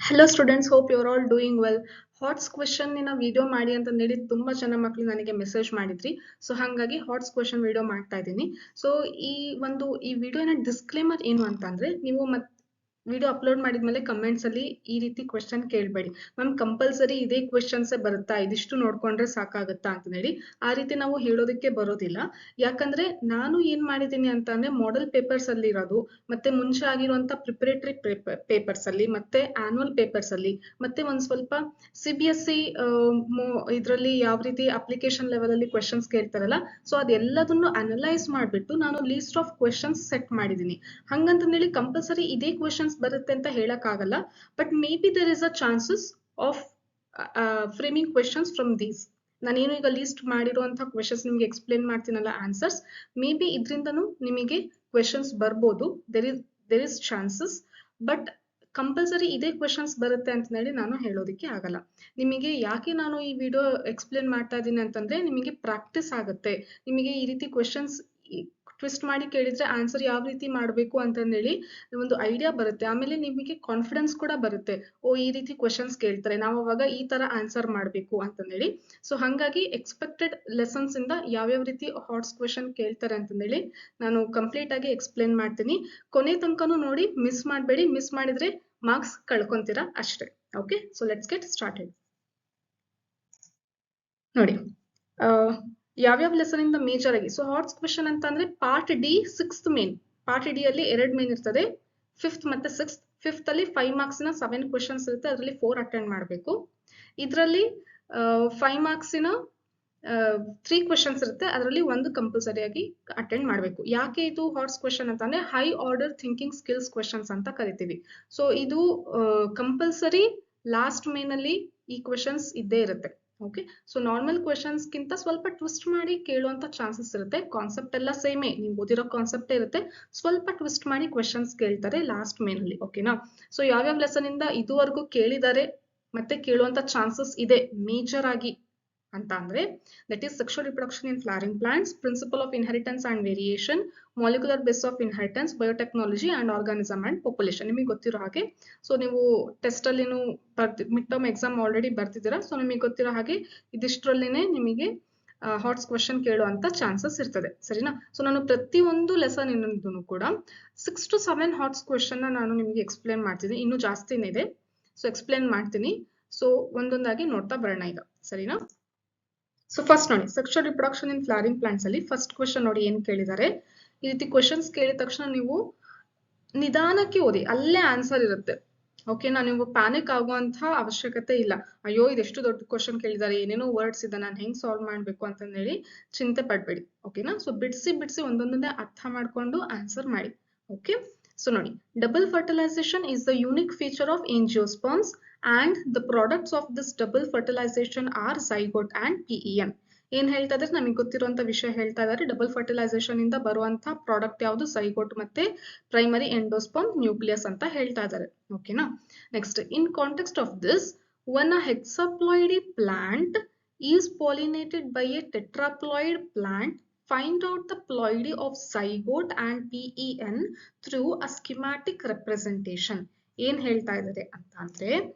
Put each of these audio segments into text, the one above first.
Hello students, hope you're all doing well. HOTS question ನಿನ video ಮಾಡಿ ಅಂತ ಹೇಳಿ ತುಂಬಾ ಜನ ಮಕ್ಕಳು ನನಗೆ ಮೆಸೇಜ್ ಮಾಡಿದ್ರಿ. ಸೊ ಹಾಗಾಗಿ ಹಾಟ್ಸ್ ಕ್ವೆಶನ್ ವಿಡಿಯೋ ಮಾಡ್ತಾ ಇದ್ದೀನಿ. ಸೊ ಈ ವಿಡಿಯೋನ ಡಿಸ್ಕ್ಲೇಮರ್ ಏನು ಅಂತಂದ್ರೆ, ನೀವು ವಿಡಿಯೋ ಅಪ್ಲೋಡ್ ಮಾಡಿದ್ಮೇಲೆ ಕಮೆಂಟ್ಸ್ ಅಲ್ಲಿ ಈ ರೀತಿ ಕ್ವೆಶನ್ ಕೇಳಬೇಡಿ. ಮ್ಯಾಮ್ ಕಂಪಲ್ಸರಿ ಇದೇ ಕ್ವೆಶನ್ಸೇ ಬರುತ್ತಾ, ಇದಿಷ್ಟು ನೋಡ್ಕೊಂಡ್ರೆ ಸಾಕಾಗುತ್ತಾ ಅಂತ ಹೇಳಿ ಆ ರೀತಿ ನಾವು ಹೇಳೋದಕ್ಕೆ ಬರೋದಿಲ್ಲ. ಯಾಕಂದ್ರೆ ನಾನು ಏನ್ ಮಾಡಿದ್ದೀನಿ ಅಂತಂದ್ರೆ, ಮಾಡೆಲ್ ಪೇಪರ್ಸ್ ಅಲ್ಲಿ ಇರೋದು ಮತ್ತೆ ಮುಂಚೆ ಆಗಿರುವಂತ ಪ್ರಿಪರೇಟರಿ ಪೇಪರ್ಸ್ ಅಲ್ಲಿ ಮತ್ತೆ ಆನ್ಯುವಲ್ ಪೇಪರ್ಸ್ ಅಲ್ಲಿ ಮತ್ತೆ ಒಂದ್ ಸ್ವಲ್ಪ CBSE ಇದರಲ್ಲಿ ಯಾವ ರೀತಿ ಅಪ್ಲಿಕೇಶನ್ ಲೆವೆಲ್ ಅಲ್ಲಿ ಕ್ವೆಶನ್ಸ್ ಕೇಳ್ತಾರಲ್ಲ, ಸೊ ಅದೆಲ್ಲದನ್ನು ಅನಲೈಸ್ ಮಾಡ್ಬಿಟ್ಟು ನಾನು ಲೀಸ್ಟ್ ಆಫ್ ಕ್ವೆಶನ್ಸ್ ಸೆಟ್ ಮಾಡಿದ್ದೀನಿ. ಹಂಗಂತ ಹೇಳಿ ಕಂಪಲ್ಸರಿ ಇದೇ ಕ್ವೆಶನ್ಸ್ ಬರುತ್ತೆ ಅಂತ ಹೇಳಕ್ ಆಗಲ್ಲ. But maybe there is a chances of framing questions from these. ನಾನೇನು ಈಗ ಲೀಸ್ಟ್ ಮಾಡಿರುವಂತಹ ಕ್ವೆಶನ್ಸ್ ನಿಮ್ಗೆ ಎಕ್ಸ್ಪ್ಲೇನ್ ಮಾಡ್ತೀನಲ್ಲ ಆನ್ಸರ್ಸ್, ಮೇ ಬಿ ಇದರಿಂದನೂ ನಿಮಗೆ ಕ್ವೆಶನ್ಸ್ ಬರ್ಬೋದು. There is chances. But compulsory ಇದೇ ಕ್ವೆಶನ್ಸ್ ಬರುತ್ತೆ ಅಂತ ಹೇಳಿ ನಾನು ಹೇಳೋದಕ್ಕೆ ಆಗಲ್ಲ. ನಿಮಗೆ ಯಾಕೆ ನಾನು ಈ ವಿಡಿಯೋ ಎಕ್ಸ್ಪ್ಲೇನ್ ಮಾಡ್ತಾ ಇದ್ದೀನಿ ಅಂತಂದ್ರೆ, ನಿಮಗೆ ಪ್ರಾಕ್ಟೀಸ್ ಆಗುತ್ತೆ. ನಿಮಗೆ ಈ ರೀತಿ ಕ್ವೆಶನ್ಸ್ ಟ್ವಿಸ್ಟ್ ಮಾಡಿ ಕೇಳಿದ್ರೆ ಆನ್ಸರ್ ಯಾವ ರೀತಿ ಮಾಡಬೇಕು ಅಂತಂದೇಳಿ ಒಂದು ಐಡಿಯಾ ಬರುತ್ತೆ. ಆಮೇಲೆ ನಿಮಗೆ ಕಾನ್ಫಿಡೆನ್ಸ್ ಕೂಡ ಬರುತ್ತೆ. ಈ ರೀತಿ ಕ್ವೆಶನ್ಸ್ ಕೇಳ್ತಾರೆ, ನಾವು ಅವಾಗ ಈ ತರ ಆನ್ಸರ್ ಮಾಡಬೇಕು ಅಂತಂದೇಳಿ. ಸೊ ಹಾಗಾಗಿ ಎಕ್ಸ್ಪೆಕ್ಟೆಡ್ ಲೆಸನ್ಸ್ ಇಂದ ಯಾವ್ಯಾವ ರೀತಿ ಹಾಟ್ಸ್ ಕ್ವೆಶನ್ ಕೇಳ್ತಾರೆ ಅಂತಂದೇಳಿ ನಾನು ಕಂಪ್ಲೀಟ್ ಆಗಿ ಎಕ್ಸ್ಪ್ಲೇನ್ ಮಾಡ್ತೀನಿ. ಕೊನೆ ತನಕನೂ ನೋಡಿ, ಮಿಸ್ ಮಾಡಬೇಡಿ. ಮಿಸ್ ಮಾಡಿದ್ರೆ ಮಾರ್ಕ್ಸ್ ಕಳ್ಕೊಂತೀರಾ ಅಷ್ಟೇ. Okay, so let's get started. ನೋಡಿ, ಯಾವ್ಯಾವ ಲೆಸನ್ ಇಂದ ಮೇಜರ್ ಆಗಿ. ಸೊ ಹಾಟ್ಸ್ ಕ್ವೆಶನ್ ಅಂತ ಅಂದ್ರೆ part D 6th main. Part D ಅಲ್ಲಿ 2 ಮೇನ್ ಇರ್ತದೆ, 5th ಮತ್ತೆ 6th. 5th ಅಲ್ಲಿ 5 ಮಾರ್ಕ್ಸ್ ನ 7 ಕ್ವೆಶನ್ಸ್ ಇರುತ್ತೆ, ಅದರಲ್ಲಿ 4 ಅಟೆಂಡ್ ಮಾಡಬೇಕು. ಇದರಲ್ಲಿ 5 ಮಾರ್ಕ್ಸ್ ನ 3 ಕ್ವೆಶನ್ಸ್ ಇರುತ್ತೆ, ಅದರಲ್ಲಿ 1 ಕಂಪಲ್ಸರಿ ಆಗಿ ಅಟೆಂಡ್ ಮಾಡಬೇಕು. ಯಾಕೆ ಇದು ಹಾಟ್ಸ್ ಕ್ವೆಶನ್ ಅಂತಂದ್ರೆ high order thinking skills questions ಅಂತ ಕರಿತೀವಿ. ಸೊ ಇದು ಕಂಪಲ್ಸರಿ ಲಾಸ್ಟ್ ಮೇನ್ ಅಲ್ಲಿ ಈ ಕ್ವೆಶನ್ಸ್ ಇದ್ದೇ ಇರುತ್ತೆ. ಓಕೆ, ಸೊ ನಾರ್ಮಲ್ ಕ್ವೆಶನ್ಸ್ ಗಿಂತ ಸ್ವಲ್ಪ ಟ್ವಿಸ್ಟ್ ಮಾಡಿ ಕೇಳುವಂತ ಚಾನ್ಸಸ್ ಇರುತ್ತೆ. ಕಾನ್ಸೆಪ್ಟ್ ಎಲ್ಲ ಸೇಮೇ, ನೀವು ಓದಿರೋ ಕಾನ್ಸೆಪ್ಟೇ ಇರುತ್ತೆ, ಸ್ವಲ್ಪ ಟ್ವಿಸ್ಟ್ ಮಾಡಿ ಕ್ವೆಶನ್ಸ್ ಕೇಳ್ತಾರೆ ಲಾಸ್ಟ್ ಮೇನ್ ಅಲ್ಲಿ. ಓಕೆನಾ, ಸೊ ಯಾವ್ಯಾವ ಲೆಸನ್ ಇಂದ ಇದುವರೆಗೂ ಕೇಳಿದ್ದಾರೆ ಮತ್ತೆ ಕೇಳುವಂತ ಚಾನ್ಸಸ್ ಇದೆ ಮೇಜರ್ ಆಗಿ ಅಂತ ಅಂದ್ರೆ, that is sexual reproduction in flowering plants, principle of inheritance and variation, molecular basis of inheritance, biotechnology and organism and population. ನಿಮಗೆ ಗೊತ್ತಿರೋ ಹಾಗೆ, ಸೊ ನೀವು ಟೆಸ್ಟ್ ಅಲ್ಲಿ ಮಿಡ್ ಟರ್ಮ್ ಎಕ್ಸಾಮ್ ಆಲ್ರೆಡಿ ಬರ್ತಿದ್ದೀರಾ. ಸೊ ನಿಮಗೆ ಗೊತ್ತಿರೋ ಹಾಗೆ ಇದಿಷ್ಟರಲ್ಲಿನೇ ನಿಮಗೆ ಹಾಟ್ಸ್ ಕ್ವೆಶನ್ ಕೇಳುವಂತ ಚಾನ್ಸಸ್ ಇರ್ತದೆ, ಸರಿನಾ. ಸೊ ನಾನು ಪ್ರತಿಯೊಂದು ಲೆಸನ್ ಇನ್ನೊಂದು ಕೂಡ 6 to 7 ಹಾಟ್ಸ್ ಕ್ವೆಶನ್ ನಾನು ನಿಮಗೆ ಎಕ್ಸ್ಪ್ಲೇನ್ ಮಾಡ್ತೀನಿ. ಇನ್ನೂ ಜಾಸ್ತಿನೇ ಇದೆ, ಸೊ ಎಕ್ಸ್ಪ್ಲೇನ್ ಮಾಡ್ತೀನಿ. ಸೊ ಒಂದೊಂದಾಗಿ ನೋಡ್ತಾ ಬರೋಣ ಈಗ, ಸರಿನಾ. ಸೊ ಫಸ್ಟ್ ನೋಡಿ, sexual reproduction in flowering plants ಅಲ್ಲಿ ಫಸ್ಟ್ ಕ್ವೆಶನ್ ನೋಡಿ ಏನ್ ಕೇಳಿದ್ದಾರೆ. ಈ ರೀತಿ ಕ್ವೆಶನ್ಸ್ ಕೇಳಿದ ತಕ್ಷಣ ನೀವು ನಿಧಾನಕ್ಕೆ ಓದಿ, ಅಲ್ಲೇ ಆನ್ಸರ್ ಇರುತ್ತೆ. ಓಕೆನಾ, ನೀವು ಪ್ಯಾನಿಕ್ ಆಗುವಂತ ಅವಶ್ಯಕತೆ ಇಲ್ಲ. ಅಯ್ಯೋ ಇದೆಷ್ಟು ದೊಡ್ಡ ಕ್ವೆಶನ್ ಕೇಳಿದ್ದಾರೆ, ಏನೇನೋ ವರ್ಡ್ಸ್ ಇದೆ, ನಾನು ಹೆಂಗ್ ಸಾಲ್ವ್ ಮಾಡ್ಬೇಕು ಅಂತಂದೇಳಿ ಚಿಂತೆ ಪಡ್ಬೇಡಿ. ಓಕೆನಾ, ಸೊ ಬಿಡಿಸಿ ಒಂದೊಂದನ್ನೇ ಅರ್ಥ ಮಾಡ್ಕೊಂಡು ಆನ್ಸರ್ ಮಾಡಿ. ಓಕೆ, ಸೊ ನೋಡಿ, double fertilisation is the unique feature of angiosperms and the products of this double fertilization are zygote and PEM. ಏನ್ ಹೇಳ್ತಾ ಇದ್ರೆ, ನಮಗೆ ಗೊತ್ತಿರುವಂತ ವಿಷಯ ಹೇಳ್ತಾ ಇದ್ದಾರೆ. ಡಬಲ್ ಫರ್ಟಿಲೈಸೇಷನ್ ಇಂದ ಬರುವಂತ ಪ್ರಾಡಕ್ಟ್ ಯಾವುದು, ಝೈಗೋಟ್ ಮತ್ತೆ ಪ್ರೈಮರಿ ಎಂಡೋಸ್ಪರ್ಮ್ ನ್ಯೂಕ್ಲಿಯಸ್ ಅಂತ ಹೇಳ್ತಾ ಇದ್ದಾರೆ. ಓಕೆನಾ, next, in context of this, when a hexaploidy plant is pollinated by a tetraploid plant, find out the ploidy of zygote and PEN through a schematic representation. ಏನ್ ಹೇಳ್ತಾ ಇದ್ದಾರೆ ಅಂತ ಅಂದ್ರೆ,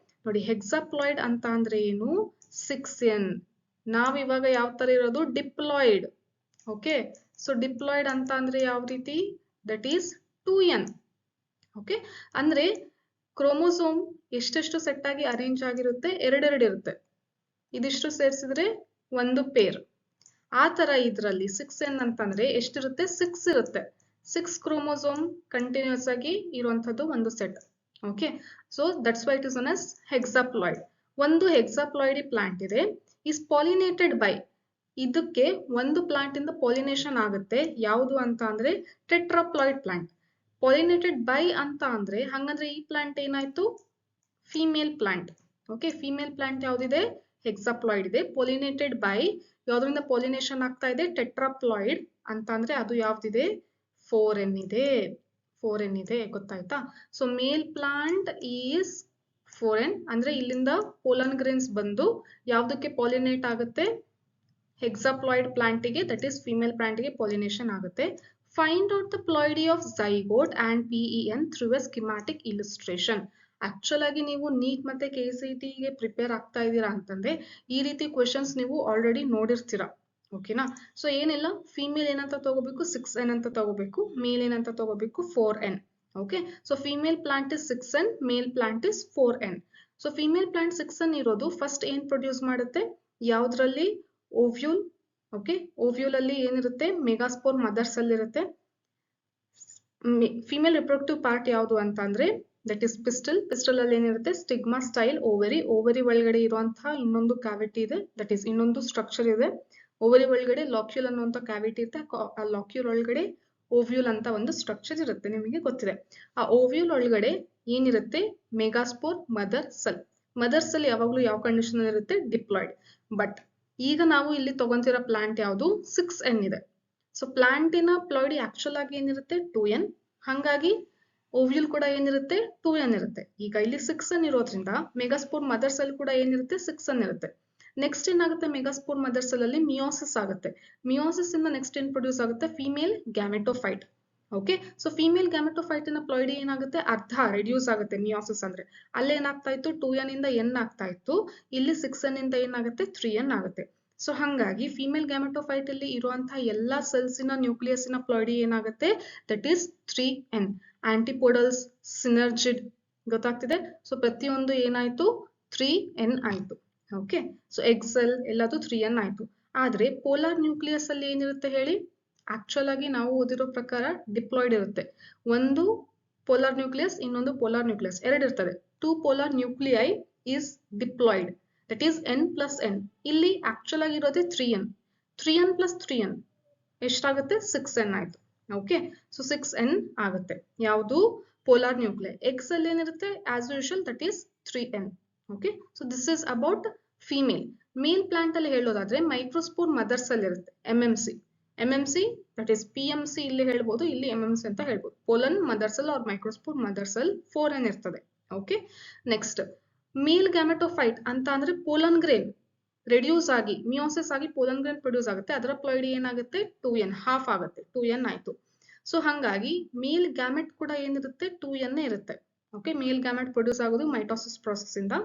ನೋಡಿ, ಹೆಕ್ಸಾಪ್ಲಾಯ್ಡ್ ಅಂತ ಅಂದ್ರೆ ಏನು, 6n. ನಾವಿವಾಗ ಯಾವ ತರ ಇರೋದು, ಡಿಪ್ಲಾಯ್ಡ್. ಓಕೆ, ಸೊ ಡಿಪ್ಲಾಯ್ಡ್ ಅಂತ ಅಂದ್ರೆ ಯಾವ ರೀತಿ, ದಟ್ ಈಸ್ 2n. ಓಕೆ, ಅಂದ್ರೆ ಕ್ರೋಮೋಸೋಮ್ ಎಷ್ಟೆಷ್ಟು ಸೆಟ್ ಆಗಿ ಅರೇಂಜ್ ಆಗಿರುತ್ತೆ, ಎರಡೆರಡು ಇರುತ್ತೆ. ಇದಿಷ್ಟು ಸೇರಿಸಿದ್ರೆ ಒಂದು ಪೇರ್. ಆ ತರ ಇದ್ರಲ್ಲಿ 6n ಅಂತಂದ್ರೆ ಎಷ್ಟಿರುತ್ತೆ, 6 ಇರುತ್ತೆ. 6 ಕ್ರೋಮೋಸೋಮ್ ಕಂಟಿನ್ಯೂಸ್ ಆಗಿ ಇರುವಂತದ್ದು ಒಂದು set. Okay, so that's why it is known as ಹೆಕ್ಸಾಪ್ಲಾಯ್ಡ್. ಒಂದು ಹೆಕ್ಸಾಪ್ಲಾಯ್ಡಿ ಪ್ಲಾಂಟ್ ಇದೆ, ಈಸ್ ಪಾಲಿನೇಟೆಡ್ ಬೈ, ಇದಕ್ಕೆ ಒಂದು ಪ್ಲಾಂಟ್ ಇಂದ ಪಾಲಿನೇಷನ್ ಆಗುತ್ತೆ. ಯಾವುದು ಅಂತ ಅಂದ್ರೆ ಟೆಟ್ರಾಪ್ಲಾಯ್ಡ್ ಪ್ಲಾಂಟ್. ಪಾಲಿನೇಟೆಡ್ ಬೈ ಅಂತ ಅಂದ್ರೆ, ಹಂಗಂದ್ರೆ ಈ ಪ್ಲಾಂಟ್ ಏನಾಯ್ತು, female plant. Okay, female plant ಯಾವ್ದಿದೆ, ಹೆಕ್ಸಾಪ್ಲಾಯ್ಡ್ ಇದೆ. ಪಾಲಿನೇಟೆಡ್ ಬೈ, ಯಾವ್ದ್ರಿಂದ ಪಾಲಿನೇಷನ್ ಆಗ್ತಾ ಇದೆ, ಟೆಟ್ರಾಪ್ಲಾಯ್ಡ್ ಅಂತ ಅಂದ್ರೆ ಅದು ಯಾವ್ದಿದೆ, 4n ಇದೆ. 4n ಇದೆ, ಗೊತ್ತಾಯ್ತಾ. So mail plant is 4n ಅಂದ್ರೆ ಇಲ್ಲಿಂದ ಪೋಲನ್ ಗ್ರೇನ್ಸ್ ಬಂದು ಯಾವ್ದಕ್ಕೆ ಪಾಲಿನೇಟ್ ಆಗುತ್ತೆ, ಹೆಕ್ಸಾಪ್ಲಾಯ್ಡ್ ಪ್ಲಾಂಟಿಗೆ, ದಟ್ ಈಸ್ ಫಿಮೇಲ್ ಪ್ಲಾಂಟಿಗೆ ಪಾಲಿನೇಷನ್ ಆಗುತ್ತೆ. Find out the ploidy of zygote and PEN through a schematic illustration. Actual ಆಗಿ ನೀವು ನೀಟ್ ಮತ್ತೆ KCET ಪ್ರಿಪೇರ್ ಆಗ್ತಾ ಇದ್ದೀರಾ ಅಂತಂದ್ರೆ ಈ ರೀತಿ ಕ್ವೆಶನ್ಸ್ ನೀವು ಆಲ್ರೆಡಿ ನೋಡಿರ್ತೀರಾ. ಓಕೆನಾ? ಸೊ ಏನಿಲ್ಲ, ಫಿಮೇಲ್ ಏನಂತ ತಗೋಬೇಕು 6n ಅಂತ ತಗೋಬೇಕು, ಮೇಲ್ ಏನಂತ ತಗೋಬೇಕು 4n. Okay, so female plant is 6n, male plant is 4n. So female plant 6n ಇರೋದು ಫಸ್ಟ್ ಏನ್ ಪ್ರೊಡ್ಯೂಸ್ ಮಾಡುತ್ತೆ, ಯಾವ್ದ್ರಲ್ಲಿ ಓವ್ಯೂಲ್. ಓಕೆ, ಓವ್ಯೂಲ್ ಅಲ್ಲಿ ಏನಿರುತ್ತೆ, ಮೆಗಾಸ್ಪೋರ್ ಮದರ್ಸ್ ಅಲ್ಲಿ ಇರುತ್ತೆ. ಫಿಮೇಲ್ ರಿಪ್ರೊಡಕ್ಟಿವ್ ಪಾರ್ಟ್ ಯಾವುದು ಅಂತ ಅಂದ್ರೆ ದಟ್ ಇಸ್ ಪಿಸ್ಟಲ್. ಪಿಸ್ಟಲ್ ಅಲ್ಲಿ ಏನಿರುತ್ತೆ, ಸ್ಟಿಗ್ಮಾ ಸ್ಟೈಲ್ ಓವರಿ. ಓವರಿ ಒಳಗಡೆ ಇರುವಂತಹ ಇನ್ನೊಂದು ಕ್ಯಾವಿಟಿ ಇದೆ, ದಟ್ ಇಸ್ ಇನ್ನೊಂದು ಸ್ಟ್ರಕ್ಚರ್ ಇದೆ. ಓವರಿ ಒಳಗಡೆ ಲಾಕ್ಯೂಲ್ ಅನ್ನುವಂಥ ಕ್ಯಾವಿಟಿ ಇರುತ್ತೆ. ಆ ಲಾಕ್ಯೂಲ್ ಒಳಗಡೆ ಓವ್ಯೂಲ್ ಅಂತ ಒಂದು ಸ್ಟ್ರಕ್ಚರ್ ಇರುತ್ತೆ, ನಿಮಗೆ ಗೊತ್ತಿದೆ. ಆ ಓವ್ಯೂಲ್ ಒಳಗಡೆ ಏನಿರುತ್ತೆ, megaspore mother cell. Mother cell ಯಾವಾಗಲೂ ಯಾವ ಕಂಡೀಷನ್ ಇರುತ್ತೆ, ಡಿಪ್ಲಾಯ್ಡ್. ಬಟ್ ಈಗ ನಾವು ಇಲ್ಲಿ ತಗೊಂತಿರೋ ಪ್ಲಾಂಟ್ ಯಾವುದು 6n ಇದೆ. ಸೊ ಪ್ಲಾಂಟಿನ ಪ್ಲಾಯ್ಡಿ ಆಕ್ಚುಲ್ ಆಗಿ ಏನಿರುತ್ತೆ 2n, ಹಾಗಾಗಿ ಓವ್ಯೂಲ್ ಕೂಡ ಏನಿರುತ್ತೆ 2n ಇರುತ್ತೆ. ಈಗ ಇಲ್ಲಿ 6n ಇರೋದ್ರಿಂದ ಮೆಗಾಸ್ಪೋರ್ ಮದರ್ ಸೆಲ್ ಕೂಡ ಏನಿರುತ್ತೆ 6n ಇರುತ್ತೆ. ನೆಕ್ಸ್ಟ್ ಏನಾಗುತ್ತೆ, ಮೆಗಾಸ್ಪೋರ್ ಮದರ್ ಸೆಲ್ ಅಲ್ಲಿ ಮಿಯೋಸಿಸ್ ಆಗುತ್ತೆ. ಮಿಯೋಸಿಸ್ ಇಂದ ನೆಕ್ಸ್ಟ್ ಏನ್ ಪ್ರೊಡ್ಯೂಸ್ ಆಗುತ್ತೆ, female gametophyte. Okay, so female gametophyte ನ ಪ್ಲಾಯ್ಡಿ ಏನಾಗುತ್ತೆ, ಅರ್ಧ ರೆಡ್ಯೂಸ್ ಆಗುತ್ತೆ. ಮಿಯೋಸಿಸ್ ಅಂದ್ರೆ ಅಲ್ಲಿ ಏನಾಗ್ತಾ ಇತ್ತು, 2n ಇಂದ n ಆಗ್ತಾ ಇತ್ತು, ಇಲ್ಲಿ 6n ಇಂದ ಏನಾಗುತ್ತೆ 3n ಆಗುತ್ತೆ. ಸೊ ಹಾಗಾಗಿ ಫಿಮೇಲ್ ಗ್ಯಾಮೆಟೋಫೈಟ್ ಅಲ್ಲಿ ಇರುವಂತಹ ಎಲ್ಲಾ ಸೆಲ್ಸಿನ ನ್ಯೂಕ್ಲಿಯಸ್ನ ಪ್ಲಾಯ್ಡಿ ಏನಾಗುತ್ತೆ, ದಟ್ ಈಸ್ 3n. ಆಂಟಿಪೋಡಲ್ಸ್, ಸಿನರ್ಜಿಡ್, ಗೊತ್ತಾಗ್ತಿದೆ. ಸೊ ಪ್ರತಿಯೊಂದು ಏನಾಯ್ತು 3n ಆಯ್ತು. ಓಕೆ, ಸೊ ಎಕ್ಸೆಲ್ ಎಲ್ಲದು 3n ಆಯ್ತು. ಆದ್ರೆ ಪೋಲಾರ್ ನ್ಯೂಕ್ಲಿಯಸ್ ಅಲ್ಲಿ ಏನಿರುತ್ತೆ ಹೇಳಿ, ಆಕ್ಚುಲ್ ಆಗಿ ನಾವು ಓದಿರೋ ಪ್ರಕಾರ ಡಿಪ್ಲಾಯ್ಡ್ ಇರುತ್ತೆ. ಒಂದು ಪೋಲಾರ್ ನ್ಯೂಕ್ಲಿಯಸ್, ಇನ್ನೊಂದು ಪೋಲಾರ್ ನ್ಯೂಕ್ಲಿಯಸ್, ಎರಡು ಇರ್ತದೆ. 2 polar nuclei is diploid, that is n+n. ಇಲ್ಲಿ ಆಕ್ಚುಲ್ ಆಗಿ ಇರೋದೇ 3n. 3n + 3n ಎಷ್ಟಾಗುತ್ತೆ, 6n ಆಯ್ತು. ಓಕೆ, ಸೊ 6n ಆಗುತ್ತೆ ಯಾವುದು, ಪೋಲಾರ್ ನ್ಯೂಕ್ಲಿಯೈ. ಎಕ್ಸ್ ಅಲ್ಲಿ ಏನಿರುತ್ತೆ as usual, that is 3n. Okay, so this is about female. Male plant ಅಲ್ಲಿ ಹೇಳೋದಾದ್ರೆ ಮೈಕ್ರೋಸ್ಪೋರ್ ಮದರ್ ಸೆಲ್ ಇರುತ್ತೆ, MMC, ದಟ್ ಈಸ್ PMC ಇಲ್ಲಿ ಹೇಳ್ಬೋದು, ಇಲ್ಲಿ MMC ಅಂತ ಹೇಳ್ಬೋದು. Pollen mother cell or microspore mother cell 4n ಇರ್ತದೆ. ಓಕೆ, ನೆಕ್ಸ್ಟ್ ಮೇಲ್ ಗ್ಯಾಮೆಟೋಫೈಟ್ ಅಂತ ಅಂದ್ರೆ ಪೋಲನ್ ಗ್ರೇನ್ ರೆಡ್ಯೂಸ್ ಆಗಿ ಮಿಯೋಸಿಸ್ ಆಗಿ ಪೋಲನ್ ಗ್ರೇನ್ ಪ್ರೊಡ್ಯೂಸ್ ಆಗುತ್ತೆ. ಅದರ ಪ್ಲಾಯ್ಡಿ ಏನಾಗುತ್ತೆ 2n, ಹಾಫ್ ಆಗುತ್ತೆ, 2n ಆಯ್ತು. ಸೊ ಹಾಗಾಗಿ ಮೇಲ್ ಗ್ಯಾಮೆಟ್ ಕೂಡ ಏನಿರುತ್ತೆ 2n ಇರುತ್ತೆ. ಓಕೆ, ಮೇಲ್ ಗ್ಯಾಮೆಟ್ ಪ್ರೊಡ್ಯೂಸ್ ಆಗೋದು ಮೈಟೋಸಿಸ್ ಪ್ರೋಸೆಸ್ ಇಂದ.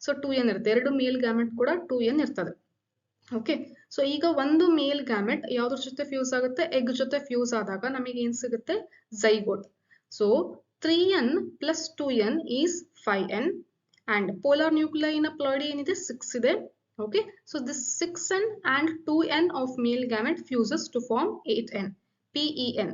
ಸೊ 2n ಇರುತ್ತೆ, ಎರಡು ಮೇಲ್ ಗ್ಯಾಮೆಟ್ ಕೂಡ 2n ಇರ್ತದೆ. ಓಕೆ, ಸೊ ಈಗ ಒಂದು ಮೇಲ್ ಗ್ಯಾಮೆಟ್ ಯಾವ್ದ್ರ ಜೊತೆ ಫ್ಯೂಸ್ ಆಗುತ್ತೆ, ಎಗ್ ಜೊತೆ ಫ್ಯೂಸ್ ಆದಾಗ ನಮಗೆ ಏನ್ ಸಿಗುತ್ತೆ, zygote. So 3n + 2n is 5n. And polar ನ್ಯೂಕ್ಲಿಯೈನ ಪ್ಲಾಯ್ಡಿ ಏನಿದೆ 6 ಇದೆ. Okay, so this 6n and 2n of male gamete fuses to form 8n, PEN.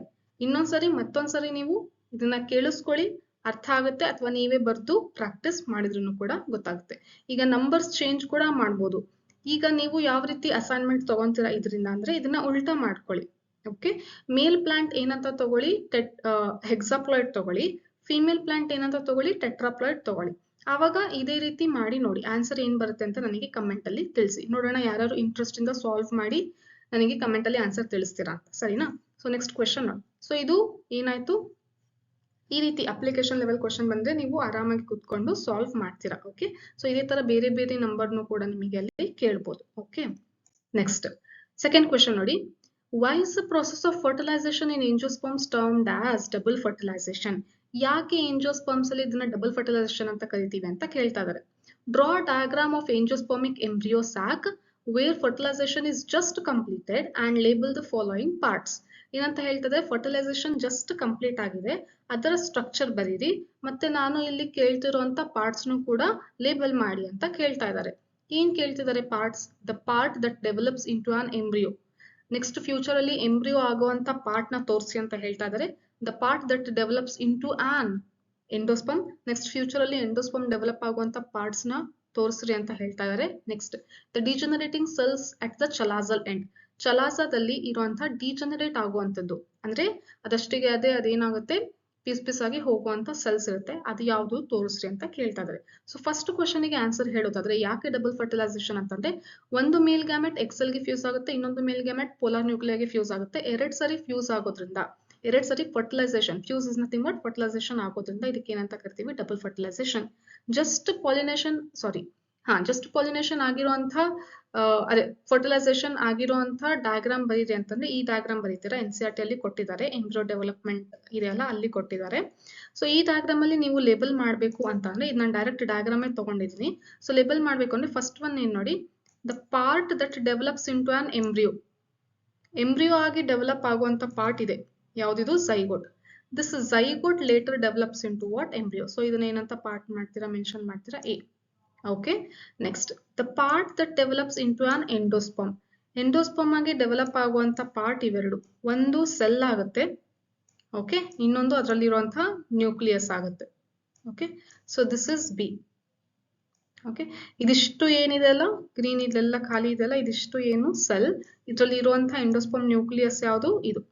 ಮತ್ತೊಂದ್ಸರಿ ನೀವು ಇದನ್ನ ಕೇಳಿಸ್ಕೊಳ್ಳಿ, ಅರ್ಥ ಆಗುತ್ತೆ, ಅಥವಾ ನೀವೇ ಬರ್ದು ಪ್ರಾಕ್ಟೀಸ್ ಮಾಡಿದ್ರು ಕೂಡ ಗೊತ್ತಾಗುತ್ತೆ. ಈಗ ನಂಬರ್ಸ್ ಚೇಂಜ್ ಕೂಡ ಮಾಡ್ಬೋದು. ಈಗ ನೀವು ಯಾವ ರೀತಿ ಅಸೈನ್ಮೆಂಟ್ ತಗೊಂತೀರಾ ಇದರಿಂದ ಅಂದ್ರೆ ಇದನ್ನ ಉಲ್ಟಾ ಮಾಡ್ಕೊಳ್ಳಿ. ಓಕೆ, ಮೇಲ್ ಪ್ಲಾಂಟ್ ಏನಂತ ತಗೊಳ್ಳಿ, ಹೆಕ್ಸಾಪ್ಲಾಯ್ಡ್ ತಗೊಳ್ಳಿ. ಫಿಮೇಲ್ ಪ್ಲಾಂಟ್ ಏನಂತ ತಗೊಳ್ಳಿ, ಟೆಟ್ರಾಪ್ಲಾಯ್ಡ್ ತಗೊಳ್ಳಿ. ಆವಾಗ ಇದೇ ರೀತಿ ಮಾಡಿ ನೋಡಿ, ಆನ್ಸರ್ ಏನ್ ಬರುತ್ತೆ ಅಂತ ನನಗೆ ಕಮೆಂಟ್ ಅಲ್ಲಿ ತಿಳಿಸಿ ನೋಡೋಣ. ಯಾರು ಇಂಟ್ರೆಸ್ಟ್ ಇಂದ ಸಾಲ್ವ್ ಮಾಡಿ ನನಗೆ ಕಮೆಂಟ್ ಅಲ್ಲಿ ಆನ್ಸರ್ ತಿಳಿಸ್ತೀರಾ ಅಂತ, ಸರಿನಾ? So next question. ಸೊ ಇದು ಏನಾಯ್ತು, ಈ ರೀತಿ ಅಪ್ಲಿಕೇಶನ್ ಲೆವೆಲ್ ಕ್ವೆಶನ್ ಬಂದ್ರೆ ನೀವು ಆರಾಮಾಗಿ ಕೂತ್ಕೊಂಡು ಸಾಲ್ವ್ ಮಾಡ್ತೀರಾ. ಓಕೆ, ಸೊ ಇದೇ ತರ ಬೇರೆ ಬೇರೆ ನಂಬರ್ನು ಕೂಡ ನಿಮಗೆ ಅಲ್ಲಿ ಕೇಳ್ಬೋದು. ಓಕೆ, ನೆಕ್ಸ್ಟ್ ಸೆಕೆಂಡ್ ಕ್ವೆಶನ್ ನೋಡಿ. Why is the process of fertilization in angiosperms termed as double fertilization? ಯಾಕೆ ಎಂಜಿಯೋಸ್ಪರ್ಮ್ಸ್ ಅಲ್ಲಿ ಇದನ್ನ ಡಬಲ್ ಫರ್ಟಿಲೈಸೇಷನ್ ಅಂತ ಕರಿತೀವಿ ಅಂತ ಕೇಳ್ತಾ ಇದ್ದಾರೆ. Draw diagram of angiospermic embryo sac where fertilization is just completed and label the following parts. ಏನಂತ ಹೇಳ್ತದೆ, ಫರ್ಟಿಲೈಸೇಷನ್ ಜಸ್ಟ್ ಕಂಪ್ಲೀಟ್ ಆಗಿದೆ, ಅದರ ಸ್ಟ್ರಕ್ಚರ್ ಬರೀರಿ, ಮತ್ತೆ ನಾನು ಇಲ್ಲಿ ಕೇಳ್ತಿರುವಂತ ಪಾರ್ಟ್ಸ್ ನು ಕೂಡ ಲೇಬಲ್ ಮಾಡಿ ಅಂತ ಕೇಳ್ತಾ ಇದ್ದಾರೆ. ಏನ್ ಕೇಳ್ತಿದ್ದಾರೆ parts? The part that develops into an embryo. Next future ಅಲ್ಲಿ ಎಂಬ್ರಿಯೋ ಆಗುವಂತ ಪಾರ್ಟ್ ನ ತೋರಿಸಿ ಅಂತ ಹೇಳ್ತಾ ಇದ್ದಾರೆ. The part that develops into an endosperm. Next future ಅಲ್ಲಿ ಎಂಡೋಸ್ಪರ್ಮ್ ಡೆವಲಪ್ ಆಗುವಂತ ಪಾರ್ಟ್ಸ್ ನ ತೋರಿಸ್ರಿ ಅಂತ ಹೇಳ್ತಾ ಇದ್ದಾರೆ. Next the degenerating cells at the chalazal end. ಚಲಾಸದಲ್ಲಿ ಇರುವಂತಹ ಡಿಜನರೇಟ್ ಆಗುವಂತದ್ದು ಅಂದ್ರೆ ಅದಷ್ಟಿಗೆ ಅದೇನಾಗುತ್ತೆ, ಪೀಸ್ ಆಗಿ ಹೋಗುವಂತ ಸೆಲ್ಸ್ ಇರುತ್ತೆ, ಅದು ಯಾವುದು ತೋರಿಸ್ರಿ ಅಂತ ಕೇಳ್ತಾ ಇದ್ದಾರೆ. ಸೊ ಫಸ್ಟ್ ಕ್ವಶನ್ ಗೆ ಆನ್ಸರ್ ಹೇಳೋದಾದ್ರೆ ಯಾಕೆ ಡಬಲ್ ಫರ್ಟಿಲೈಸೇಷನ್ ಅಂತಂದ್ರೆ ಒಂದು ಮೇಲ್ ಗ್ಯಾಮೆಟ್ ಎಕ್ಸೆಲ್ ಗೆ ಫ್ಯೂಸ್ ಆಗುತ್ತೆ, ಇನ್ನೊಂದು ಮೇಲ್ ಗ್ಯಾಮೆಟ್ ಪೋಲಾರ್ ನ್ಯೂಕ್ಲಿಯಾಗೆ ಫ್ಯೂಸ್ ಆಗುತ್ತೆ. ಎರಡ್ ಸರಿ ಫ್ಯೂಸ್ ಆಗೋದ್ರಿಂದ, ಎರಡ್ ಸರಿ fertilisation, fuse is nothing but fertilisation ಆಗೋದ್ರಿಂದ ಇದಕ್ಕೆ ಏನಂತ ಕರಿತೀವಿ, double fertilisation. Just pollination just pollination ಆಗಿರುವಂತ ಅದೇ ಫರ್ಟಿಲೈಸೇಷನ್ ಆಗಿರುವಂತ ಡಯಾಗ್ರಾಮ್ ಬರೀರಿ ಅಂತಂದ್ರೆ ಈ ಡಯಾಗ್ರಾಮ್ ಬರೀತೀರಾ. NCERT ಅಲ್ಲಿ ಕೊಟ್ಟಿದ್ದಾರೆ, ಎಂಬ್ರಿಯೋ ಡೆವಲಪ್ಮೆಂಟ್ ಇದೆಯಲ್ಲ ಅಲ್ಲಿ ಕೊಟ್ಟಿದ್ದಾರೆ. ಸೊ ಈ ಡಯಾಗ್ರಾಮ್ ಅಲ್ಲಿ ನೀವು ಲೇಬಲ್ ಮಾಡಬೇಕು ಅಂತ ಅಂದ್ರೆ ಇದು ನಾನು ಡೈರೆಕ್ಟ್ ಡಯಾಗ್ರಾಮೇ ತಗೊಂಡಿದ್ದೀನಿ. ಸೊ ಲೇಬಲ್ ಮಾಡಬೇಕು ಅಂದ್ರೆ ಫಸ್ಟ್ ಒನ್ ಏನ್ ನೋಡಿ, the part that develops into an embryo ಆಗಿ ಡೆವಲಪ್ ಆಗುವಂತ ಪಾರ್ಟ್ ಇದೆ, ಯಾವ್ದಿದು zygote. This zygote later develops into what embryo. So ಇದನ್ನ ಏನಂತ ಪಾರ್ಟ್ ಮಾಡ್ತೀರಾ, ಮೆನ್ಷನ್ ಮಾಡ್ತೀರಾ A. Okay, next the part that develops into an endosperm. Endosperm ಆಗಿ develop ಆಗುವಂತ ಪಾರ್ಟ್ ಇವೆರಡು, ಒಂದು ಸೆಲ್ ಆಗುತ್ತೆ, ಓಕೆ, ಇನ್ನೊಂದು ಅದರಲ್ಲಿರುವಂತಹ ನ್ಯೂಕ್ಲಿಯಸ್ ಆಗುತ್ತೆ. Okay, so this is B. Okay, ಇದಿಷ್ಟು ಏನಿದೆ ಅಲ್ಲ ಗ್ರೀನ್ ಇದೆಲ್ಲ ಖಾಲಿ ಇದೆಲ್ಲ ಇದಿಷ್ಟು ಏನು ಸೆಲ್, ಇದರಲ್ಲಿ ಇರುವಂತಹ ಎಂಡೋಸ್ಪರ್ಮ್ ನ್ಯೂಕ್ಲಿಯಸ್ ಯಾವುದು ಇದು.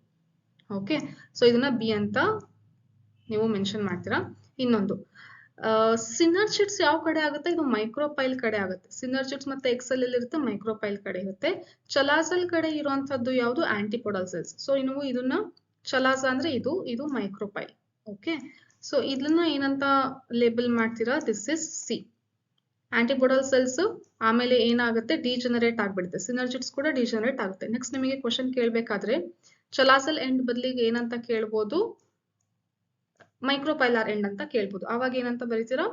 ಓಕೆ, ಸೊ ಇದನ್ನ ಬಿ ಅಂತ ನೀವು ಮೆನ್ಷನ್ ಮಾಡ್ತೀರಾ. ಇನ್ನೊಂದು ಸಿನರ್ಜಿಡ್ಸ್ ಯಾವ ಕಡೆ ಆಗುತ್ತೆ, ಇದು ಮೈಕ್ರೋಪೈಲ್ ಕಡೆ ಆಗುತ್ತೆ. ಸಿನರ್ಜಿಡ್ಸ್ ಮತ್ತೆ ಎಕ್ಸೆಲ್ ಅಲ್ಲಿ ಇರುತ್ತೆ, ಮೈಕ್ರೋಪೈಲ್ ಕಡೆ ಇರುತ್ತೆ. ಚಲಾಸಲ್ ಕಡೆ ಇರುವಂತದ್ದು ಯಾವುದು, ಆಂಟಿಪೋಡಲ್ ಸೆಲ್ಸ್. ಸೊ ನೀವು ಇದನ್ನ ಚಲಾಸ ಅಂದ್ರೆ ಇದು ಮೈಕ್ರೋಪೈಲ್. ಓಕೆ, ಸೊ ಇದನ್ನ ಏನಂತ ಲೇಬಲ್ ಮಾಡ್ತೀರಾ, ದಿಸ್ ಇಸ್ ಸಿ. ಆಂಟಿಪೋಡಲ್ ಸೆಲ್ಸ್ ಆಮೇಲೆ ಏನಾಗುತ್ತೆ, ಡಿಜನರೇಟ್ ಆಗ್ಬಿಡುತ್ತೆ. ಸಿನರ್ಜಿಡ್ಸ್ ಕೂಡ ಡಿಜನರೇಟ್ ಆಗುತ್ತೆ. ನೆಕ್ಸ್ಟ್ ನಿಮಗೆ ಕ್ವಶನ್ ಕೇಳಬೇಕಾದ್ರೆ ಚಲಾಸಲ್ ಎಂಡ್ ಬದಲಿಗೆ ಏನಂತ ಕೇಳ್ಬೋದು, ಮೈಕ್ರೋಪೈಲಾರ್ ಎಂಡ್ ಅಂತ ಕೇಳ್ಬೋದು. ಅವಾಗ ಏನಂತ ಬರೀತೀರಾ,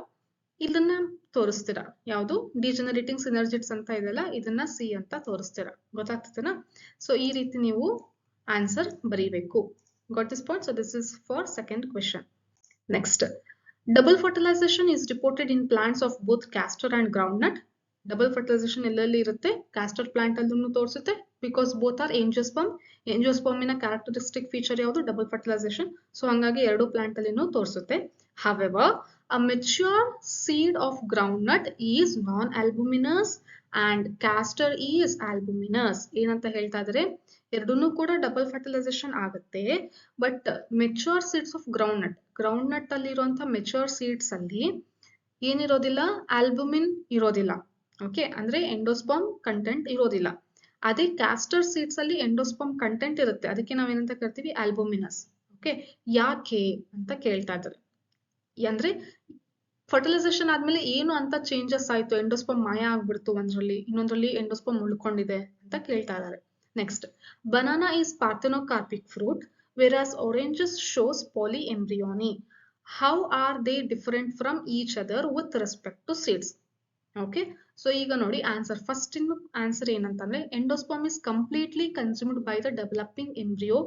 ಇದನ್ನ ತೋರಿಸ್ತೀರಾ, ಯಾವುದು ಡಿಜನರೇಟಿಂಗ್ ಸಿನರ್ಜಿಡ್ಸ್ ಅಂತ ಇದೆಲ್ಲ ಇದನ್ನ ಸಿ ಅಂತ ತೋರಿಸ್ತೀರಾ. ಗೊತ್ತಾಗ್ತದನಾ? ಸೊ ಈ ರೀತಿ ನೀವು ಆನ್ಸರ್ ಬರೀಬೇಕು. Got this point? So this is for second question. Next, double fertilization is reported in plants of both castor and groundnut. Double fertilization ಎಲ್ಲೆಲ್ಲಿ ಇರುತ್ತೆ, ಕ್ಯಾಸ್ಟರ್ ಪ್ಲಾಂಟ್ ಅಲ್ಲೂ ತೋರಿಸುತ್ತೆ, ಬಿಕಾಸ್ ಬೋತ್ ಆರ್ ಎಂಜಿಯೋಸ್ಪರ್ಮ್. ಎಂಜಿಯೋಸ್ಪರ್ಮಿನ characteristic feature ಯಾವುದು, double fertilization. So ಹಂಗಾಗಿ ಎರಡು plant ಅಲ್ಲಿನೂ ತೋರಿಸುತ್ತೆ. However, a mature seed of groundnut is non-albuminous and castor is albuminous. ಏನಂತ ಹೇಳ್ತಾ ಇದ್ದಾರೆ, ಎರಡನ್ನೂ ಕೂಡ ಡಬಲ್ ಫರ್ಟಿಲೈಸೇಷನ್ ಆಗುತ್ತೆ. But mature seeds of groundnut ಅಲ್ಲಿ ಇರುವಂತಹ ಮೆಚೂರ್ ಸೀಡ್ಸ್ ಅಲ್ಲಿ ಏನಿರೋದಿಲ್ಲ, ಆಲ್ಬುಮಿನ್ ಇರೋದಿಲ್ಲ. ಓಕೆ, ಅಂದ್ರೆ ಎಂಡೋಸ್ಪರ್ಮ್ ಕಂಟೆಂಟ್ ಇರೋದಿಲ್ಲ. ಅದೇ ಕ್ಯಾಸ್ಟರ್ ಸೀಡ್ಸ್ ಅಲ್ಲಿ ಎಂಡೋಸ್ಪರ್ಮ್ ಕಂಟೆಂಟ್ ಇರುತ್ತೆ, ಅದಕ್ಕೆ ನಾವೇನಂತ ಕರಿತೀವಿ, ಆಲ್ಬುಮಿನಸ್. ಓಕೆ, ಯಾಕೆ ಅಂತ ಕೇಳ್ತಾ ಇದ್ದಾರೆ. ಅಂದ್ರೆ ಫರ್ಟಿಲೈಸೇಷನ್ ಆದ್ಮೇಲೆ ಏನು ಅಂತ ಚೇಂಜಸ್ ಆಯ್ತು, ಎಂಡೋಸ್ಪರ್ಮ್ ಮಾಯ ಆಗ್ಬಿಡ್ತು ಒಂದ್ರಲ್ಲಿ, ಇನ್ನೊಂದ್ರಲ್ಲಿ ಎಂಡೋಸ್ಪರ್ಮ್ ಉಳ್ಕೊಂಡಿದೆ ಅಂತ ಕೇಳ್ತಾ ಇದ್ದಾರೆ. Next, banana is parthenocarpic fruit whereas oranges shows polyembryony. How are they different from each other with respect to seeds. Okay, so ಈಗ ನೋಡಿ ಆನ್ಸರ್. ಫಸ್ಟ್ ಇನ್ನು ಆನ್ಸರ್ ಏನಂತಂದ್ರೆ, endosperm is completely consumed by the developing embryo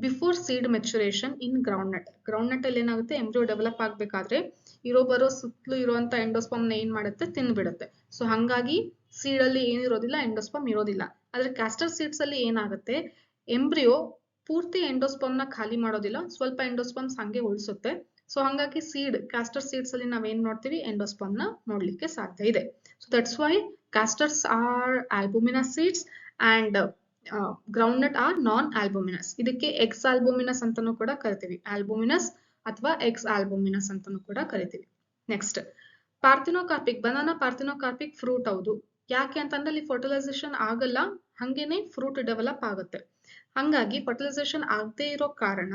before seed maturation in groundnut. Groundnut ಅಲ್ಲಿ ಏನಾಗುತ್ತೆ, embryo develop ಆಗ್ಬೇಕಾದ್ರೆ ಬರೋ ಸುತ್ತಲೂ ಇರುವಂತ ಎಂಡೋಸ್ಪರ್ಮ್ ನ ಏನ್ ಮಾಡುತ್ತೆ, ತಿಂದ್ಬಿಡುತ್ತೆ. ಸೊ ಹಂಗಾಗಿ ಸೀಡ್ ಅಲ್ಲಿ ಏನಿರೋದಿಲ್ಲ, ಎಂಡೋಸ್ಪರ್ಮ್ ಇರೋದಿಲ್ಲ. ಆದ್ರೆ ಕ್ಯಾಸ್ಟರ್ ಸೀಡ್ಸ್ ಅಲ್ಲಿ ಏನಾಗುತ್ತೆ, ಎಂಬ್ರಿಯೋ ಪೂರ್ತಿ ಎಂಡೋಸ್ಪರ್ಮ್ ನ ಖಾಲಿ ಮಾಡೋದಿಲ್ಲ, ಸ್ವಲ್ಪ ಎಂಡೋಸ್ಪರ್ಮ್ಸ್ ಹಂಗೆ ಉಳಿಸುತ್ತೆ. ಸೊ ಹಂಗಾಗಿ ಕ್ಯಾಸ್ಟರ್ ಸೀಡ್ಸ್ ಅಲ್ಲಿ ನಾವೇನ್ ನೋಡ್ತೀವಿ, ಎಂಡೋಸ್ಪರ್ಮ್ ನ ನೋಡ್ಲಿಕ್ಕೆ ಸಾಧ್ಯ ಇದೆ. So that's why castors are albuminous seeds and groundnut are non albuminous. ಇದಕ್ಕೆ ಎಕ್ಸ್ ಆಲ್ಬುಮಿನಸ್ ಅಂತಾನೂ ಕೂಡ ಕರಿತೀವಿ, ಆಲ್ಬುಮಿನಸ್ ಅಥವಾ ಎಕ್ಸ್ ಆಲ್ಬುಮಿನಸ್ ಅಂತಾನೂ ಕೂಡ ಕರಿತೀವಿ. Next, parthenocarpic, banana parthenocarpic fruit. ಹೌದು, ಯಾಕೆ ಅಂತಂದ್ರೆ ಅಲ್ಲಿ ಫರ್ಟಿಲೈಸೇಷನ್ ಆಗಲ್ಲ, ಹಂಗೇನೆ ಫ್ರೂಟ್ ಡೆವಲಪ್ ಆಗುತ್ತೆ. ಹಂಗಾಗಿ ಫರ್ಟಿಲೈಸೇಷನ್ ಆಗದೆ ಇರೋ ಕಾರಣ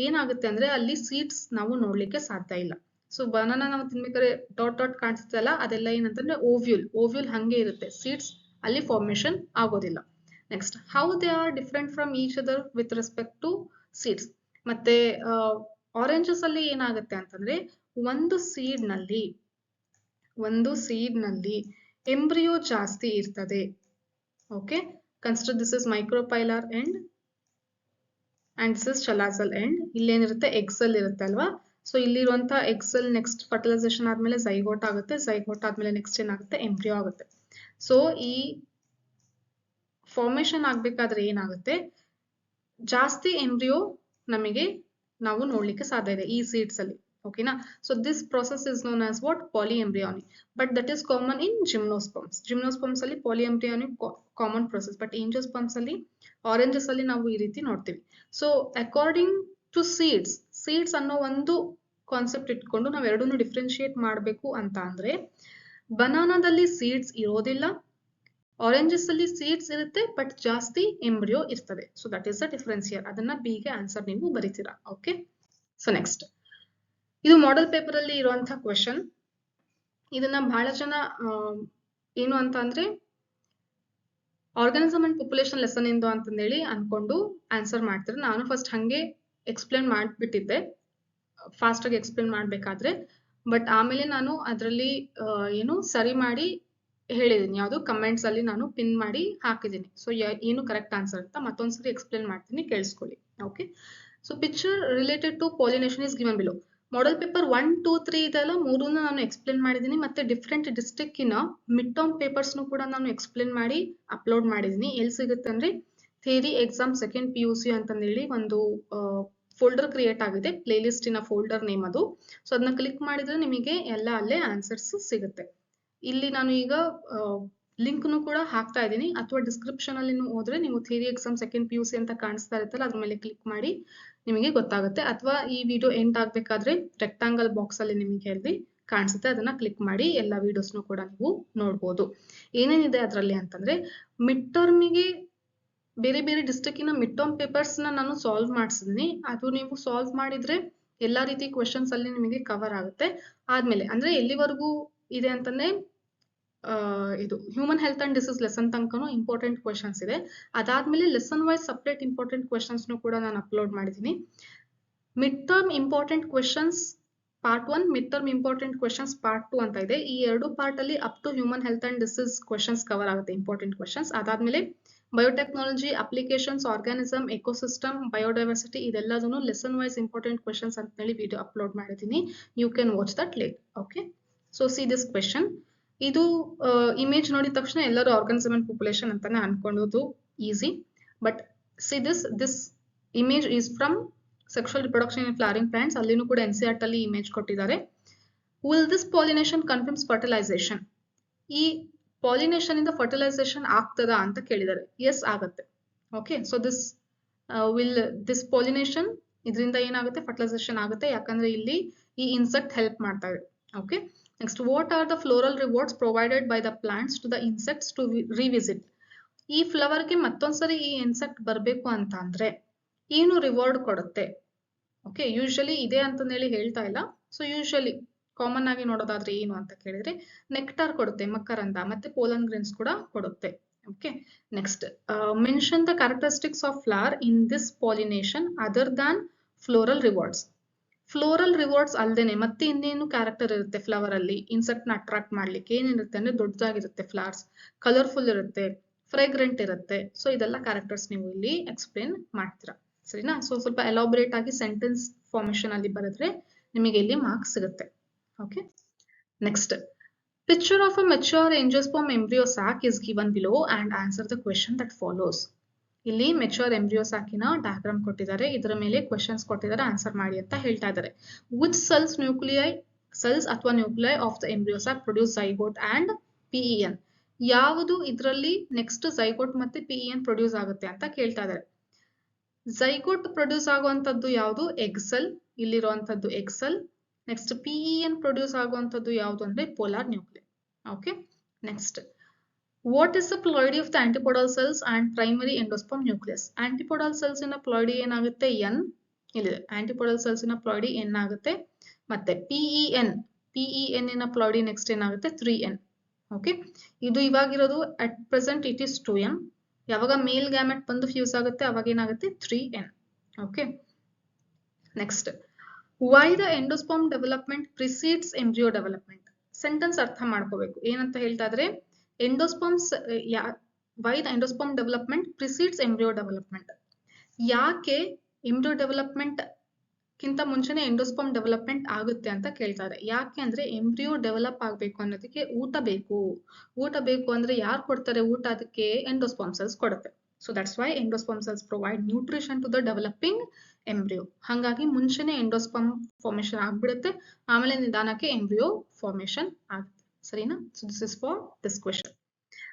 ಏನಾಗುತ್ತೆ ಅಂದ್ರೆ ಅಲ್ಲಿ ಸೀಡ್ಸ್ ನಾವು ನೋಡ್ಲಿಕ್ಕೆ ಸಾಧ್ಯ ಇಲ್ಲ. ಸೊ ಬನಾನಾ ನಾವು ತಿನ್ಬೇಕಾದ್ರೆ ಡಾಟ್ ಕಾಣಿಸುತ್ತಲ್ಲ, ಅದೆಲ್ಲ ಏನಂತಂದ್ರೆ ಓವ್ಯೂಲ್ ಹಂಗೆ ಇರುತ್ತೆ, ಸೀಡ್ಸ್ ಅಲ್ಲಿ ಫಾರ್ಮೇಶನ್ ಆಗೋದಿಲ್ಲ. Next, how they are different from each other with respect to seeds. ಮತ್ತೆ ಆರೆಂಜಸ್ ಅಲ್ಲಿ ಏನಾಗುತ್ತೆ ಅಂತಂದ್ರೆ, ಒಂದು ಸೀಡ್ ನಲ್ಲಿ ಎಂಬ್ರಿಯೋ ಜಾಸ್ತಿ ಇರ್ತದೆ. Okay, consider this is micropylar end and this is chalazal end. ಇಲ್ಲೇನಿರುತ್ತೆ, ಎಕ್ಸೆಲ್ ಇರುತ್ತೆ ಅಲ್ವಾ. ಸೊ ಇಲ್ಲಿರುವಂತ ಎಕ್ಸೆಲ್ ನೆಕ್ಸ್ಟ್ ಫರ್ಟಿಲೈಸೇಷನ್ ಆದ್ಮೇಲೆ ಝೈಗೋಟ್ ಆಗುತ್ತೆ, ಝೈಗೋಟ್ ಆದ್ಮೇಲೆ ನೆಕ್ಸ್ಟ್ ಏನಾಗುತ್ತೆ, ಎಂಬ್ರಿಯೋ ಆಗುತ್ತೆ. ಸೊ ಈ ಫಾರ್ಮೇಶನ್ ಆಗ್ಬೇಕಾದ್ರೆ ಏನಾಗುತ್ತೆ, ಜಾಸ್ತಿ ಎಂಬ್ರಿಯೋ ನಾವು ನೋಡ್ಲಿಕ್ಕೆ ಸಾಧ್ಯ ಇದೆ ಈ ಸೀಡ್ಸ್ ಅಲ್ಲಿ. ಓಕೆನಾ? So this process is known as what, polyembryony, but that is common in gymnosperms. Gymnosperms ಅಲ್ಲಿ polyembryony common process, but angiosperms ಅಲ್ಲಿ, ಆರೆಂಜಸ್ ಅಲ್ಲಿ ನಾವು ಈ ರೀತಿ ನೋಡ್ತೀವಿ. ಸೊ ಅಕಾರ್ಡಿಂಗ್ ಟು ಸೀಡ್ಸ್ ಅನ್ನೋ ಒಂದು ಕಾನ್ಸೆಪ್ಟ್ ಇಟ್ಕೊಂಡು ನಾವು ಎರಡನ್ನೂ ಡಿಫ್ರೆನ್ಶಿಯೇಟ್ ಮಾಡಬೇಕು ಅಂತ ಅಂದ್ರೆ, ಬನಾನಾದಲ್ಲಿ ಸೀಡ್ಸ್ ಇರೋದಿಲ್ಲ, ಆರೆಂಜಸ್ ಅಲ್ಲಿ ಸೀಡ್ಸ್ ಇರುತ್ತೆ ಬಟ್ ಜಾಸ್ತಿ ಎಂಬ್ರಿಯೋ ಇರ್ತದೆ. So that is the difference here. ಅದನ್ನ ಬಿ ಗೆ ಆನ್ಸರ್ ನೀವು ಬರೀತೀರಾ. ಓಕೆ, ಸೊ ನೆಕ್ಸ್ಟ್, ಇದು ಮಾಡೆಲ್ ಪೇಪರ್ ಅಲ್ಲಿ ಇರುವಂತಹ ಕ್ವೆಶನ್. ಇದನ್ನ ಬಹಳ ಜನ ಏನು ಅಂತ ಅಂದ್ರೆ ಆರ್ಗಾನಿಸಮ್ ಅಂಡ್ ಪಾಪ್ಯುಲೇಷನ್ ಲೆಸನ್ ಎಂದು ಅಂತಂದೇಳಿ ಅನ್ಕೊಂಡು ಆನ್ಸರ್ ಮಾಡ್ತಾರೆ. ನಾನು ಫಸ್ಟ್ ಹಂಗೆ ಎಕ್ಸ್ಪ್ಲೇನ್ ಮಾಡ್ಬಿಟ್ಟಿದ್ದೆ ಫಾಸ್ಟ್ ಆಗಿ ಎಕ್ಸ್ಪ್ಲೇನ್ ಮಾಡ್ಬೇಕಾದ್ರೆ, ಬಟ್ ಆಮೇಲೆ ನಾನು ಅದರಲ್ಲಿ ಏನು ಸರಿ ಮಾಡಿ ಹೇಳಿದೀನಿ, ಯಾವುದು ಕಮೆಂಟ್ಸ್ ಅಲ್ಲಿ ನಾನು ಪಿನ್ ಮಾಡಿ ಹಾಕಿದ್ದೀನಿ. ಸೊ ಏನು ಕರೆಕ್ಟ್ ಆನ್ಸರ್ ಅಂತ ಮತ್ತೊಂದ್ಸರಿ ಎಕ್ಸ್ಪ್ಲೇನ್ ಮಾಡ್ತೀನಿ, ಕೇಳಿಸ್ಕೊಳ್ಳಿ. Okay, so picture related to pollination is given below. Model paper 1, 2, 3 ಇದೆಲ್ಲ ಮೂರನ್ನ ನಾನು ಎಕ್ಸ್ಪ್ಲೇನ್ ಮಾಡಿದ್ದೀನಿ. ಮತ್ತೆ ಡಿಫ್ರೆಂಟ್ ಡಿಸ್ಟ್ರಿಕ್ಕಿನ ಮಿಡ್ ಟರ್ಮ್ ಪೇಪರ್ಸ್ನು ಕೂಡ ನಾನು ಎಕ್ಸ್ಪ್ಲೇನ್ ಮಾಡಿ ಅಪ್ಲೋಡ್ ಮಾಡಿದ್ದೀನಿ. ಎಲ್ಲಿ ಸಿಗುತ್ತೆ ಅಂದ್ರೆ ಥಿಯರಿ ಎಕ್ಸಾಮ್ ಸೆಕೆಂಡ್ PUC ಅಂತಂದೇಳಿ ಒಂದು ಫೋಲ್ಡರ್ ಕ್ರಿಯೇಟ್ ಆಗಿದೆ, ಪ್ಲೇ ಲಿಸ್ಟಿನ ಫೋಲ್ಡರ್ ನೇಮ್ ಅದು. ಸೊ ಅದನ್ನ ಕ್ಲಿಕ್ ಮಾಡಿದ್ರೆ ನಿಮಗೆ ಎಲ್ಲ ಅಲ್ಲೇ ಆನ್ಸರ್ಸ್ ಸಿಗುತ್ತೆ. ಇಲ್ಲಿ ನಾನು ಈಗ ಲಿಂಕ್ನು ಕೂಡ ಹಾಕ್ತಾ ಇದ್ದೀನಿ, ಅಥವಾ ಡಿಸ್ಕ್ರಿಪ್ಷನ್ ಅಲ್ಲಿ ಹೋದ್ರೆ ನೀವು ಥಿಯರಿ ಎಕ್ಸಾಮ್ ಸೆಕೆಂಡ್ PUC ಅಂತ ಕಾಣಿಸ್ತಾ ಇರುತ್ತಲ್ಲ ಅದ್ರ ಮೇಲೆ ಕ್ಲಿಕ್ ಮಾಡಿ ನಿಮಗೆ ಗೊತ್ತಾಗುತ್ತೆ. ಅಥವಾ ಈ ವಿಡಿಯೋ ಎಂಡ್ ಆಗ್ಬೇಕಾದ್ರೆ ರೆಕ್ಟಾಂಗಲ್ ಬಾಕ್ಸ್ ಅಲ್ಲಿ ನಿಮಗೆ ಅಲ್ಲಿ ಕಾಣಿಸುತ್ತೆ, ಅದನ್ನ ಕ್ಲಿಕ್ ಮಾಡಿ ಎಲ್ಲ ವಿಡಿಯೋಸ್ನು ಕೂಡ ನೀವು ನೋಡ್ಬೋದು. ಏನೇನಿದೆ ಅದರಲ್ಲಿ ಅಂತಂದ್ರೆ ಮಿಡ್ ಟರ್ಮಿಗೆ ಬೇರೆ ಬೇರೆ ಡಿಸ್ಟ್ರಿಕ್ಟಿನ ಮಿಡ್ ಟರ್ಮ್ ಪೇಪರ್ಸ್ ನಾನು ಸಾಲ್ವ್ ಮಾಡಿಸಿದೀನಿ. ಅದು ನೀವು ಸಾಲ್ವ್ ಮಾಡಿದ್ರೆ ಎಲ್ಲಾ ರೀತಿ ಕ್ವೆಶನ್ಸ್ ಅಲ್ಲಿ ನಿಮಗೆ ಕವರ್ ಆಗುತ್ತೆ. ಆದ್ಮೇಲೆ ಅಂದ್ರೆ ಎಲ್ಲಿವರೆಗೂ ಇದೆ ಅಂತಂದ್ರೆ ಇದು human health and disease lesson ತನಕನೂ ಇಂಪಾರ್ಟೆಂಟ್ ಕ್ವೆಶನ್ಸ್ ಇದೆ. ಅದಾದ್ಮೇಲೆ lesson wise separate important questions ಕೂಡ ನಾನು ಅಪ್ಲೋಡ್ ಮಾಡಿದ್ದೀನಿ. Mid term important questions part 1, mid term important questions part 2 ಅಂತ ಇದೆ. ಈ ಎರಡು ಪಾರ್ಟ್ ಅಲ್ಲಿ up to human health and disease questions cover ಆಗುತ್ತೆ, ಇಂಪಾರ್ಟೆಂಟ್ ಕ್ವೆಶನ್ಸ್. ಅದಾದ್ಮೇಲೆ biotechnology, applications, organism, ecosystem, biodiversity ಇದೆಲ್ಲದನ್ನು ಲೆಸನ್ ವೈಸ್ ಇಂಪಾರ್ಟೆಂಟ್ ಕ್ವೆಶನ್ಸ್ ಅಂತ ಹೇಳಿ ವಿಡಿಯೋ ಅಪ್ಲೋಡ್ ಮಾಡಿದ್ದೀನಿ. You can watch that late. Okay, so see this question. ಇದು image ನೋಡಿದ ತಕ್ಷಣ ಎಲ್ಲರೂ ಆರ್ಗಾನಿಸಮ್ ಅಂಡ್ ಪಾಪ್ಯುಲೇಷನ್ ಅಂತಾನೆ ಅನ್ಕೊಳ್ಳೋದು easy, but see this image is from sexual reproduction in flowering plants. ಅಲ್ಲಿನೂ ಕೂಡ NCERT ಅಲ್ಲಿ ಇಮೇಜ್ ಕೊಟ್ಟಿದ್ದಾರೆ. Will this pollination confirms fertilization? ಈ ಪಾಲಿನೇಷನ್ ಇಂದ ಫರ್ಟಿಲೈಸೇಷನ್ ಆಗ್ತದಾ ಅಂತ ಕೇಳಿದ್ದಾರೆ. ಎಸ್ ಆಗುತ್ತೆ. ಓಕೆ, ಸೊ ದಿಸ್ ಪಾಲಿನೇಷನ್ ಇದರಿಂದ ಏನಾಗುತ್ತೆ, ಫರ್ಟಿಲೈಸೇಷನ್ ಆಗುತ್ತೆ, ಯಾಕಂದ್ರೆ ಇಲ್ಲಿ ಈ ಇನ್ಸೆಕ್ಟ್ ಹೆಲ್ಪ್ ಮಾಡ್ತಾ ಇದೆ. Okay, next, what are the floral rewards provided by the plants to the insects to revisit? ಈ ಫ್ಲವರ್ಗೆ ಮತ್ತೊಂದ್ಸರಿ ಈ ಇನ್ಸೆಕ್ಟ್ ಬರಬೇಕು ಅಂತ ಅಂದ್ರೆ ಏನು ರಿವಾರ್ಡ್ ಕೊಡುತ್ತೆ? ಓಕೆ, ಯೂಶಲಿ ಇದೆ ಅಂತಂದೇಳಿ ಹೇಳ್ತಾ ಇಲ್ಲ. ಸೊ ಯೂಶಲಿ ಕಾಮನ್ ಆಗಿ ನೋಡೋದಾದ್ರೆ ಏನು ಅಂತ ಕೇಳಿದ್ರೆ ನೆಕ್ಟಾರ್ ಕೊಡುತ್ತೆ, ಮಕರಂದ, ಮತ್ತೆ ಪೋಲನ್ ಗ್ರೇನ್ಸ್ ಕೂಡ ಕೊಡುತ್ತೆ. Okay, next, mention the characteristics of flower in this pollination other than floral rewards. Floral rewards ಅಲ್ದೇನೆ ಮತ್ತೆ ಇನ್ನೇನು ಕ್ಯಾರೆಕ್ಟರ್ ಇರುತ್ತೆ ಫ್ಲವರ್ ಅಲ್ಲಿ ಇನ್ಸೆಕ್ಟ್ ನ ಅಟ್ರಾಕ್ಟ್ ಮಾಡ್ಲಿಕ್ಕೆ? ಏನಿರುತ್ತೆ ಅಂದ್ರೆ ದೊಡ್ಡದಾಗಿರುತ್ತೆ ಫ್ಲವರ್ಸ್, ಕಲರ್ಫುಲ್ ಇರುತ್ತೆ, ಫ್ರೇಗ್ರೆಂಟ್ ಇರುತ್ತೆ. ಸೊ ಇದೆಲ್ಲ ಕ್ಯಾರೆಕ್ಟರ್ಸ್ ನೀವು ಇಲ್ಲಿ ಎಕ್ಸ್ಪ್ಲೇನ್ ಮಾಡ್ತೀರಾ, ಸರಿನಾ? ಸೊ ಸ್ವಲ್ಪ ಎಲಾಬರೇಟ್ ಆಗಿ ಸೆಂಟೆನ್ಸ್ ಫಾರ್ಮೇಶನ್ ಅಲ್ಲಿ ಬರೆದ್ರೆ ನಿಮಗೆ ಇಲ್ಲಿ ಮಾರ್ಕ್ಸ್ ಸಿಗುತ್ತೆ. Okay, next, picture of a mature ಎಂಜಿಯೋಸ್ಪರ್ಮ್ embryo sack is given below and answer the question that follows. ಇಲ್ಲಿ ಮೆಚೂರ್ ಎಂಬ್ರಿಯೋ ಸ್ಯಾಕಿನ ಡಯಾಗ್ರಾಮ್ ಕೊಟ್ಟಿದ್ದಾರೆ, ಇದರ ಮೇಲೆ ಕ್ವೆಶನ್ಸ್ ಕೊಟ್ಟಿದ್ದಾರೆ, ಆನ್ಸರ್ ಮಾಡಿ ಅಂತ ಹೇಳ್ತಾ ಇದ್ದಾರೆ. ವಿಚ್ ಸೆಲ್ಸ್ ಅಥವಾ nuclei of the embryo sac produce zygote and PEN? ಯಾವುದು ಇದರಲ್ಲಿ ನೆಕ್ಸ್ಟ್ ಝೈಗೋಟ್ ಮತ್ತೆ PEN ಪ್ರೊಡ್ಯೂಸ್ ಆಗುತ್ತೆ ಅಂತ ಕೇಳ್ತಾ ಇದ್ದಾರೆ. ಝೈಗೋಟ್ ಪ್ರೊಡ್ಯೂಸ್ ಆಗುವಂತದ್ದು ಯಾವುದು? ಎಗ್ ಸೆಲ್, ಇಲ್ಲಿರುವಂತದ್ದು egg cell. Next PEN produce ಆಗುವಂತದ್ದು ಯಾವುದು ಅಂದ್ರೆ polar nuclei. Okay, next, what is the ploidy of the antipodal cells and primary endosperm nucleus? Antipodal cells in a ploidy ಏನಾಗುತ್ತೆ? N. ಇಲ್ಲಿದೆ antipodal cells in a ploidy N ಆಗುತ್ತೆ. ಮತ್ತೆ PEN in a ploidy next ಏನಾಗುತ್ತೆ? 3N. Okay, ಇದು ಇವಾಗಿರೋದು at present it is 2N. ಯಾವಾಗ ಮೇಲ್ gamete ಬಂದು fuse ಆಗುತ್ತೆ ಅವಾಗ ಏನಾಗುತ್ತೆ? 3N. Okay, next, why the endosperm development precedes embryo development? Sentence ಅರ್ಥ ಮಾಡ್ಕೋಬೇಕು. ಏನಂತ ಹೇಳ್ತಾ ಇದ್ರೆ ಎಂಡೋಸ್ಪರ್ಮ್ಸ್ why the endosperm development precedes embryo development? ಯಾಕೆ ಎಂಬ್ರಿಯೋ ಡೆವಲಪ್ಮೆಂಟ್ ಕಿಂತ ಮುಂಚೆನೆ ಎಂಡೋಸ್ಪರ್ಮ್ ಡೆವಲಪ್ಮೆಂಟ್ ಆಗುತ್ತೆ ಅಂತ ಕೇಳ್ತಾರೆ. ಯಾಕೆ ಅಂದ್ರೆ ಎಂಬ್ರಿಯೋ ಡೆವಲಪ್ ಆಗ್ಬೇಕು ಅನ್ನೋದಕ್ಕೆ ಊಟ ಬೇಕು ಅಂದ್ರೆ ಯಾರು ಕೊಡ್ತಾರೆ ಊಟ? ಅದಕ್ಕೆ ಎಂಡೋಸ್ಪರ್ಮ್ ಸೆಲ್ಸ್ ಕೊಡುತ್ತೆ. So that's why endosperm cells provide nutrition to the developing embryo. ಹಾಗಾಗಿ ಮುಂಚೆನೆ ಎಂಡೋಸ್ಪರ್ಮ್ ಫಾರ್ಮೇಶನ್ ಆಗ್ಬಿಡುತ್ತೆ, ಆಮೇಲೆ ನಿಧಾನಕ್ಕೆ ಎಂಬ್ರಿಯೋ ಫಾರ್ಮೇಶನ್ ಆಗುತ್ತೆ, ಸರಿನಾ? So this is for this question.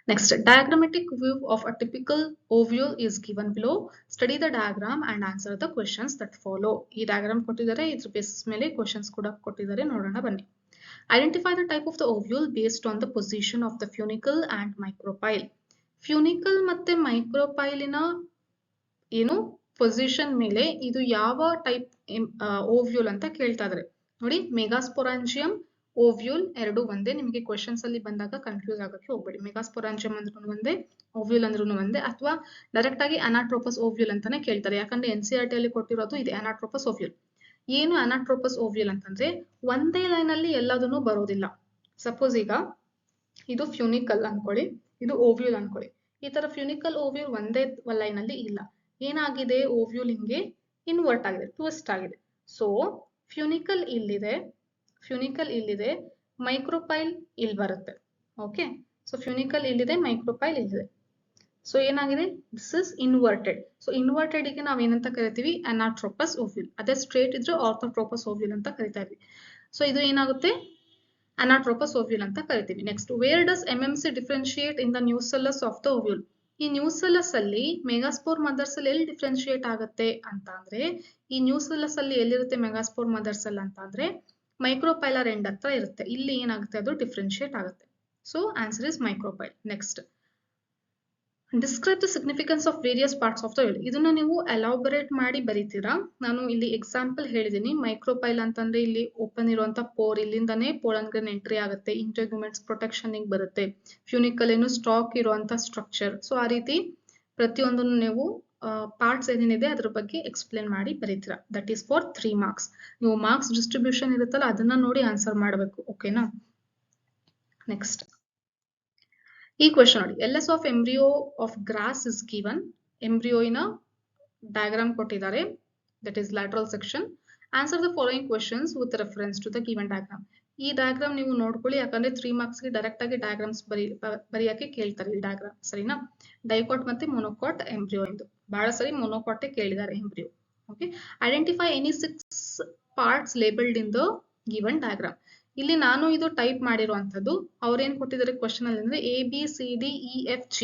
Next, diagrammatic view of a typical ovule is given below. Study the diagram and answer the questions that follow. ಈ diagram ಕೊಟ್ಟಿದ್ದಾರೆ, ಇದ್ರ ಬೇಸಿಸ್ ಮೇಲೆ questions ಕೂಡ ಕೊಟ್ಟಿದ್ದಾರೆ, ನೋಡೋಣ ಬನ್ನಿ. Identify the type of the ovule based on the position of the funicle and micropyle. Funicle ಮತ್ತೆ micropyleನ ಏನು ಪೊಸಿಷನ್ ಮೇಲೆ ಇದು ಯಾವ ಟೈಪ್ ಓವ್ಯೂಲ್ ಅಂತ ಕೇಳ್ತಾ ಇದ್ದಾರೆ. ನೋಡಿ, ಮೆಗಾಸ್ಪೊರಾಂಜಿಯಂ, ಓವ್ಯೂಲ್ ಎರಡು ಒಂದೇ. ನಿಮಗೆ ಕ್ವೆಶನ್ಸ್ ಅಲ್ಲಿ ಬಂದಾಗ ಕನ್ಫ್ಯೂಸ್ ಆಗಕ್ಕೆ ಹೋಗ್ಬೇಡಿ. ಮೆಗಾಸ್ಪೊರಾಂಜಿಯಂ ಅಂದ್ರೂ ಒಂದೇ, ಓವ್ಯೂಲ್ ಅಂದ್ರೂ ಒಂದೇ, ಅಥವಾ ಡೈರೆಕ್ಟ್ ಆಗಿ ಅನಾಟ್ರೋಪಸ್ ಓವ್ಯೂಲ್ ಅಂತಾನೆ ಕೇಳ್ತಾರೆ. ಯಾಕಂದ್ರೆ NCERT ಅಲ್ಲಿ ಕೊಟ್ಟಿರೋದು ಇದೆ ಅನಾಟ್ರೋಪಸ್ ಓವ್ಯೂಲ್. ಏನು ಅನಾಟ್ರೋಪಸ್ ಓವ್ಯೂಲ್ ಅಂತಂದ್ರೆ ಒಂದೇ ಲೈನ್ ಅಲ್ಲಿ ಎಲ್ಲದನ್ನು ಬರೋದಿಲ್ಲ. ಸಪೋಸ್ ಈಗ ಇದು ಫ್ಯೂನಿಕಲ್ ಅನ್ಕೊಳ್ಳಿ, ಇದು ಓವ್ಯೂಲ್ ಅನ್ಕೊಳ್ಳಿ. ಈ ತರ ಫ್ಯೂನಿಕಲ್ ಓವ್ಯೂಲ್ ಒಂದೇ ಲೈನ್ ಅಲ್ಲಿ ಇಲ್ಲ. ಏನಾಗಿದೆ, ಓವ್ಯೂಲ್ ಹಿಂಗೆ ಇನ್ವರ್ಟ್ ಆಗಿದೆ, ಟ್ವಿಸ್ಟ್ ಆಗಿದೆ. ಸೊ ಫ್ಯೂನಿಕಲ್ ಇಲ್ಲಿದೆ, ಮೈಕ್ರೋಪೈಲ್ ಇಲ್ಲಿ ಬರುತ್ತೆ. ಓಕೆ, ಸೊ ಫ್ಯೂನಿಕಲ್ ಇಲ್ಲಿದೆ, ಮೈಕ್ರೋಪೈಲ್ ಇಲ್ಲಿದೆ. ಸೊ ಏನಾಗಿದೆ, this is inverted. So inverted ಗೆ ನಾವ್ ಏನಂತ ಕರಿತೀವಿ, ಅನಾಟ್ರೋಪಸ್ ಓವ್ಯೂಲ್. ಅದೇ ಸ್ಟ್ರೇಟ್ ಇದ್ರೆ ಆರ್ಥೋಟ್ರೋಪಸ್ ಓವ್ಯೂಲ್ ಅಂತ ಕರಿತಾ ಇದ್ವಿ. ಸೊ ಇದು ಏನಾಗುತ್ತೆ, ಅನಾಟ್ರೋಪಸ್ ಓವ್ಯೂಲ್ ಅಂತ ಕರಿತೀವಿ. Next, where does MMC differentiate in the nucellus of the ovule? ಈ ನ್ಯೂಸೆಲ್ಲಸ್ ಅಲ್ಲಿ ಮೆಗಾಸ್ಪೋರ್ ಮದರ್ಸ್ ಅಲ್ಲಿ ಎಲ್ಲಿ ಡಿಫ್ರೆನ್ಶಿಯೇಟ್ ಆಗುತ್ತೆ ಅಂತ ಅಂದ್ರೆ, ಈ ನ್ಯೂಸೆಲ್ಲಸ್ ಅಲ್ಲಿ ಎಲ್ಲಿರುತ್ತೆ ಮೆಗಾಸ್ಪೋರ್ ಮದರ್ಸ್ ಅಲ್ಲಿ ಅಂತ ಅಂದ್ರೆ ಮೈಕ್ರೋಪೈಲರ್ ಎಂಡ್ ಹತ್ರ ಇರುತ್ತೆ. ಇಲ್ಲಿ ಏನಾಗುತ್ತೆ, ಅದು ಡಿಫ್ರೆನ್ಶಿಯೇಟ್ ಆಗುತ್ತೆ. So answer is micropyle. Next, describe the significance of various parts of the ovule. ಇದನ್ನ ನೀವು ಎಲಾಬರೇಟ್ ಮಾಡಿ ಬರೀತೀರಾ. ನಾನು ಇಲ್ಲಿ ಎಕ್ಸಾಂಪಲ್ ಹೇಳಿದೀನಿ. ಮೈಕ್ರೋಪೈಲ್ ಅಂತಂದ್ರೆ ಇಲ್ಲಿ ಓಪನ್ ಇರುವಂತ ಪೋರ್, ಇಲ್ಲಿಂದಾನೇ ಪೋಲನ್ ಗ್ರೇನ್ ಎಂಟ್ರಿ ಆಗುತ್ತೆ, ಇಂಟರ್ಗ್ಯುಮೆಂಟ್ಸ್ ಪ್ರೊಟೆಕ್ಷನ್ ಬರುತ್ತೆ. ಫ್ಯೂನಿಕಲ್ ಏನು ಸ್ಟಾಕ್ ಇರುವಂತ ಸ್ಟ್ರಕ್ಚರ್. ಸೊ ಆ ರೀತಿ ಪ್ರತಿಯೊಂದನ್ನು ನೀವು ಪಾರ್ಟ್ಸ್ ಏನೇನಿದೆ ಅದ್ರ ಬಗ್ಗೆ ಎಕ್ಸ್ಪ್ಲೇನ್ ಮಾಡಿ ಬರೀತೀರಾ. That is for 3 marks. ನೀವು ಮಾರ್ಕ್ಸ್ ಡಿಸ್ಟ್ರಿಬ್ಯೂಷನ್ ಇರುತ್ತಲ್ಲ ಅದನ್ನ ನೋಡಿ ಆನ್ಸರ್ ಮಾಡಬೇಕು. ಓಕೆನಾ? ನೆಕ್ಸ್ಟ್, ಈ ಕ್ವೆಶನ್ ನೋಡಿ, LS of embryo of grass is given. ಎಂಬ್ರಿಯೋಯಿನ ಡಯಾಗ್ರಾಮ್ ಕೊಟ್ಟಿದ್ದಾರೆ, that is lateral section. Answer the following questions with reference to the given diagram. ಈ ಡಯಾಗ್ರಾಮ್ ನೀವು ನೋಡ್ಕೊಳ್ಳಿ, ಯಾಕಂದ್ರೆ 3 ಮಾರ್ಕ್ಸ್ ಗೆ ಡೈರೆಕ್ಟ್ ಆಗಿ ಡಯಾಗ್ರಾಮ್ಸ್ ಬರೆಯಕ್ಕೆ ಕೇಳ್ತಾರೆ ಈ ಡಯಾಗ್ರಾಮ್. ಸರಿನಾ? ಡೈಕಾಟ್ ಮತ್ತೆ ಮೊನೊಕಾಟ್ ಎಂಬ್ರಿಯೋ ಎಂದು ಬಹಳ ಸರಿ ಮೊನೊಕಾಟೆ ಕೇಳಿದ್ದಾರೆ embryo. Okay, identify any 6 parts labelled in the given diagram. ಇಲ್ಲಿ ನಾನು ಇದು ಟೈಪ್ ಮಾಡಿರುವಂತದ್ದು, ಅವ್ರೇನ್ ಕೊಟ್ಟಿದ್ದಾರೆ ಕ್ವಶನ್ ಅಲ್ಲಿ ಅಂದ್ರೆ ABCDEFG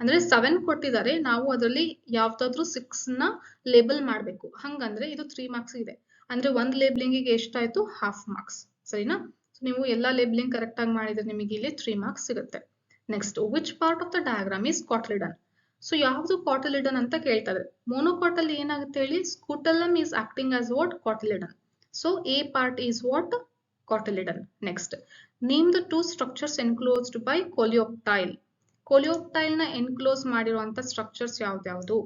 ಅಂದ್ರೆ 7 ಕೊಟ್ಟಿದ್ದಾರೆ. ನಾವು ಅದರಲ್ಲಿ ಯಾವ್ದಾದ್ರು 6 ನ ಲೇಬಲ್ ಮಾಡ್ಬೇಕು. ಹಂಗಂದ್ರೆ ಇದು 3 ಮಾರ್ಕ್ಸ್ ಇದೆ. ಅಂದ್ರೆ ಒಂದ್ ಲೇಬಲಿಂಗ್ ಗೆ ಎಷ್ಟಾಯ್ತು, ಹಾಫ್ ಮಾರ್ಕ್ಸ್. ಸರಿನಾ? ನೀವು ಎಲ್ಲಾ ಲೇಬಲಿಂಗ್ ಕರೆಕ್ಟ್ ಆಗಿ ಮಾಡಿದ್ರೆ ನಿಮಗೆ ಇಲ್ಲಿ 3 ಮಾರ್ಕ್ಸ್ ಸಿಗುತ್ತೆ. Next, which part of the diagram is cotyledon? So ಯಾವ್ದು ಕಾಟಿಲಿಡನ್ ಅಂತ ಕೇಳ್ತಾ ಇದ್ದಾರೆ. ಮೊನೊಕಾಟ್ ಅಲ್ಲಿ ಏನಾಗುತ್ತೆ ಹೇಳಿ, scutellum is acting as what, cotyledon. So A part is what, cotyledon. Next, name the 2 structures enclosed by coleoptile. coleoptile ನ enclose ಮಾಡಿರುವಂತ structures ಯಾವ್ದು?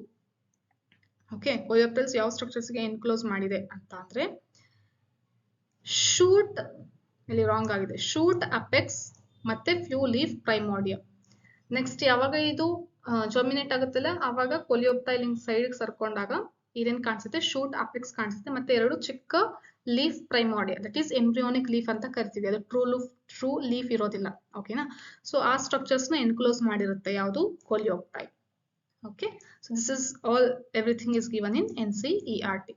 ಓಕೆ, coleoptiles ಯಾವ ಸ್ಟ್ರಕ್ಚರ್ಸ್ ಗೆ ಎನ್ಕ್ಲೋಸ್ ಮಾಡಿದೆ ಅಂತ ಅಂದ್ರೆ ಶೂಟ್, ಇಲ್ಲಿ ರಾಂಗ್ ಆಗಿದೆ, ಶೂಟ್, ಅಪೆಕ್ಸ್ ಮತ್ತೆ ಫ್ಯೂ ಲೀಫ್ ಪ್ರೈಮೋಡಿಯಾ. ನೆಕ್ಸ್ಟ್, ಯಾವಾಗ ಇದು ಜರ್ಮಿನೇಟ್ ಆಗುತ್ತಲ್ಲ ಅವಾಗ ಕೊಲಿಯೋಪ್ಟೈಲ್ ಸೈಡ್ ಸರ್ಕೊಂಡಾಗ ಇದೇನ್ ಕಾಣಿಸುತ್ತೆ, ಶೂಟ್, ಅಪೆಕ್ಸ್ ಕಾಣಿಸುತ್ತೆ, ಮತ್ತೆ 2 ಚಿಕ್ಕ leaf ಪ್ರೈಮೋಡಿಯಾ, that is embryonic leaf ಅಂತ ಕರಿತೀವಿ. ಅದು ಟ್ರೂ ಲೀಫ್ ಇರೋದಿಲ್ಲ. ಓಕೆನಾ? ಸೊ ಆ ಸ್ಟ್ರಕ್ಚರ್ಸ್ ನ ಎನ್ಕ್ಲೋಸ್ ಮಾಡಿರುತ್ತೆ ಯಾವುದು, coleoptile. Okay, so this is all, everything is given in NCERT.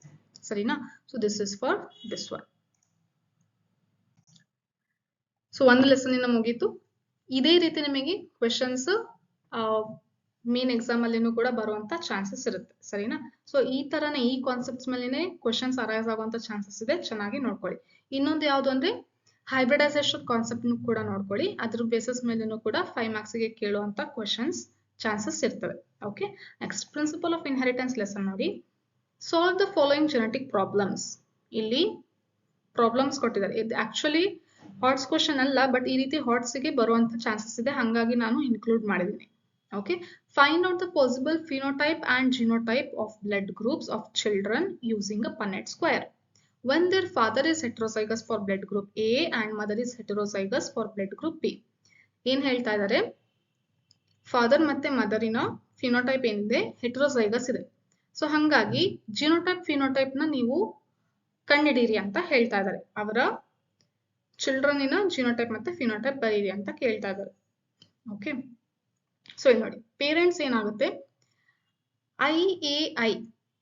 ಸರಿನಾ? So this is for this one. So ಒಂದು ಲೆಸನ್ ಇನ್ನ ಮುಗೀತು. ಇದೇ ರೀತಿ ನಿಮಗೆ ಕ್ವೆಶನ್ಸ್ ಮೇನ್ ಎಕ್ಸಾಮ್ ಅಲ್ಲಿನೂ ಕೂಡ ಬರುವಂತ ಚಾನ್ಸಸ್ ಇರುತ್ತೆ. ಸರಿನಾ? ಸೊ ಈ ತರನೇ ಈ ಕಾನ್ಸೆಪ್ಟ್ಸ್ ಮೇಲೆನೆ ಕ್ವೆಶನ್ಸ್ ಅರೈಸ್ ಆಗುವಂತ ಚಾನ್ಸಸ್ ಇದೆ. ಚೆನ್ನಾಗಿ ನೋಡ್ಕೊಳ್ಳಿ. ಇನ್ನೊಂದು ಯಾವ್ದು ಅಂದ್ರೆ ಹೈಬ್ರಿಡೈಸೇಷನ್ ಕಾನ್ಸೆಪ್ಟ್ ಕೂಡ ನೋಡ್ಕೊಳ್ಳಿ. ಅದ್ರ ಬೇಸಿಸ್ ಮೇಲೆನೂ ಕೂಡ 5 ಮಾರ್ಕ್ಸ್ ಗೆ ಕೇಳುವಂತ ಕ್ವೆಶನ್ಸ್ ಚಾನ್ಸಸ್ ಇರ್ತವೆ. Okay, next, principle of inheritance lesson ನೋಡಿ. Solve the following genetic problems. ಇಲ್ಲಿ ಪ್ರಾಬ್ಲಮ್ಸ್ ಕೊಟ್ಟಿದ್ದಾರೆ. ಇದು ಆಕ್ಚುಲಿ ಹಾಟ್ಸ್ ಕ್ವೆಶನ್ ಅಲ್ಲ, ಬಟ್ ಈ ರೀತಿ ಹಾಟ್ಸ್ ಗೆ ಬರುವಂತ ಚಾನ್ಸಸ್ ಇದೆ, ಹಾಗಾಗಿ ನಾನು ಇನ್ಕ್ಲೂಡ್ ಮಾಡಿದ್ದೀನಿ. Okay, find out the possible phenotype and genotype of blood groups of children using a Punnett square. When their father is heterozygous for blood group A and mother is heterozygous for blood group B. ಏನ್ ಹೇಳ್ತಾ ಇದ್ದಾರೆ, father ಮತ್ತೆ ಮದರಿನ phenotype ಏನಿದೆ heterozygous ಇದೆ. So ಹಂಗಾಗಿ genotype phenotype ನ ನೀವು ಕಂಡಿಡೀರಿ ಅಂತ ಹೇಳ್ತಾ ಇದ್ದಾರೆ. ಅವರ ಚಿಲ್ಡ್ರನಿನ ಜಿನೋಟೈಪ್ ಮತ್ತೆ ಫಿನೋಟೈಪ್ ಬರೀರಿ ಅಂತ ಕೇಳ್ತಾ ಇದ್ದಾರೆ. ಓಕೆ, ಸೊ ಇಲ್ಲಿ ನೋಡಿ, ಪೇರೆಂಟ್ಸ್ ಏನಾಗುತ್ತೆ, IAI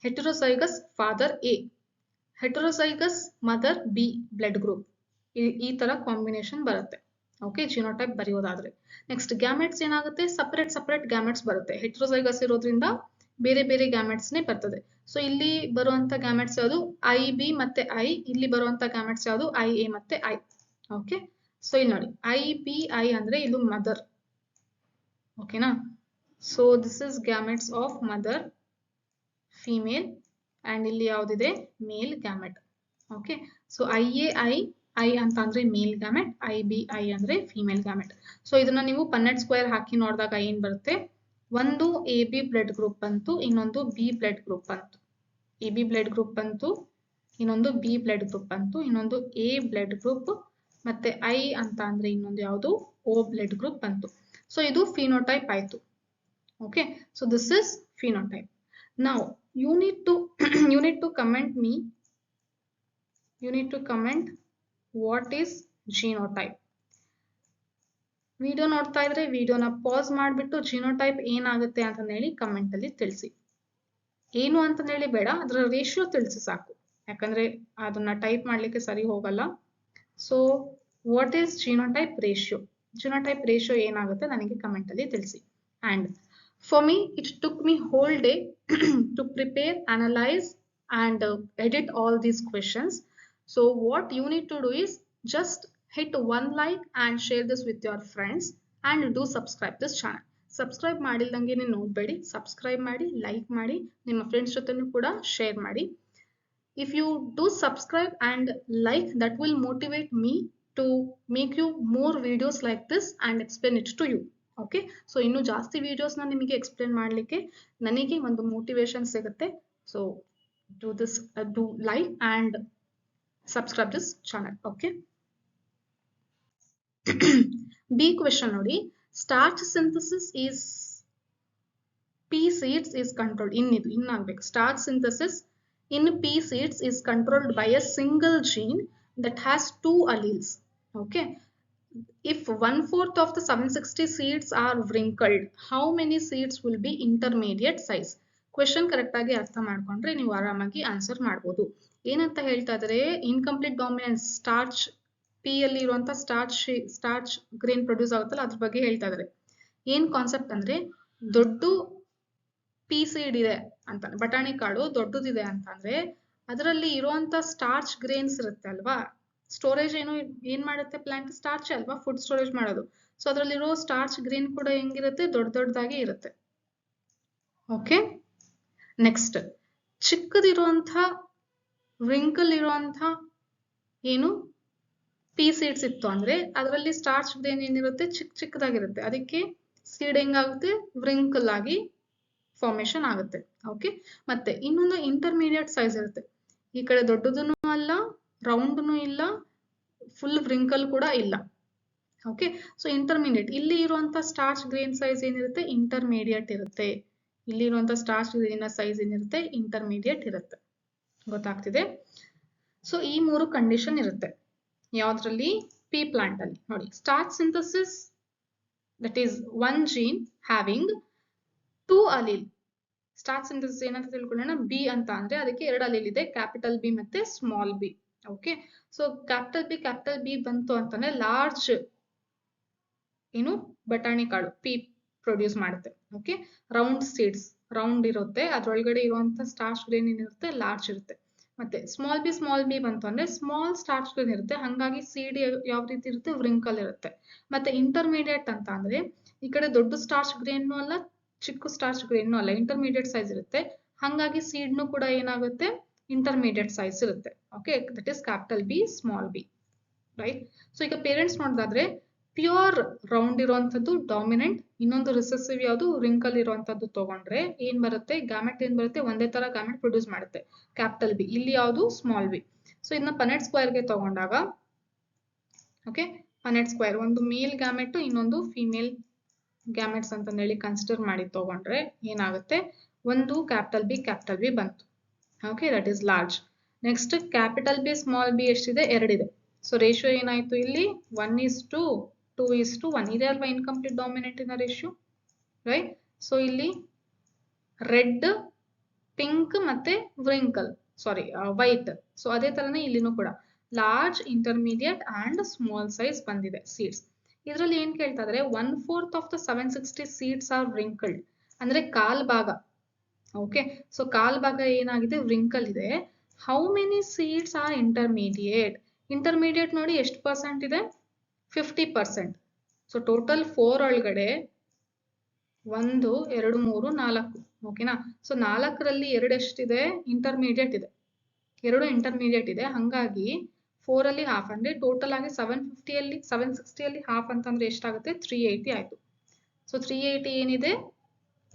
heterozygous father A, heterozygous mother B blood group, ಈ ತರ ಕಾಂಬಿನೇಷನ್ ಬರುತ್ತೆ. ಓಕೆ, ಜಿನೋಟೈಪ್ ಬರೆಯೋದಾದ್ರೆ. ನೆಕ್ಸ್ಟ್, ಗ್ಯಾಮೆಟ್ಸ್ ಏನಾಗುತ್ತೆ, ಸಪರೇಟ್ ಗ್ಯಾಮೆಟ್ಸ್ ಬರುತ್ತೆ. ಹೆಟರೋಸೈಗಸ್ ಇರೋದ್ರಿಂದ ಬೇರೆ ಬೇರೆ ಗ್ಯಾಮೆಟ್ಸ್ ನೇ ಬರ್ತದೆ. ಸೊ ಇಲ್ಲಿ ಬರುವಂತ ಗ್ಯಾಮೆಟ್ಸ್ ಯಾವುದು, IB ಮತ್ತೆ I. ಇಲ್ಲಿ ಬರುವಂತ ಗ್ಯಾಮೆಟ್ಸ್ ಯಾವುದು, IA ಮತ್ತೆ I. ಓಕೆ, ಸೊ ಇಲ್ಲಿ ನೋಡಿ, IBI ಅಂದ್ರೆ ಇದು ಮದರ್. ಓಕೆನಾ? So this is gametes of mother female, and ಇಲ್ಲಿ ಯಾವ್ದಿದೆ, male gamete. Okay, so IAI I ಅಂತ ಅಂದ್ರೆ ಮೇಲ್ ಗ್ಯಾಮೆಟ್, IBI ಅಂದ್ರೆ ಫಿಮೇಲ್ ಗ್ಯಾಮೆಟ್. ಸೊ ಇದನ್ನ ನೀವು ಪನ್ನೆಟ್ ಸ್ಕ್ವೇರ್ ಹಾಕಿ ನೋಡಿದಾಗ ಏನ್ ಬರುತ್ತೆ, ಒಂದು AB ಬ್ಲಡ್ ಗ್ರೂಪ್ ಬಂತು, ಇನ್ನೊಂದು B ಬ್ಲಡ್ ಗ್ರೂಪ್ ಬಂತು. AB ಬ್ಲಡ್ ಗ್ರೂಪ್ ಬಂತು, ಇನ್ನೊಂದು B ಬ್ಲಡ್ ಗ್ರೂಪ್ ಬಂತು, ಇನ್ನೊಂದು A ಬ್ಲಡ್ ಗ್ರೂಪ್, ಮತ್ತೆ I ಅಂತ ಅಂದ್ರೆ ಇನ್ನೊಂದು ಯಾವುದು O ಬ್ಲಡ್ ಗ್ರೂಪ್ ಬಂತು. ಸೊ ಇದು ಫಿನೋಟೈಪ್ ಆಯ್ತು. Okay, so this is phenotype. Now you need to comment me, you need to comment what is genotype. Video ನೋಡ್ತಾ ಇದ್ರೆ ವಿಡಿಯೋನ ಪಾಸ್ ಮಾಡಿಬಿಟ್ಟು ಜಿನೋಟೈಪ್ ಏನಾಗುತ್ತೆ ಅಂತ ಹೇಳಿ ಕಮೆಂಟ್ ಅಲ್ಲಿ ತಿಳಿಸಿ. ಏನು ಅಂತ ಹೇಳಿ ಬೇಡ, ಅದರ ರೇಷಿಯೋ ತಿಳಿಸಿ ಸಾಕು, ಯಾಕಂದ್ರೆ ಅದನ್ನ ಟೈಪ್ ಮಾಡ್ಲಿಕ್ಕೆ ಸರಿ ಹೋಗಲ್ಲ. So what is genotype ratio, genotype ratio ಏನಾಗುತ್ತೆ ನನಗೆ ಕಮೆಂಟ್ ಅಲ್ಲಿ ತಿಳಿಸಿ. And for me it took me whole day to prepare, analyze and edit all these questions. So what you need to do is just hit one like and share this with your friends and do subscribe this channel. Subscribe ಮಾಡಿಲ್ದಂಗೆ ನೋಡಬೇಡಿ, subscribe ಮಾಡಿ, like ಮಾಡಿ, ನಿಮ್ಮ friends ಜೊತೆನೂ ಕೂಡ share ಮಾಡಿ. If you do subscribe and like, that will motivate me to make you more videos like this and explain it to you. Okay, so ಇನ್ನು ಜಾಸ್ತಿ ವಿಡಿಯೋಸ್ನ ನಿಮಗೆ ಎಕ್ಸ್ಪ್ಲೇನ್ ಮಾಡಲಿಕ್ಕೆ ನನಗೆ ಒಂದು ಮೋಟಿವೇಶನ್ ಸಿಗುತ್ತೆ. So do like and subscribe this channel. Okay, B question ನೋಡಿ, starch synthesis is pea seeds is controlled. ಇನ್ನಾಗಬೇಕು, starch synthesis in pea seeds is controlled by a single gene that has 2 alleles. Okay, if 1/4 of the 760 seeds are wrinkled, how many seeds will be intermediate size? Question correct ಆಗಿ ಅರ್ಥ ಮಾಡ್ಕೊಂಡ್ರೆ ನೀವು ಆರಾಮಾಗಿ answer ಮಾಡಬಹುದು. ಏನಂತ ಹೇಳ್ತಾ ಇದ್ದಾರೆ, incomplete dominance starch P ಅಲ್ಲಿ ಇರುವಂತ ಸ್ಟಾರ್ಚ್ ಗ್ರೇನ್ ಪ್ರೊಡ್ಯೂಸ್ ಆಗುತ್ತಲ್ಲ ಅದ್ರ ಬಗ್ಗೆ ಹೇಳ್ತಾ ಇದ್ದಾರೆ. ಏನ್ ಕಾನ್ಸೆಪ್ಟ್ ಅಂದ್ರೆ, ದೊಡ್ಡ ಪಿ ಸೀಡ್ ಇದೆ ಅಂತ, ಬಟಾಣಿ ಕಾಳು ದೊಡ್ಡದಿದೆ ಅಂತ ಅಂದ್ರೆ ಅದರಲ್ಲಿ ಇರುವಂತ ಸ್ಟಾರ್ಚ್ ಗ್ರೇನ್ಸ್ ಇರುತ್ತೆ ಅಲ್ವಾ, ಸ್ಟೋರೇಜ್ ಏನ್ ಮಾಡುತ್ತೆ ಪ್ಲಾಂಟ್, ಸ್ಟಾರ್ಚ್ ಅಲ್ವಾ ಫುಡ್ ಸ್ಟೋರೇಜ್ ಮಾಡೋದು. ಸೊ ಅದರಲ್ಲಿರೋ ಸ್ಟಾರ್ಚ್ ಗ್ರೇನ್ ಕೂಡ ಹೆಂಗಿರುತ್ತೆ, ದೊಡ್ಡದಾಗಿ ಇರುತ್ತೆ. ಓಕೆ, ನೆಕ್ಸ್ಟ್ ಚಿಕ್ಕದಿರುವಂತ ರಿಂಕಲ್ ಇರುವಂತ ಏನು ಪಿ ಸೀಡ್ಸ್ ಇತ್ತು ಅಂದ್ರೆ ಅದರಲ್ಲಿ ಸ್ಟಾರ್ಚ್ ಗ್ರೇನ್ ಏನಿರುತ್ತೆ ಚಿಕ್ಕದಾಗಿರುತ್ತೆ, ಅದಕ್ಕೆ ಸೀಡ್ ಹೆಂಗಾಗುತ್ತೆ, ವ್ರಿಂಕಲ್ ಆಗಿ ಫಾರ್ಮೇಶನ್ ಆಗುತ್ತೆ. ಓಕೆ, ಮತ್ತೆ ಇನ್ನೊಂದು ಇಂಟರ್ಮೀಡಿಯೇಟ್ ಸೈಜ್ ಇರುತ್ತೆ, ಈ ಕಡೆ ದೊಡ್ಡದೂ ಅಲ್ಲ, ರೌಂಡ್ನು ಇಲ್ಲ, ಫುಲ್ ವ್ರಿಂಕಲ್ ಕೂಡ ಇಲ್ಲ. ಓಕೆ, ಸೊ ಇಂಟರ್ಮೀಡಿಯೇಟ್, ಇಲ್ಲಿ ಇರುವಂತ ಸ್ಟಾರ್ಚ್ ಗ್ರೇನ್ ಸೈಜ್ ಏನಿರುತ್ತೆ ಇಂಟರ್ಮೀಡಿಯೇಟ್ ಇರುತ್ತೆ, ಇಲ್ಲಿ ಇರುವಂತ ಸ್ಟಾರ್ಚ್ ಗ್ರೇನ್ ಸೈಜ್ ಏನಿರುತ್ತೆ ಇಂಟರ್ಮೀಡಿಯೇಟ್ ಇರುತ್ತೆ. ಗೊತ್ತಾಗ್ತಿದೆ? ಸೊ ಈ 3 ಕಂಡೀಷನ್ ಇರುತ್ತೆ ಯಾವ್ದ್ರಲ್ಲಿ, ಪಿ ಪ್ಲಾಂಟ್ ಅಲ್ಲಿ. ನೋಡಿ, starch synthesis that is 1 gene having 2 allele. Starch synthesis ಏನಂತ ತಿಳ್ಕೊಳ್ಳೋಣ, ಬಿ ಅಂತ ಅಂದ್ರೆ ಅದಕ್ಕೆ 2 allele ಇದೆ, ಕ್ಯಾಪಿಟಲ್ ಬಿ ಮತ್ತೆ small B. Okay, so capital B ಬಂತು ಅಂತಂದ್ರೆ ಲಾರ್ಜ್ ಏನು ಬಟಾಣಿ ಕಾಳು ಪಿ ಪ್ರೊಡ್ಯೂಸ್ ಮಾಡುತ್ತೆ. ಓಕೆ, ರೌಂಡ್ ಸೀಡ್ಸ್, ರೌಂಡ್ ಇರುತ್ತೆ, ಅದ್ರೊಳಗಡೆ ಇರುವಂತ ಸ್ಟಾರ್ಚ್ ಗ್ರೇನ್ ಏನಿರುತ್ತೆ ಲಾರ್ಜ್ ಇರುತ್ತೆ. ಮತ್ತೆ ಸ್ಮಾಲ್ ಬಿ ಬಂತು ಅಂದ್ರೆ ಸ್ಮಾಲ್ ಸ್ಟಾರ್ಚ್ ಗ್ರೇನ್ ಇರುತ್ತೆ, ಹಂಗಾಗಿ ಸೀಡ್ ಯಾವ ರೀತಿ ಇರುತ್ತೆ, ವ್ರಿಂಕಲ್ ಇರುತ್ತೆ. ಮತ್ತೆ ಇಂಟರ್ಮೀಡಿಯೇಟ್ ಅಂತ ಅಂದ್ರೆ ಈ ಕಡೆ ದೊಡ್ಡ ಸ್ಟಾರ್ಚ್ ಗ್ರೇನ್ ಅಲ್ಲ, ಚಿಕ್ಕ ಸ್ಟಾರ್ಚ್ ಗ್ರೇನ್ ಅಲ್ಲ, ಇಂಟರ್ಮೀಡಿಯೇಟ್ ಸೈಜ್ ಇರುತ್ತೆ, ಹಂಗಾಗಿ ಸೀಡ್ನು ಕೂಡ ಏನಾಗುತ್ತೆ ಇಂಟರ್ಮೀಡಿಯೇಟ್ ಸೈಜ್ ಇರುತ್ತೆ. Okay, that is capital B small B, right. So ಈಗ ಪೇರೆಂಟ್ಸ್ ನೋಡಿದ್ರೆ ಪ್ಯೂರ್ ರೌಂಡ್ ಇರುವಂತದ್ದು ಡಾಮಿನೆಂಟ್, ಇನ್ನೊಂದು ರಿಸೆಸಿವ್ ಯಾವುದು ರಿಂಕಲ್ ಇರುವಂತದ್ದು ತಗೊಂಡ್ರೆ ಏನ್ ಬರುತ್ತೆ, ಗ್ಯಾಮೆಟ್ ಏನ್ ಬರುತ್ತೆ, ಒಂದೇ ತರ ಗ್ಯಾಮೆಟ್ ಪ್ರೊಡ್ಯೂಸ್ ಮಾಡುತ್ತೆ, ಕ್ಯಾಪಿಟಲ್ ಬಿ. ಇಲ್ಲಿ ಯಾವುದು ಸ್ಮಾಲ್ ಬಿ. ಸೊ ಇದನ್ನ ಪನೆಟ್ ಸ್ಕ್ವೇರ್ಗೆ ತಗೊಂಡಾಗ, ಓಕೆ, ಪನೆಟ್ ಸ್ಕ್ವೇರ್ ಒಂದು ಮೇಲ್ ಗ್ಯಾಮೆಟ್ ಇನ್ನೊಂದು ಫಿಮೇಲ್ ಗ್ಯಾಮೆಟ್ಸ್ ಅಂತ ಹೇಳಿ ಕನ್ಸಿಡರ್ ಮಾಡಿ ತಗೊಂಡ್ರೆ ಏನಾಗುತ್ತೆ, ಒಂದು ಕ್ಯಾಪಿಟಲ್ ಬಿ ಬಂತು. Okay, that is large. Next capital B small B ಎಷ್ಟಿದೆ, 2 ಇದೆ. ಸೊ ರೇಷಿಯೋ ಏನಾಯ್ತು ಇಲ್ಲಿ, 1:2:1 ಇದೆ ಅಲ್ವಾ ಇನ್ಕಂಪ್ಲೀಟ್ ಡಾಮಿನೆಂಟ್ ಇನ ರೇಷಿಯೋ, ರೈಟ್. ಸೊ ಇಲ್ಲಿ ರೆಡ್, ಪಿಂಕ್ ಮತ್ತೆ ವೈಟ್. ಸೊ ಅದೇ ತರನೇ ಇಲ್ಲಿನೂ ಕೂಡ large, intermediate and small size ಬಂದಿದೆ ಸೀಡ್ಸ್. ಇದರಲ್ಲಿ ಏನ್ ಕೇಳ್ತಾ ಇದ್ರೆ 1/4 of the 760 seeds are wrinkled ಅಂದ್ರೆ ಕಾಲ್ ಭಾಗ. ಓಕೆ, ಸೊ ಕಾಲ್ ಭಾಗ ಏನಾಗಿದೆ, ವ್ರಿಂಕಲ್ ಇದೆ. How many seeds are intermediate ನೋಡಿ ಎಷ್ಟು ಪರ್ಸೆಂಟ್ ಇದೆ, 50%. ಸೊ ಟೋಟಲ್ 4 ಒಳಗಡೆ 1 2 3 4, ಓಕೆನಾ. ಸೊ 4ರಲ್ಲಿ 2 ಎಷ್ಟಿದೆ, ಇಂಟರ್ಮೀಡಿಯೇಟ್ ಇದೆ, 2 ಇಂಟರ್ಮೀಡಿಯೇಟ್ ಇದೆ, ಹಂಗಾಗಿ 4 ಅಲ್ಲಿ ಹಾಫ್ ಅಂದ್ರೆ ಟೋಟಲ್ ಆಗಿ 750 ಅಲ್ಲಿ 760 ಅಲ್ಲಿ ಹಾಫ್ ಅಂತಂದ್ರೆ ಎಷ್ಟಾಗುತ್ತೆ 380 ಆಯ್ತು. ಸೊ 380 ಏನಿದೆ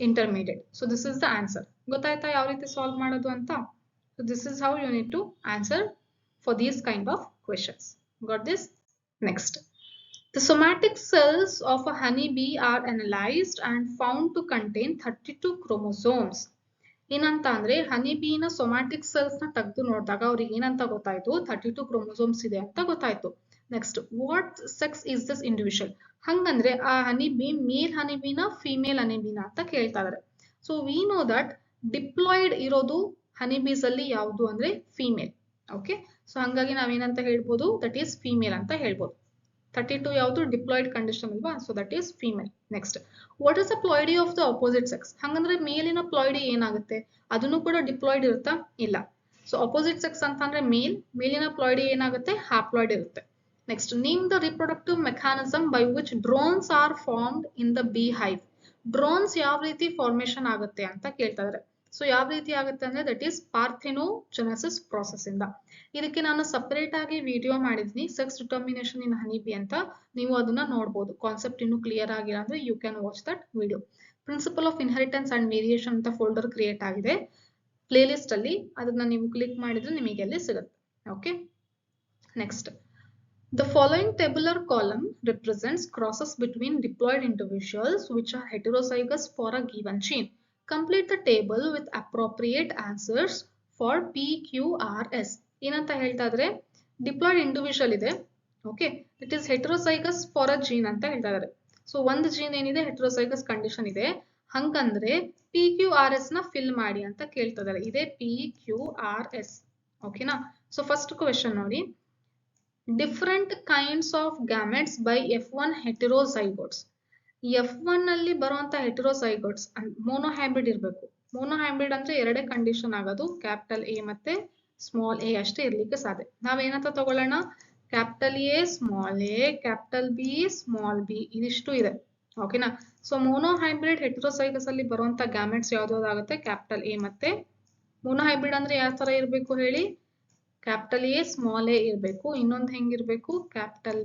intermediate. So this is the answer. ಗೊತ್ತಾಯ್ತಾ ಯಾವ ರೀತಿ ಸಾಲ್ವ್ ಮಾಡೋದು ಅಂತ? So this is how you need to answer for these kind of questions. Got this? Next. The somatic cells of a honeybee are analyzed and found to contain 32 chromosomes. ಏನಂತ ಅಂದ್ರೆ ಹನಿಬೀನ somatic cells ನ ತೆಗೆದು ನೋಡಿದಾಗ ಅವ್ರಿಗೆ ಏನಂತ ಗೊತ್ತಾಯ್ತು 32 chromosomes ಇದೆ ಅಂತ ಗೊತ್ತಾಯ್ತು. Next, what sex is this individual? ಹಂಗಂದ್ರೆ ಆ ಹನಿಬಿ ಮೇಲ್ ಹನಿಬೀನ ಫಿಮೇಲ್ ಹನಿಬೀನ ಅಂತ ಕೇಳ್ತಾ ಇದಾರೆ. So we know that diploid ಇರೋದು ಹನಿಬೀಸ್ ಅಲ್ಲಿ ಯಾವುದು ಅಂದ್ರೆ ಫಿಮೇಲ್. ಓಕೆ, ಸೊ ಹಂಗಾಗಿ ನಾವೇನಂತ ಹೇಳ್ಬೋದು ದಟ್ ಈಸ್ ಫಿಮೇಲ್ ಅಂತ ಹೇಳ್ಬೋದು. 32 ಯಾವುದು ಡಿಪ್ಲಾಯ್ಡ್ ಕಂಡೀಷನ್ ಅಲ್ವಾ, so that is female. Next, what is the ploidy of the opposite sex? ಹಂಗಂದ್ರೆ ಮೇಲಿನ ಪ್ಲಾಯ್ಡಿ ಏನಾಗುತ್ತೆ? ಅದನ್ನು ಕೂಡ ಡಿಪ್ಲಾಯ್ಡ್ ಇರುತ್ತಾ? ಇಲ್ಲ. ಸೊ ಅಪೋಸಿಟ್ ಸೆಕ್ಸ್ ಅಂತಂದ್ರೆ ಮೇಲಿನ ಪ್ಲಾಯ್ಡಿ ಏನಾಗುತ್ತೆ? ಹ್ಯಾಪ್ಲಾಯ್ಡ್ ಇರುತ್ತೆ. Next, name the reproductive mechanism by which drones are formed in the bee hive. Drones ಯಾವ ರೀತಿ ಫಾರ್ಮೇಶನ್ ಆಗುತ್ತೆ ಅಂತ ಕೇಳ್ತಾ ಇದಾರೆ. ಸೊ ಯಾವ ರೀತಿ ಆಗುತ್ತೆ ಅಂದ್ರೆ ದಟ್ ಈಸ್ ಪಾರ್ಥೆನೋಜೆನೆಸಿಸ್ ಪ್ರಾಸೆಸ್ ಇಂದ. ಇದಕ್ಕೆ ನಾನು ಸಪರೇಟ್ ಆಗಿ ವಿಡಿಯೋ ಮಾಡಿದ್ನಿ, ಸೆಕ್ಸ್ ಡಿಟರ್ಮಿನೇಷನ್ ಇನ್ ಹನಿಬಿ ಅಂತ. ನೀವು ಅದನ್ನ ನೋಡಬಹುದು. ಕಾನ್ಸೆಪ್ಟ್ ಇನ್ನೂ ಕ್ಲಿಯರ್ ಆಗಿಲ್ಲ ಅಂದ್ರೆ you can watch that video. Principle of inheritance and variation ಅಂತ ಫೋಲ್ಡರ್ ಕ್ರಿಯೇಟ್ ಆಗಿದೆ ಪ್ಲೇ ಲಿಸ್ಟ್ ಅಲ್ಲಿ, ಅದನ್ನ ನೀವು ಕ್ಲಿಕ್ ಮಾಡಿದ್ರೆ ನಿಮಗೆ ಅಲ್ಲಿ ಸಿಗುತ್ತೆ. Okay, next, the following tabular column represents crosses between diploid individuals which are heterozygous for a given gene. Complete the table with appropriate answers for P, Q, R, S. ಏನಂತ ಹೇಳ್ತಾ ಇದ್ರೆ ಡಿಪ್ಲಾಯ್ಡ್ ಇಂಡಿವಿಜುವಲ್ ಇದೆ, okay, it is heterozygous for a gene ಅಂತ ಹೇಳ್ತಾ ಇದಾರೆ. So ಒಂದು gene ಏನಿದೆ heterozygous condition ಇದೆ, ಹಂಗಂದ್ರೆ ಪಿ ಕ್ಯೂ ಆರ್ ಎಸ್ ನ ಫಿಲ್ ಮಾಡಿ ಅಂತ ಕೇಳ್ತಾ ಇದಾರೆ. ಇದೇ ಪಿ ಕ್ಯೂ ಆರ್ ಎಸ್. ಓಕೆನಾ? ಸೊ ಫಸ್ಟ್ ಕ್ವೆಶನ್ ನೋಡಿ, different kinds of gametes by F1 ಹೆಟೆರೋಸೈಗೋಟ್ಸ್. F1 ಅಲ್ಲಿ ಬರುವಂತ ಹೆಟೆರೋಸೈಗೋಟ್ಸ್ ಮೋನೋಹೈಬ್ರಿಡ್ ಇರಬೇಕು. ಮೋನೋಹೈಬ್ರಿಡ್ ಅಂದ್ರೆ ಎರಡೇ ಕಂಡೀಷನ್ ಆಗೋದು, ಕ್ಯಾಪಿಟಲ್ ಎ ಮತ್ತೆ ಸ್ಮಾಲ್ ಎ ಅಷ್ಟೇ ಇರ್ಲಿಕ್ಕೆ ಸಾಧ್ಯ. ನಾವೇನಂತ ತಗೊಳ್ಳೋಣ, capital A small A, capital B small B, ಇದಿಷ್ಟು ಇದೆ. ಓಕೆನಾ? ಸೊ ಮೋನೋಹೈಬ್ರಿಡ್ ಹೆಟೆರೋಸೈಗಸ್ ಅಲ್ಲಿ ಬರುವಂತ ಗ್ಯಾಮೆಟ್ಸ್ ಯಾವ್ದಾಗುತ್ತೆ? ಕ್ಯಾಪಿಟಲ್ ಎ ಮತ್ತೆ. ಮೋನೋಹೈಬ್ರಿಡ್ ಅಂದ್ರೆ ಯಾವ ತರ ಇರಬೇಕು ಹೇಳಿ? ಕ್ಯಾಪಿಟಲ್ ಎ ಸ್ಮಾಲ್ ಎ ಇರಬೇಕು, ಇನ್ನೊಂದು ಹೆಂಗಿರ್ಬೇಕು? ಕ್ಯಾಪಿಟಲ್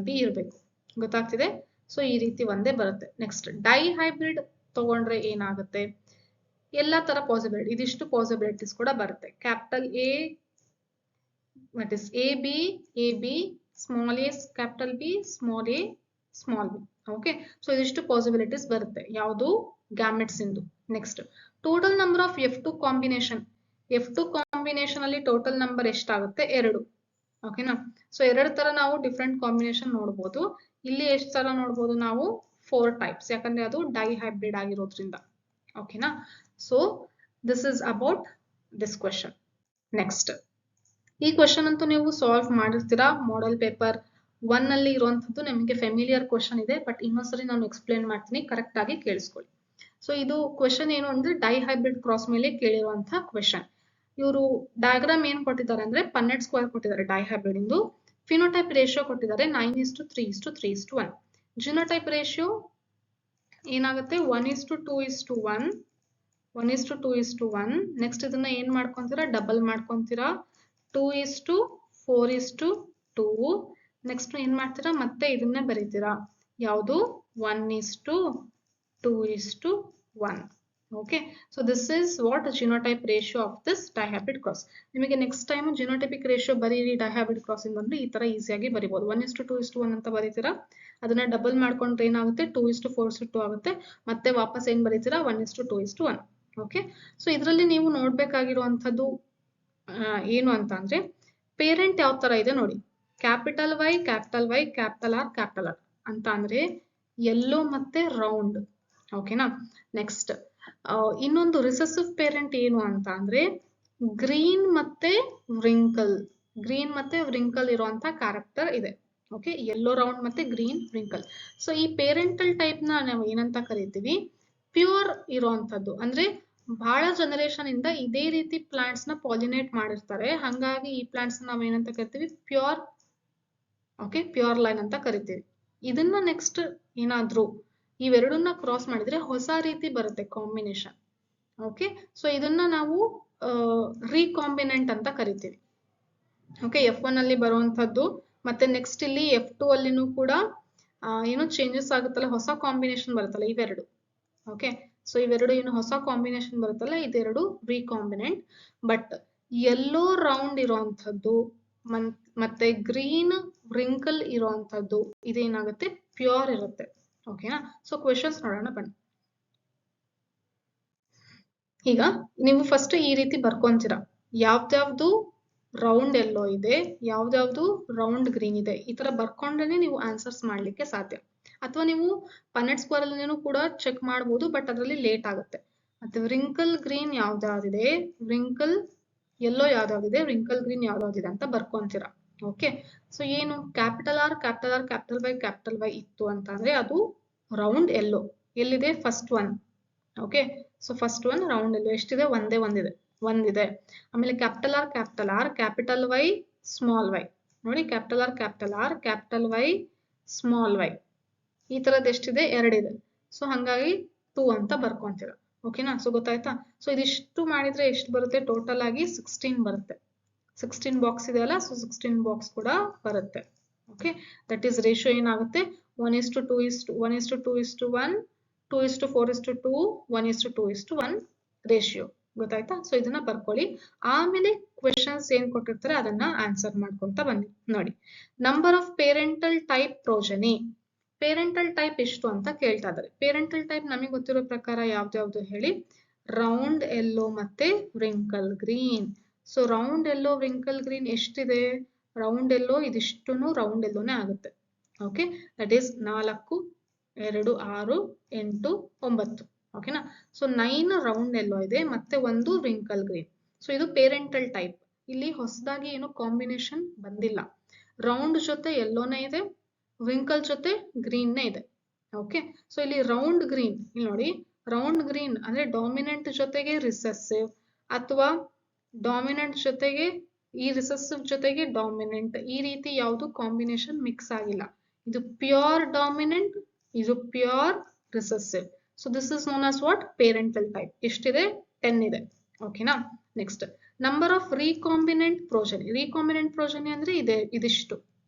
ಬಿ ಇರಬೇಕು. ಗೊತ್ತಾಗ್ತಿದೆ? ಸೊ ಈ ರೀತಿ ಒಂದೇ ಬರುತ್ತೆ. ನೆಕ್ಸ್ಟ್, ಡೈ ಹೈಬ್ರಿಡ್ ತಗೊಂಡ್ರೆ ಏನಾಗುತ್ತೆ? ಎಲ್ಲಾ ತರ ಪಾಸಿಬಿಲಿಟಿ, ಇದಿಷ್ಟು ಪಾಸಿಬಿಲಿಟೀಸ್ ಕೂಡ ಬರುತ್ತೆ. Capital A what is A B small A capital B small A small B. Okay, so ಇದಿಷ್ಟು ಪಾಸಿಬಿಲಿಟೀಸ್ ಬರುತ್ತೆ ಯಾವುದು? ಗ್ಯಾಮೆಟ್ಸ್ ಇಂದು. Next, total number of F2 combination. F2 combination ಅಲ್ಲಿ ಟೋಟಲ್ ನಂಬರ್ ಎಷ್ಟಾಗುತ್ತೆ? 2. ಓಕೆನಾ? ಸೊ 2 ತರ ನಾವು ಡಿಫ್ರೆಂಟ್ ಕಾಂಬಿನೇಷನ್ ನೋಡಬಹುದು. ಇಲ್ಲಿ ಎಷ್ಟು ತರ ನೋಡಬಹುದು ನಾವು? 4 ಟೈಪ್ಸ್, ಯಾಕಂದ್ರೆ ಅದು ಡೈ ಹೈಬ್ರಿಡ್ ಆಗಿರೋದ್ರಿಂದ. ಓಕೆನಾ? So this is about this question. Next, ಈ ಕ್ವೆಶನ್ ಅಂತೂ ನೀವು ಸಾಲ್ವ್ ಮಾಡಿರ್ತೀರಾ. ಮಾಡೆಲ್ ಪೇಪರ್ 1 ಅಲ್ಲಿ ಇರುವಂತದ್ದು ನಿಮಗೆ ಫೆಮಿಲಿಯರ್ ಕ್ವೆಶನ್ ಇದೆ, ಬಟ್ ಇನ್ನೊಂದ್ಸರಿ ನಾನು ಎಕ್ಸ್ಪ್ಲೇನ್ ಮಾಡ್ತೀನಿ, ಕರೆಕ್ಟ್ ಆಗಿ ಕೇಳಿಸ್ಕೊಳ್ಳಿ. ಸೊ ಇದು ಕ್ವೆಶನ್ ಏನು ಅಂದ್ರೆ ಡೈ ಹೈಬ್ರಿಡ್ ಕ್ರಾಸ್ ಮೇಲೆ ಕೇಳಿರುವಂತಹ ಕ್ವೆಶನ್. ಇವರು ಡಯಾಗ್ರಾಮ್ ಏನ್ ಕೊಟ್ಟಿದ್ದಾರೆ ಅಂದ್ರೆ ಪನ್ನೆಟ್ ಸ್ಕ್ವೇರ್ ಕೊಟ್ಟಿದ್ದಾರೆ ಡೈ ಹೈಬ್ರಿಡ್ ಇಂದು. ಫಿನೋಟೈಪ್ ರೇಷಿಯೋ ಕೊಟ್ಟಿದ್ದಾರೆ 9:3:3:1. ಜಿನೋಟೈಪ್ ರೇಷಿಯೋ ಏನಾಗುತ್ತೆ? 1:2:1. 1:2:1. ನೆಕ್ಸ್ಟ್ ಇದನ್ನ ಏನ್ ಮಾಡ್ಕೊಂತೀರಾ? ಡಬಲ್ ಮಾಡ್ಕೊಂತೀರಾ. 2:4:2. ನೆಕ್ಸ್ಟ್ ಏನ್ ಮಾಡ್ತೀರಾ? ಮತ್ತೆ ಇದನ್ನೇ ಬರೀತೀರಾ. ಯಾವುದು? 1:2:1. Okay, so this is what genotype ratio of this dihybrid cross. ನಿಮಗೆ ನೆಕ್ಸ್ಟ್ ಟೈಮ್ ಜಿನೋಟೈಪಿಕ್ ರೇಷಿಯೋ ಬರೀರಿ ಡೈಹೈಬ್ರಿಡ್ ಕ್ರಾಸ್ ಇಂದ್ರೆ ಈ ತರ ಈಸಿಯಾಗಿ ಬರೀಬಹುದು. 1:2:1 ಅಂತ ಬರೀತೀರಾ, ಅದನ್ನ ಡಬಲ್ ಮಾಡ್ಕೊಂಡ್ರೆ ಏನಾಗುತ್ತೆ? 2:4:2 ಆಗುತ್ತೆ. ಮತ್ತೆ ವಾಪಸ್ ಏನ್ ಬರೀತೀರಾ? 1:2:1. ಓಕೆ, ಸೊ ಇದರಲ್ಲಿ ನೀವು ನೋಡ್ಬೇಕಾಗಿರುವಂತದ್ದು ಏನು ಅಂತ ಅಂದ್ರೆ ಪೇರೆಂಟ್ ಯಾವ ತರ ಇದೆ ನೋಡಿ. Capital Y capital Y capital R capital R ಅಂತ ಅಂದ್ರೆ ಯೆಲ್ಲೋ ಮತ್ತೆ ರೌಂಡ್. ಓಕೆನಾ? ನೆಕ್ಸ್ಟ್, ಇನ್ನೊಂದು ರಿಸೆಸಿವ್ ಪೇರೆಂಟ್ ಏನು ಅಂತ ಅಂದ್ರೆ ಗ್ರೀನ್ ಮತ್ತೆ ವ್ರಿಂಕಲ್ ಇರುವಂತ ಕ್ಯಾರೆಕ್ಟರ್ ಇದೆ. ಓಕೆ, ಯೆಲ್ಲೋ ರೌಂಡ್ ಮತ್ತೆ ಗ್ರೀನ್ ವ್ರಿಂಕಲ್. ಸೊ ಈ ಪೇರೆಂಟಲ್ ಟೈಪ್ ನ ನಾವು ಏನಂತ ಕರಿತೀವಿ? ಪ್ಯೂರ್ ಇರುವಂತದ್ದು. ಅಂದ್ರೆ ಬಹಳ ಜನರೇಷನ್ ಇಂದ ಇದೇ ರೀತಿ ಪ್ಲಾಂಟ್ಸ್ ನ ಪಾಲಿನೇಟ್ ಮಾಡಿರ್ತಾರೆ, ಹಂಗಾಗಿ ಈ ಪ್ಲಾಂಟ್ಸ್ ನಾವ್ ಏನಂತ ಕರಿತೀವಿ? ಪ್ಯೂರ್. ಓಕೆ, ಪ್ಯೂರ್ ಲೈನ್ ಅಂತ ಕರಿತೀವಿ. ಇದನ್ನ ನೆಕ್ಸ್ಟ್ ಏನಾದ್ರು ಇವೆರಡನ್ನ ಕ್ರಾಸ್ ಮಾಡಿದ್ರೆ ಹೊಸ ರೀತಿ ಬರುತ್ತೆ ಕಾಂಬಿನೇಷನ್. ಓಕೆ, ಸೊ ಇದನ್ನ ನಾವು ರೀಕಾಂಬಿನೆಂಟ್ ಅಂತ ಕರಿತೀವಿ. ಓಕೆ, F1 ಅಲ್ಲಿ ಬರುವಂತದ್ದು. ಮತ್ತೆ ನೆಕ್ಸ್ಟ್ ಇಲ್ಲಿ F2 ಅಲ್ಲಿನೂ ಕೂಡ ಏನು ಚೇಂಜಸ್ ಆಗುತ್ತಲ್ಲ, ಹೊಸ ಕಾಂಬಿನೇಷನ್ ಬರುತ್ತಲ್ಲ ಇವೆರಡು. ಓಕೆ, ಸೊ ಇವೆರಡು ಏನು ಹೊಸ ಕಾಂಬಿನೇಷನ್ ಬರುತ್ತಲ್ಲ, ಇದೆರಡು ರೀಕಾಂಬಿನೆಂಟ್. ಬಟ್ ಯೆಲ್ಲೋ ರೌಂಡ್ ಇರುವಂತದ್ದು ಮತ್ತೆ ಗ್ರೀನ್ ರಿಂಕಲ್ ಇರುವಂತದ್ದು ಇದೇನಾಗುತ್ತೆ, ಪ್ಯೂರ್ ಇರುತ್ತೆ. ಓಕೆನಾ? ಸೊ ಕ್ವೆಶನ್ಸ್ ನೋಡೋಣ ಬನ್ನಿ. ಈಗ ನೀವು ಫಸ್ಟ್ ಈ ರೀತಿ ಬರ್ಕೊಂತೀರಾ, ಯಾವ್ದ್ಯಾವ್ದು ರೌಂಡ್ ಎಲ್ಲೋ ಇದೆ, ಯಾವ್ದ್ಯಾವ್ದು ರೌಂಡ್ ಗ್ರೀನ್ ಇದೆ, ಈ ತರ ಬರ್ಕೊಂಡ್ರೆ ನೀವು ಆನ್ಸರ್ಸ್ ಮಾಡ್ಲಿಕ್ಕೆ ಸಾಧ್ಯ. ಅಥವಾ ನೀವು ಪನೆಟ್ ಸ್ಕ್ವೇರ್ ಅಲ್ಲಿ ಕೂಡ ಚೆಕ್ ಮಾಡಬಹುದು, ಬಟ್ ಅದರಲ್ಲಿ ಲೇಟ್ ಆಗುತ್ತೆ. ಮತ್ತೆ ರಿಂಕಲ್ ಗ್ರೀನ್ ಯಾವ್ದಾವ್ದಿದೆ, ರಿಂಕಲ್ ಯೆಲ್ಲೋ ಯಾವ್ದಾವ್ದಿದೆ, ರಿಂಕಲ್ ಗ್ರೀನ್ ಯಾವ್ದಾವ್ದಿದೆ ಅಂತ ಬರ್ಕೊಂತೀರಾ. ಓಕೆ, ಸೊ ಏನು capital R capital R capital Y ಇತ್ತು ಅಂತಂದ್ರೆ ಅದು ರೌಂಡ್ ಎಲ್ಲೋ. ಎಲ್ಲಿದೆ first one. Okay, so first one round yellow ಎಷ್ಟಿದೆ, ಒಂದಿದೆ. ಆಮೇಲೆ capital R capital Y small y. ನೋಡಿ, capital R capital Y small y, ಈ ತರದ್ ಎಷ್ಟಿದೆ, ಎರಡಿದೆ. ಸೊ ಹಂಗಾಗಿ 2 ಅಂತ ಬರ್ಕೊಂತೀರ. ಓಕೆನಾ? ಸೊ ಗೊತ್ತಾಯ್ತಾ? ಸೊ ಇದಿಷ್ಟು ಮಾಡಿದ್ರೆ ಎಷ್ಟು ಬರುತ್ತೆ, ಟೋಟಲ್ ಆಗಿ 16 ಬರುತ್ತೆ. 16 ಬಾಕ್ಸ್ ಇದೆಯಲ್ಲ, ಸೊ 16 ಬಾಕ್ಸ್ ಕೂಡ ಬರುತ್ತೆ. ಓಕೆ, ದಟ್ ಈಸ್ ರೇಷಿಯೋ ಏನಾಗುತ್ತೆ, 1:2:1, 2:4:2, 1:2:1 ರೇಷಿಯೋ. ಗೊತ್ತಾಯ್ತಾ? ಸೊ ಇದನ್ನ ಬರ್ಕೊಳ್ಳಿ. ಆಮೇಲೆ ಕ್ವೆಶನ್ಸ್ ಏನ್ ಕೊಟ್ಟಿರ್ತಾರೆ ಅದನ್ನ ಆನ್ಸರ್ ಮಾಡ್ಕೊಂತ ಬನ್ನಿ. ನೋಡಿ, number of parental type progeny. Parental type ಎಷ್ಟು ಅಂತ ಕೇಳ್ತಾ ಇದ್ದಾರೆ. ಪೇರೆಂಟಲ್ ಟೈಪ್ ನಮಗೆ ಗೊತ್ತಿರೋ ಪ್ರಕಾರ ಯಾವ್ದು ಹೇಳಿ, ರೌಂಡ್ ಎಲ್ಲೋ ಮತ್ತೆ ರಿಂಕಲ್ ಗ್ರೀನ್. ಸೊ ರೌಂಡ್ ಎಲ್ಲೋ ರಿಂಕಲ್ ಗ್ರೀನ್ ಎಷ್ಟಿದೆ, ರೌಂಡ್ ಎಲ್ಲೋ ಇದಿಷ್ಟುನು ರೌಂಡ್ ಎಲ್ಲೋನೇ ಆಗುತ್ತೆ. Okay, that is 4, 2, 6, 8, 9. ಓಕೆನಾ? ಸೊ 9 ರೌಂಡ್ ಎಲ್ಲೋ ಇದೆ, ಮತ್ತೆ ಒಂದು ರಿಂಕಲ್ ಗ್ರೀನ್. ಸೊ ಇದು ಪೇರೆಂಟಲ್ ಟೈಪ್. ಇಲ್ಲಿ ಹೊಸದಾಗಿ ಏನು ಕಾಂಬಿನೇಷನ್ ಬಂದಿಲ್ಲ. ರೌಂಡ್ ಜೊತೆ ಎಲ್ಲೋನೇ ಇದೆ, ರಿಂಕಲ್ ಜೊತೆ ಗ್ರೀನ್ನೇ ಇದೆ. ಓಕೆ, ಸೊ ಇಲ್ಲಿ ರೌಂಡ್ ಗ್ರೀನ್, ಇಲ್ಲಿ ನೋಡಿ, ರೌಂಡ್ ಗ್ರೀನ್ ಅಂದ್ರೆ ಡಾಮಿನೆಂಟ್ ಜೊತೆಗೆ ರಿಸೆಸಿವ್, ಅಥವಾ ಡಾಮಿನೆಂಟ್ ಜೊತೆಗೆ ಈ ರಿಸೆಸಿವ್ ಜೊತೆಗೆ ಡಾಮಿನೆಂಟ್, ಈ ರೀತಿ ಯಾವುದು ಕಾಂಬಿನೇಷನ್ ಮಿಕ್ಸ್ ಆಗಿಲ್ಲ. ಇದು ಪ್ಯೂರ್ ಡಾಮಿನೆಂಟ್, ಇದು pure recessive. So this is known as what, parental type. ಎಷ್ಟಿದೆ, 10 ಇದೆ. ಓಕೆನಾ? Next, number of recombinant progeny. Recombinant progeny ಅಂದ್ರೆ ಇದಿಷ್ಟು.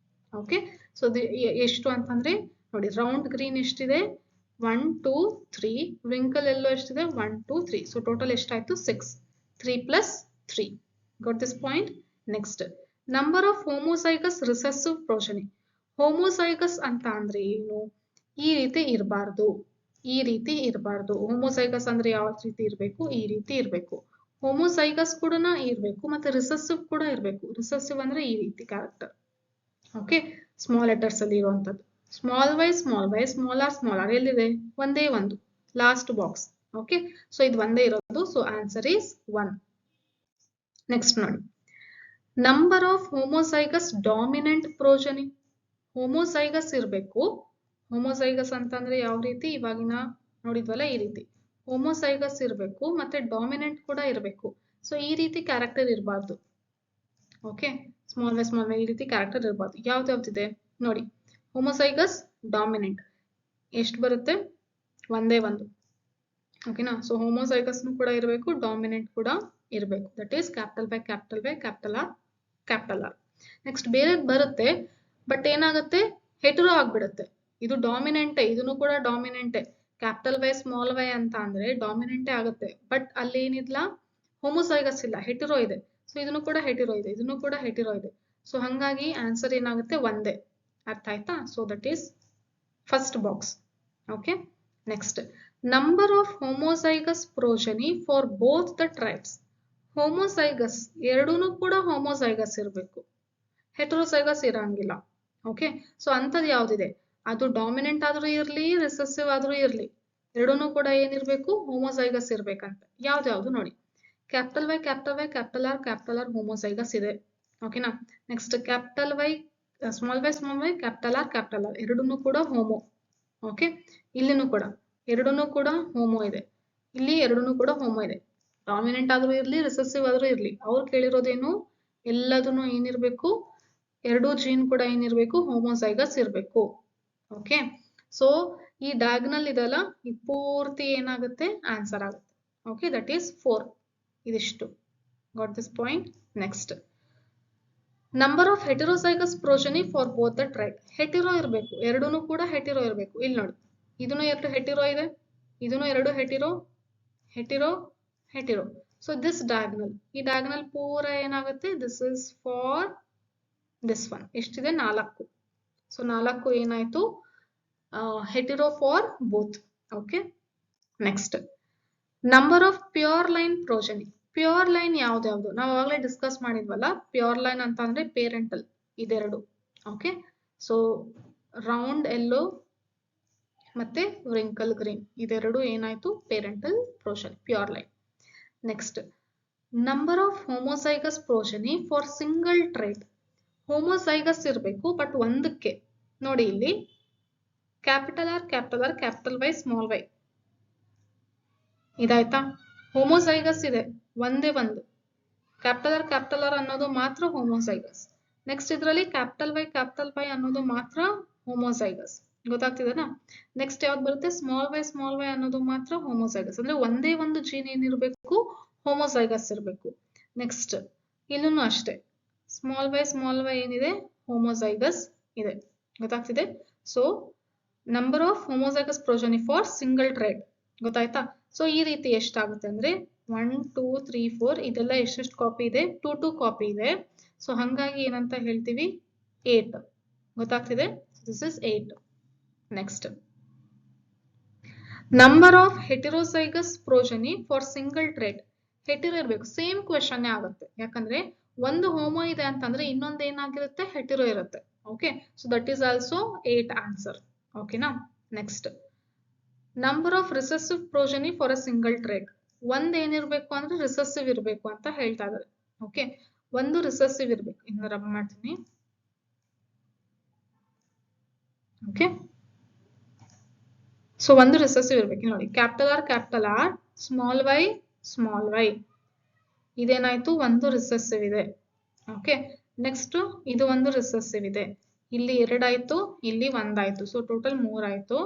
ಓಕೆ, ಸೊ ಎಷ್ಟು ಅಂತಂದ್ರೆ ನೋಡಿ, ರೌಂಡ್ ಗ್ರೀನ್ ಎಷ್ಟಿದೆ, 1, 2, 3. ರಿಂಕಲ್ ಎಲ್ಲೋ ಎಷ್ಟಿದೆ, 1, 2, 3. ಸೊ ಟೋಟಲ್ ಎಷ್ಟಾಯ್ತು, 6. 3 + 3. Got this point? Next, number of homozygous recessive progeny. Homozygous ಅಂತ ಅಂದ್ರೆ ಏನು, ಈ ರೀತಿ ಇರಬಾರ್ದು, ಈ ರೀತಿ ಇರಬಾರ್ದು. ಹೋಮೋಸೈಗಸ್ ಅಂದ್ರೆ ಯಾವ ರೀತಿ ಇರಬೇಕು, ಈ ರೀತಿ ಇರಬೇಕು. ಹೋಮೋಸೈಗಸ್ ಕೂಡ ಇರಬೇಕು, ಮತ್ತೆ ರಿಸೆಸಿವ್ ಕೂಡ ಇರಬೇಕು. ರಿಸೆಸಿವ್ ಅಂದ್ರೆ ಈ ರೀತಿ ಕ್ಯಾರೆಕ್ಟರ್. ಓಕೆ, ಸ್ಮಾಲ್ ಲೆಟರ್ಸ್ ಅಲ್ಲಿ ಇರುವಂತದ್ದು. ಸ್ಮಾಲ್ ವೈ ಸ್ಮಾಲ್ ಆರ್ ಎಲ್ಲಿದೆ, ಒಂದೇ ಒಂದು ಲಾಸ್ಟ್ ಬಾಕ್ಸ್. ಓಕೆ, ಸೊ ಇದು ಒಂದೇ ಇರೋದು. So answer is 1. ನೆಕ್ಸ್ಟ್ ನೋಡಿ, number of homozygous dominant progeny. Homozygous ಇರಬೇಕು. ಹೋಮೋಸೈಗಸ್ ಅಂತಂದ್ರೆ ಯಾವ ರೀತಿ, ಇವಾಗಿನ ನೋಡಿದ್ವಲ್ಲ ಈ ರೀತಿ. ಹೋಮೋಸೈಗಸ್ ಇರಬೇಕು, ಮತ್ತೆ ಡಾಮಿನೆಂಟ್ ಕೂಡ ಇರಬೇಕು. ಸೊ ಈ ರೀತಿ ಕ್ಯಾರೆಕ್ಟರ್ ಇರಬಾರ್ದು. ಓಕೆ, ಸ್ಮಾಲ್ ವೈ ಈ ರೀತಿ ಕ್ಯಾರೆಕ್ಟರ್ ಇರಬಾರ್ದು. ಯಾವ್ದಾವ್ದಿದೆ ನೋಡಿ, ಹೋಮೋಸೈಗಸ್ ಡಾಮಿನೆಂಟ್ ಎಷ್ಟು ಬರುತ್ತೆ, ಒಂದೇ ಒಂದು. ಓಕೆನಾ? ಸೊ ಹೋಮೋಸೈಗಸ್ ಕೂಡ ಇರಬೇಕು, ಡಾಮಿನೆಂಟ್ ಕೂಡ ಇರಬೇಕು. That is capital Y capital R. Next ಬೇರೆದ್ ಬರುತ್ತೆ, ಬಟ್ ಏನಾಗುತ್ತೆ, ಹೆಟರೋ ಆಗ್ಬಿಡುತ್ತೆ. ಇದು ಡಾಮಿನೆಂಟೇ, ಇದನ್ನು ಕೂಡ ಡಾಮಿನೆಂಟೇ. ಕ್ಯಾಪಿಟಲ್ ವೈ ಸ್ಮಾಲ್ ವೈ ಅಂತ ಅಂದ್ರೆ ಡಾಮಿನೆಂಟೇ ಆಗುತ್ತೆ, ಬಟ್ ಅಲ್ಲಿ ಏನಿಲ್ಲ, ಹೋಮೋಸೈಗಸ್ ಇಲ್ಲ, ಹೆಟರೋ ಇದೆ. ಸೊ ಇದನ್ನು ಕೂಡ ಹೆಟರೋ ಇದೆ, ಇದನ್ನು ಕೂಡ ಹೆಟರೋ ಇದೆ. ಸೊ ಹಂಗಾಗಿ ಆನ್ಸರ್ ಏನಾಗುತ್ತೆ, ಒಂದೇ. ಅರ್ಥ ಆಯ್ತಾ? So that is first box. Okay, next, number of homozygous progeny for both the tribes. Homozygous ಎರಡೂನು ಕೂಡ ಹೋಮೋಸೈಗಸ್ ಇರಬೇಕು, ಹೆಟರೋಸೈಗಸ್ ಇರಂಗಿಲ್ಲ. ಓಕೆ, ಸೊ ಅಂತದ್ ಯಾವ್ದಿದೆ, ಅದು ಡಾಮಿನೆಂಟ್ ಆದ್ರೂ ಇರ್ಲಿ, ರಿಸೆಸಿವ್ ಆದ್ರೂ ಇರ್ಲಿ, ಎರಡೂನು ಕೂಡ ಏನಿರ್ಬೇಕು, ಹೋಮೋಸೈಗಸ್ ಇರ್ಬೇಕಂತ. ಯಾವ್ದು ನೋಡಿ, capital Y capital R homozygous ಇದೆ. ಓಕೆನಾ? Next capital Y small y capital R ಎರಡೂನು ಕೂಡ ಹೋಮೋ. ಓಕೆ, ಇಲ್ಲಿನೂ ಕೂಡ ಎರಡೂನು ಕೂಡ ಹೋಮೋ ಇದೆ, ಇಲ್ಲಿ ಎರಡೂನು ಕೂಡ ಹೋಮೋ ಇದೆ. ಡಾಮಿನೆಂಟ್ ಆದ್ರೂ ಇರ್ಲಿ, ರಿಸೆಸಿವ್ ಆದ್ರೂ ಇರ್ಲಿ, ಅವ್ರು ಕೇಳಿರೋದೇನು, ಎಲ್ಲದನ್ನು ಏನಿರ್ಬೇಕು, ಎರಡೂ ಜೀನ್ ಕೂಡ ಏನಿರ್ಬೇಕು, ಹೋಮೋಸೈಗಸ್ ಇರ್ಬೇಕು. ಓಕೆ, ಸೊ ಈ ಡಯಾಗ್ನಲ್ ಇದೆಲ್ಲ, ಈ ಪೂರ್ತಿ ಏನಾಗುತ್ತೆ, ಆನ್ಸರ್ ಆಗುತ್ತೆ. Okay, that is 4. ಇದಿಷ್ಟು. Got this point? Next, number of heterozygous progeny for both the tribe. Hetero ಇರಬೇಕು, ಎರಡೂ ಕೂಡ ಹೆಟೆರೋ ಇರಬೇಕು. ಇಲ್ಲಿ ನೋಡಿ, ಇದನ್ನು ಎರಡು ಹೆಟೆರೋ ಇದೆ, ಇದನ್ನು ಎರಡು hetero, hetero, hetero. So this diagonal, ಈ ಡಯಾಗ್ನಲ್ ಪೂರ ಏನಾಗುತ್ತೆ, this is for this one. ಎಷ್ಟಿದೆ? 4. ಸೊ 4 ಏನಾಯ್ತು? Hetero for both. Okay, next number of pure line progeny. Pure line ಯಾವ್ದು ನಾವು ಆವಾಗಲೇ ಡಿಸ್ಕಸ್ ಮಾಡಿದ್ವಲ್ಲ. ಪ್ಯೂರ್ ಲೈನ್ ಅಂತ ಅಂದ್ರೆ ಪೇರೆಂಟಲ್, ಇದೆರಡು. ಓಕೆ, ಸೊ ರೌಂಡ್ ಎಲ್ಲೋ ಮತ್ತೆ ವ್ರಿಂಕಲ್ ಗ್ರೀನ್, ಇದೆರಡು ಏನಾಯ್ತು? Parental progeny, pure line. Next number of homozygous progeny for single trait. Homozygous ಇರಬೇಕು ಬಟ್ ಒಂದಕ್ಕೆ. ನೋಡಿ ಇಲ್ಲಿ capital R, capital R, capital Y, small Y. ಇದಾಯ್ತಾ? ಹೋಮೋಸೈಗಸ್ ಇದೆ ಒಂದೇ ಒಂದು. ಕ್ಯಾಪಿಟಲ್ ಆರ್ ಅನ್ನೋದು ಮಾತ್ರ ಹೋಮೋಸೈಗಸ್. ನೆಕ್ಸ್ಟ್ ಇದರಲ್ಲಿ ಕ್ಯಾಪಿಟಲ್ ವೈ ಅನ್ನೋದು ಮಾತ್ರ ಹೋಮೋಸೈಗಸ್. ಗೊತ್ತಾಗ್ತಿದೆನಾ? ನೆಕ್ಸ್ಟ್ ಯಾವ್ದು ಬರುತ್ತೆ? ಸ್ಮಾಲ್ ವೈ ಅನ್ನೋದು ಮಾತ್ರ ಹೋಮೋಸೈಗಸ್. ಅಂದ್ರೆ ಒಂದೇ ಒಂದು ಜೀನ್ ಏನಿರಬೇಕು? ಹೋಮೋಸೈಗಸ್ ಇರಬೇಕು. ನೆಕ್ಸ್ಟ್ ಇಲ್ಲೂ ಅಷ್ಟೇ, ಸ್ಮಾಲ್ ವೈ ಏನಿದೆ? ಹೋಮೋಸೈಗಸ್ ಇದೆ. ಗೊತ್ತಾಗ್ತಿದೆ? So number of homozygous progeny for single trait. ಗೊತ್ತಾಯ್ತಾ? ಸೊ ಈ ರೀತಿ ಎಷ್ಟಾಗುತ್ತೆ ಅಂದ್ರೆ 1 2 3 4 ಇದೆಲ್ಲ ಎಷ್ಟೆಷ್ಟು ಕಾಪಿ ಇದೆ? 2 ಕಾಪಿ ಇದೆ. ಸೊ ಹಂಗಾಗಿ ಏನಂತ ಹೇಳ್ತೀವಿ? 8. ಗೊತ್ತಾಗ್ತಿದೆ? This is 8. Next number of heterozygous progeny for single trait. Hetero ಇರಬೇಕು. ಸೇಮ್ ಕ್ವೆಶನ್ ಆಗುತ್ತೆ, ಯಾಕಂದ್ರೆ ಒಂದು ಹೋಮೋ ಇದೆ ಅಂತಂದ್ರೆ ಇನ್ನೊಂದು ಏನಾಗಿರುತ್ತೆ? ಹೆಟೆರೋ ಇರುತ್ತೆ. Okay, so that is also 8 answer. ಓಕೆನಾ? Next number of recessive progeny for a single trait. ಒಂದ್ ಏನಿರ್ಬೇಕು ಅಂದ್ರೆ ರಿಸೆಸಿವ್ ಇರಬೇಕು ಅಂತ ಹೇಳ್ತಾ ಇದ್ದಾರೆ. ಓಕೆ, ಒಂದು ರಿಸೆಸಿವ್ ಇರಬೇಕು. ಇನ್ನು ರಬ್ ಮಾಡ್ತೀನಿ. ಓಕೆ, ಸೊ ಒಂದು ರಿಸೆಸಿವ್ ಇರ್ಬೇಕು. ನೋಡಿ, ಕ್ಯಾಪಿಟಲ್ ಆರ್, ಸ್ಮಾಲ್ ವೈ ಇದೇನಾಯ್ತು? ಒಂದು ರಿಸೆಸಿವ್ ಇದೆ. ಓಕೆ, ನೆಕ್ಸ್ಟ್ ಇದು ಒಂದು ರಿಸೆಸಿವ್ ಇದೆ. ಇಲ್ಲಿ 2 ಆಯ್ತು, ಇಲ್ಲಿ 1 ಆಯ್ತು. ಸೊ ಟೋಟಲ್ 3 ಆಯ್ತು.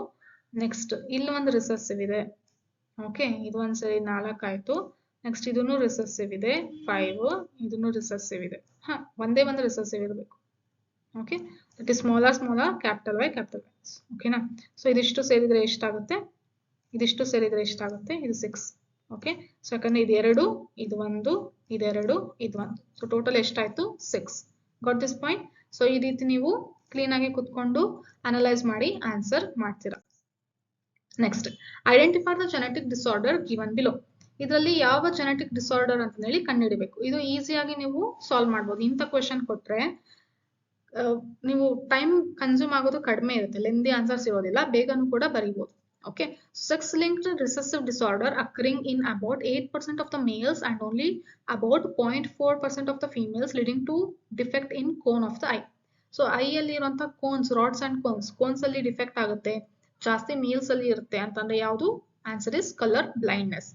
ನೆಕ್ಸ್ಟ್ ಇಲ್ಲಿ ಒಂದು ರಿಸೆಸಿವ್ ಇದೆ. ಓಕೆ, ಇದು ಒಂದ್ಸರಿ 4 ಆಯ್ತು. ನೆಕ್ಸ್ಟ್ ಇದನ್ನು ರಿಸೆಸಿವ್ ಇದೆ 5, ಇದನ್ನು ರಿಸೆಸಿವ್ ಇದೆ. ಒಂದೇ ಒಂದು ರಿಸೆಸಿವ್ ಇರಬೇಕು. Okay, that is smaller capital Y. ಓಕೆನಾ? ಸೊ ಇದಿಷ್ಟು ಸೇರಿದ್ರೆ ಎಷ್ಟಾಗುತ್ತೆ? ಇದಿಷ್ಟು ಸೇರಿದ್ರೆ ಎಷ್ಟಾಗುತ್ತೆ? ಇದು 6. ಓಕೆ, ಸೊ ಯಾಕಂದ್ರೆ ಇದು 2, ಇದು 1, ಇದು 2, ಇದು 1. ಸೊ ಟೋಟಲ್ ಎಷ್ಟಾಯ್ತು? 6. Got this point? ಸೊ ಈ ರೀತಿ ನೀವು ಕ್ಲೀನ್ ಆಗಿ ಕುತ್ಕೊಂಡು ಅನಲೈಸ್ ಮಾಡಿ ಆನ್ಸರ್ ಮಾಡ್ತೀರಾ. Next identify the genetic disorder given below. ಇದರಲ್ಲಿ ಯಾವ ಜೆನೆಟಿಕ್ ಡಿಸಾರ್ಡರ್ ಅಂತ ಹೇಳಿ ಕಂಡುಹಿಡಿಬೇಕು. ಇದು ಈಸಿಯಾಗಿ ನೀವು ಸಾಲ್ವ್ ಮಾಡ್ಬೋದು. ಇಂಥ ಕ್ವೆಶನ್ ಕೊಟ್ರೆ ನೀವು ಟೈಮ್ ಕನ್ಸ್ಯೂಮ್ ಆಗೋದು ಕಡಿಮೆ ಇರುತ್ತೆ, ಲೆಂದಿ ಆನ್ಸರ್ಸ್ ಇರೋದಿಲ್ಲ, ಬೇಗನೂ ಕೂಡ ಬರೀಬಹುದು. Okay, sex linked recessive disorder occurring in about 8% of the males and only about 0.4% of the females, leading to defect in cone of the eye. So I ಅಲ್ಲಿ ಇರುವಂತಹ cones, rods and cones ಅಲ್ಲಿ defect ಆಗುತ್ತೆ, ಜಾಸ್ತಿ mails ಅಲ್ಲಿ ಇರುತ್ತೆ ಅಂತಂದ್ರೆ ಯಾವುದು? Answer is colour blindness.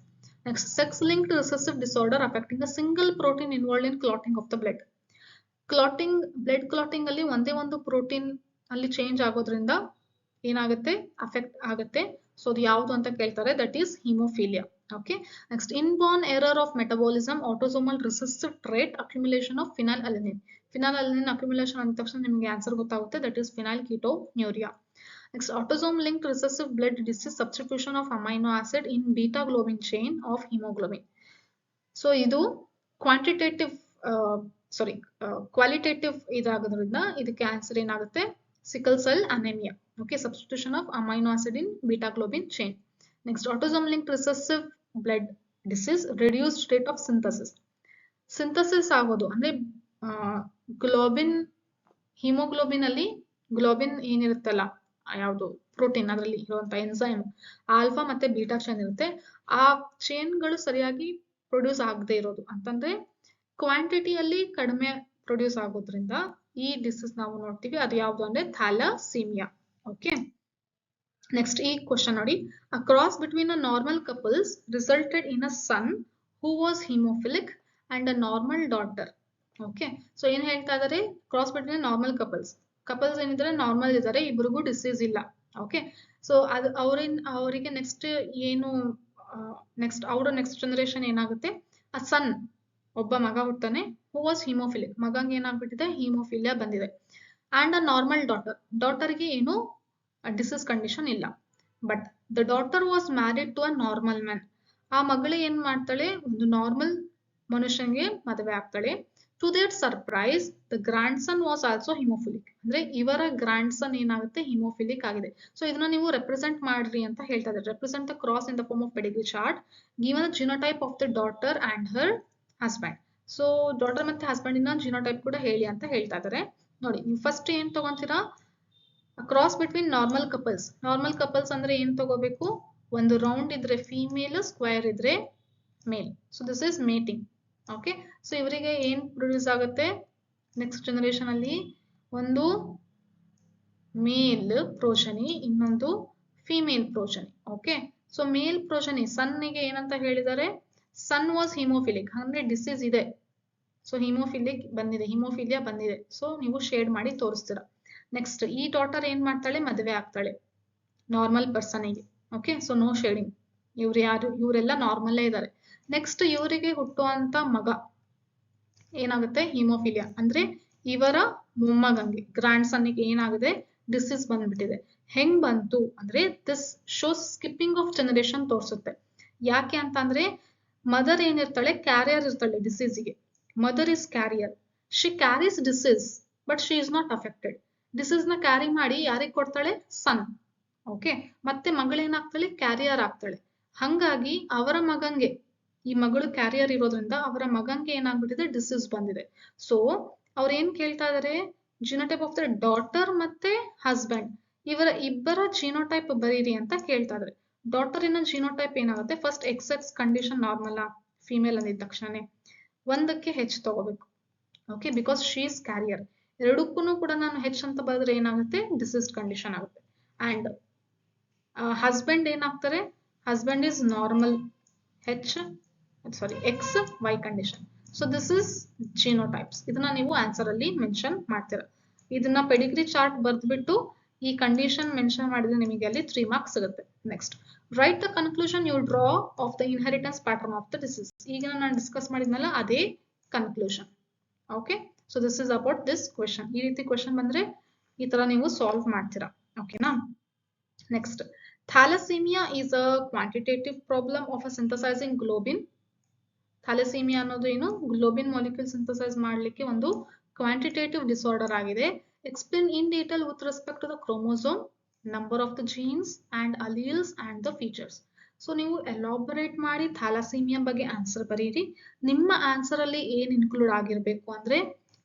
Next sex linked recessive disorder affecting a single protein involved in clotting of the blood. Blood clotting ಅಲ್ಲಿ ಒಂದೇ ಒಂದು ಪ್ರೋಟೀನ್ ಅಲ್ಲಿ ಚೇಂಜ್ ಆಗೋದ್ರಿಂದ ಏನಾಗುತ್ತೆ? ಅಫೆಕ್ಟ್ ಆಗುತ್ತೆ. ಸೊ ಅದು ಯಾವುದು ಅಂತ ಕೇಳ್ತಾರೆ, that is haemophilia. Okay, next inborn error of metabolism, autosomal recessive trait, accumulation of phenylalanine. Phenylalanine accumulation ಅಂದ ತಕ್ಷಣ ನಿಮಗೆ ಆನ್ಸರ್ ಗೊತ್ತಾಗುತ್ತೆ, that is phenylketonuria. Next autosome linked recessive blood disease, substitution of amino acid in beta globin chain of haemoglobin. So ಇದು qualitative ಇದಾಗೋದ್ರಿಂದ ಇದಕ್ಕೆ answer ಏನಾಗುತ್ತೆ? Sickle cell anaemia. Okay, substitution of amino acid in beta globin chain. Next, autosome linked recessive blood disease, reduced rate of synthesis. Synthesis ಆಗೋದು ಅಂದ್ರೆ globin, haemoglobin ಅಲ್ಲಿ globin ಏನಿರುತ್ತಲ್ಲ, ಯಾವುದು protein, ಅದರಲ್ಲಿ ಇರುವಂತ ಎನ್ಸೈಮ್ ಆಲ್ಫಾ ಮತ್ತೆ ಬೀಟಾ ಚೈನ್ ಇರುತ್ತೆ. ಆ ಚೈನ್ಗಳು ಸರಿಯಾಗಿ ಪ್ರೊಡ್ಯೂಸ್ ಆಗದೆ ಇರೋದು ಅಂತಂದ್ರೆ ಕ್ವಾಂಟಿಟಿಯಲ್ಲಿ ಕಡಿಮೆ ಪ್ರೊಡ್ಯೂಸ್ ಆಗೋದ್ರಿಂದ ಈ ಡಿಸೀಸ್ ನಾವು ನೋಡ್ತೀವಿ. ಅದು ಯಾವುದು ಅಂದ್ರೆ ಥ್ಯಾಲಸೀಮಿಯಾ. ಓಕೆ, ನೆಕ್ಸ್ಟ್ ಈ ಕ್ವಶನ್ ನೋಡಿ, a cross between a normal couples resulted in a son who was haemophilic and a normal daughter. Okay, so ಏನ್ ಹೇಳ್ತಾ ಇದಾರೆ? ಕ್ರಾಸ್ ಬಿಟ್ವೀನ್ ನಾರ್ಮಲ್ ಕಪಲ್ಸ್ ಏನಿದ್ರೆ ನಾರ್ಮಲ್ ಇದ್ದಾರೆ, ಇಬ್ರಿಗೂ ಡಿಸೀಸ್ ಇಲ್ಲ. ಓಕೆ, ಸೊ ಅದು ಅವರಿಗೆ ನೆಕ್ಸ್ಟ್ ಏನು, ನೆಕ್ಸ್ಟ್ ಜನರೇಷನ್ ಏನಾಗುತ್ತೆ? ಅ ಸನ್, ಒಬ್ಬ ಮಗ ಹುಡ್ತಾನೆ, ಹೂ ವಾಸ್ ಹಿಮೋಫಿಲಿಕ್, ಮಗಂಗೆ ಏನಾಗ್ಬಿಟ್ಟಿದೆ, ಹಿಮೋಫಿಲಿಯಾ ಬಂದಿದೆ. ಅಂಡ್ ಅ ನಾರ್ಮಲ್ ಡಾಟರ್ಗೆ ಏನು ಡಿಸೀಸ್ ಕಂಡೀಷನ್ ಇಲ್ಲ. But the daughter was married to a normal man. ಆ ಮಗಳು ಏನ್ ಮಾಡ್ತಾಳೆ, ಒಂದು ನಾರ್ಮಲ್ ಮನುಷ್ಯನ್ಗೆ ಮದುವೆ ಆಗ್ತಾಳೆ. To their surprise the grandson was also haemophilic. ಅಂದ್ರೆ ಇವರ ಗ್ರ್ಯಾಂಡ್ ಸನ್ ಏನಾಗುತ್ತೆ, ಹಿಮೋಫಿಲಿಕ್ ಆಗಿದೆ. ಸೊ ಇದನ್ನ ನೀವು ರೆಪ್ರೆಸೆಂಟ್ ಮಾಡ್ರಿ ಅಂತ ಹೇಳ್ತಾ ಇದ್ದಾರೆ. Represent the cross in the form of pedigree chart given the genotype of the daughter and her husband. So daughter ಮತ್ತೆ ಹಸ್ಬೆಂಡ್ ಇನ ಜಿನೋಟೈಪ್ ಕೂಡ ಹೇಳಿ ಅಂತ ಹೇಳ್ತಾ ಇದ್ದಾರೆ. ನೋಡಿ, ನೀವು ಫಸ್ಟ್ ಏನ್ ತಗೊಂತೀರಾ, cross between normal couples. Normal couples ಅಂದ್ರೆ ಏನ್ ತಗೋಬೇಕು, ಒಂದು ರೌಂಡ್ ಇದ್ರೆ ಫೀಮೇಲ್, ಸ್ಕ್ವೇರ್ ಇದ್ರೆ male. So this is mating. Okay, so ಇವರಿಗೆ ಏನ್ ಪ್ರೊಡ್ಯೂಸ್ ಆಗುತ್ತೆ ನೆಕ್ಸ್ಟ್ ಜನರೇಷನ್ ಅಲ್ಲಿ, ಒಂದು ಮೇಲ್ ಪ್ರೋಜನಿ, ಇನ್ನೊಂದು female progeny. Okay, so male progeny ಸನ್ನಿಗೆ ಏನಂತ ಹೇಳಿದ್ದಾರೆ, ಸನ್ ವಾಸ್ ಹಿಮೋಫಿಲಿಕ್, ಅಂದ್ರೆ ಡಿಸೀಸ್ ಇದೆ. ಸೊ ಹಿಮೋಫಿಲಿಕ್ ಬಂದಿದೆ, ಹಿಮೋಫಿಲಿಯಾ ಬಂದಿದೆ. ಸೊ ನೀವು ಶೇಡ್ ಮಾಡಿ ತೋರಿಸ್ತೀರಾ. ನೆಕ್ಸ್ಟ್ ಈ ಡಾಟರ್ ಏನ್ ಮಾಡ್ತಾಳೆ, ಮದುವೆ ಆಗ್ತಾಳೆ ನಾರ್ಮಲ್ ಪರ್ಸನಿಗೆ. Okay, so no shading. ಇವ್ರು ಯಾರು, ಇವರೆಲ್ಲ ನಾರ್ಮಲ್ಲೇ ಇದ್ದಾರೆ. ನೆಕ್ಸ್ಟ್ ಇವರಿಗೆ ಹುಟ್ಟುವಂತ ಮಗ ಏನಾಗುತ್ತೆ, ಹಿಮೋಫಿಲಿಯಾ, ಅಂದ್ರೆ ಇವರ ಮೊಮ್ಮಗಂಗೆ ಗ್ರ್ಯಾಂಡ್ ಸನ್ನಿಗೆ ಏನಾಗಿದೆ, ಡಿಸೀಸ್ ಬಂದ್ಬಿಟ್ಟಿದೆ. ಹೆಂಗ್ ಬಂತು ಅಂದ್ರೆ this shows skipping of generation ತೋರಿಸುತ್ತೆ. ಯಾಕೆ ಅಂತ ಅಂದ್ರೆ ಮದರ್ ಏನಿರ್ತಾಳೆ, ಕ್ಯಾರಿಯರ್ ಇರ್ತಾಳೆ ಡಿಸೀಸ್ಗೆ. Mother is carrier, she carries disease but she is not affected. Disease ನ ಕ್ಯಾರಿ ಮಾಡಿ ಯಾರಿಗೆ ಕೊಡ್ತಾಳೆ, ಸನ್. ಓಕೆ, ಮತ್ತೆ ಮಗಳೇನಾಗ್ತಾಳೆ, ಕ್ಯಾರಿಯರ್ ಆಗ್ತಾಳೆ. ಹಂಗಾಗಿ ಅವರ ಮಗಂಗೆ, ಈ ಮಗಳು ಕ್ಯಾರಿಯರ್ ಇರೋದ್ರಿಂದ ಅವರ ಮಗಂಗೆ ಏನಾಗ್ಬಿಟ್ಟಿದೆ, ಡಿಸೀಸ್ ಬಂದಿದೆ. ಸೊ ಅವ್ರು ಏನ್ ಕೇಳ್ತಾ ಇದಾರೆ, ಜಿನೋಟೈಪ್ ಆಫ್ ದ ಡಾಟರ್ ಮತ್ತೆ ಹಸ್ಬೆಂಡ್, ಇವರ ಇಬ್ಬರ ಜಿನೋಟೈಪ್ ಬರೀರಿ ಅಂತ ಕೇಳ್ತಾ ಇದಾರೆ. ಡಾಟರಿನ ಜಿನೋಟೈಪ್ ಏನಾಗುತ್ತೆ, first X condition normal female ಅಂದಿದ ತಕ್ಷಣನೇ ಒಂದಕ್ಕೆ ಹೆಚ್ಚು ತಗೋಬೇಕು. Okay, because she is carrier. ಎರಡಕ್ಕೂ ಕೂಡ ನಾನು ಹೆಚ್ಚು ಅಂತ ಬರೆದ್ರೆ ಏನಾಗುತ್ತೆ, ಡಿಸೀಸ್ ಕಂಡೀಷನ್ ಆಗುತ್ತೆ. ಅಂಡ್ ಹಸ್ಬೆಂಡ್ ಏನಾಗ್ತಾರೆ, husband is normal X Y condition. So this is genotypes. ಇದನ್ನ ನೀವು ಆನ್ಸರ್ ಅಲ್ಲಿ ಮೆನ್ಷನ್ ಮಾಡ್ತೀರಾ. ಇದನ್ನ ಪೆಡಿಗ್ರಿ ಚಾರ್ಟ್ ಬರ್ದ್ಬಿಟ್ಟು ಈ ಕಂಡೀಷನ್ ಮೆನ್ಷನ್ ಮಾಡಿದ್ರೆ ನಿಮಗೆ ಅಲ್ಲಿ 3 ಮಾರ್ಕ್ಸ್ ಸಿಗುತ್ತೆ. Next, right the conclusion you draw of the inheritance pattern of the disease. ಈಗ ನಾನು ಡಿಸ್ಕಸ್ ಮಾಡಿದ್ನಲ್ಲ ಅದೇ conclusion. Okay, so this is about this question. ಈ ರೀತಿ ಕ್ವೆಶನ್ ಬಂದ್ರೆ ಈ ತರ ನೀವು ಸಾಲ್ವ್ ಮಾಡ್ತೀರಾ. ಓಕೆನಾ. Next, thalassemia is a quantitative problem of a synthesizing globin. Thalassemia ಅನ್ನೋದು ಏನು, ಗ್ಲೋಬಿನ್ ಮಾಲಿಕ್ಯೂಲ್ ಸಿಂಥಸೈಸ್ ಮಾಡಲಿಕ್ಕೆ ಒಂದು ಕ್ವಾಂಟಿಟೇಟಿವ್ ಡಿಸಾರ್ಡರ್ ಆಗಿದೆ. Explain in detail with respect to the chromosome, number of the genes and alleles and the features. So ನೀವು elaborate ಮಾಡಿ thalassemia ಬಗ್ಗೆ answer ಬರೀರಿ. ನಿಮ್ಮ ಆನ್ಸರ್ ಅಲ್ಲಿ ಏನ್ ಇನ್ಕ್ಲೂಡ್ ಆಗಿರ್ಬೇಕು ಅಂದ್ರೆ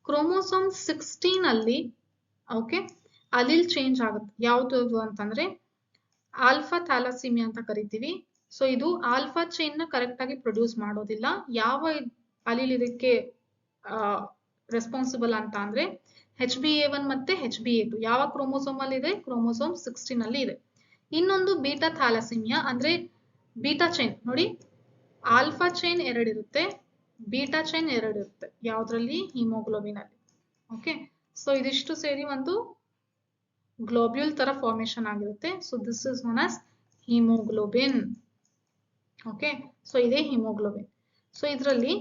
ಕ್ರೋಮೋಸೋಮ್ 16 ಅಲ್ಲಿ ಓಕೆ ಅಲೀಲ್ ಚೇಂಜ್ ಆಗುತ್ತೆ. ಯಾವ್ದು ಅಂತಂದ್ರೆ ಆಲ್ಫಾ ಥ್ಯಾಲಸೀಮಿಯಾ ಅಂತ ಕರಿತೀವಿ. ಸೊ ಇದು ಆಲ್ಫಾ ಚೈನ್ ನ ಕರೆಕ್ಟ್ ಆಗಿ ಪ್ರೊಡ್ಯೂಸ್ ಮಾಡೋದಿಲ್ಲ. ಯಾವ ಅಲೀಲ್ ಇದಕ್ಕೆ ರೆಸ್ಪಾನ್ಸಿಬಲ್ ಅಂತ ಅಂದ್ರೆ HbA1 ಮತ್ತೆ HbA2 ಯಾವ ಕ್ರೋಮೋಸೋಮ್ ಅಲ್ಲಿ ಇದೆ, ಕ್ರೋಮೋಸೋಮ್ 16 ಅಲ್ಲಿ ಇದೆ. ಇನ್ನೊಂದು ಬೀಟಾ ಥ್ಯಾಲಸೀಮಿಯಾ ಅಂದ್ರೆ ಬೀಟಾ ಚೈನ್ ನೋಡಿ, ಆಲ್ಫಾ ಚೈನ್ 2 ಇರುತ್ತೆ, ಬೀಟಾ ಚೈನ್ 2 ಇರುತ್ತೆ. ಯಾವ್ದ್ರಲ್ಲಿ, ಹಿಮೋಗ್ಲೋಬಿನ್ ಅಲ್ಲಿ. ಓಕೆ, ಸೊ ಇದಿಷ್ಟು ಸೇರಿ ಒಂದು ಗ್ಲೋಬ್ಯೂಲ್ ತರ ಫಾರ್ಮೇಶನ್ ಆಗಿರುತ್ತೆ. So this is known as haemoglobin. Okay, so ಇದೇ ಹಿಮೋಗ್ಲೋಬಿನ್. ಸೊ ಇದರಲ್ಲಿ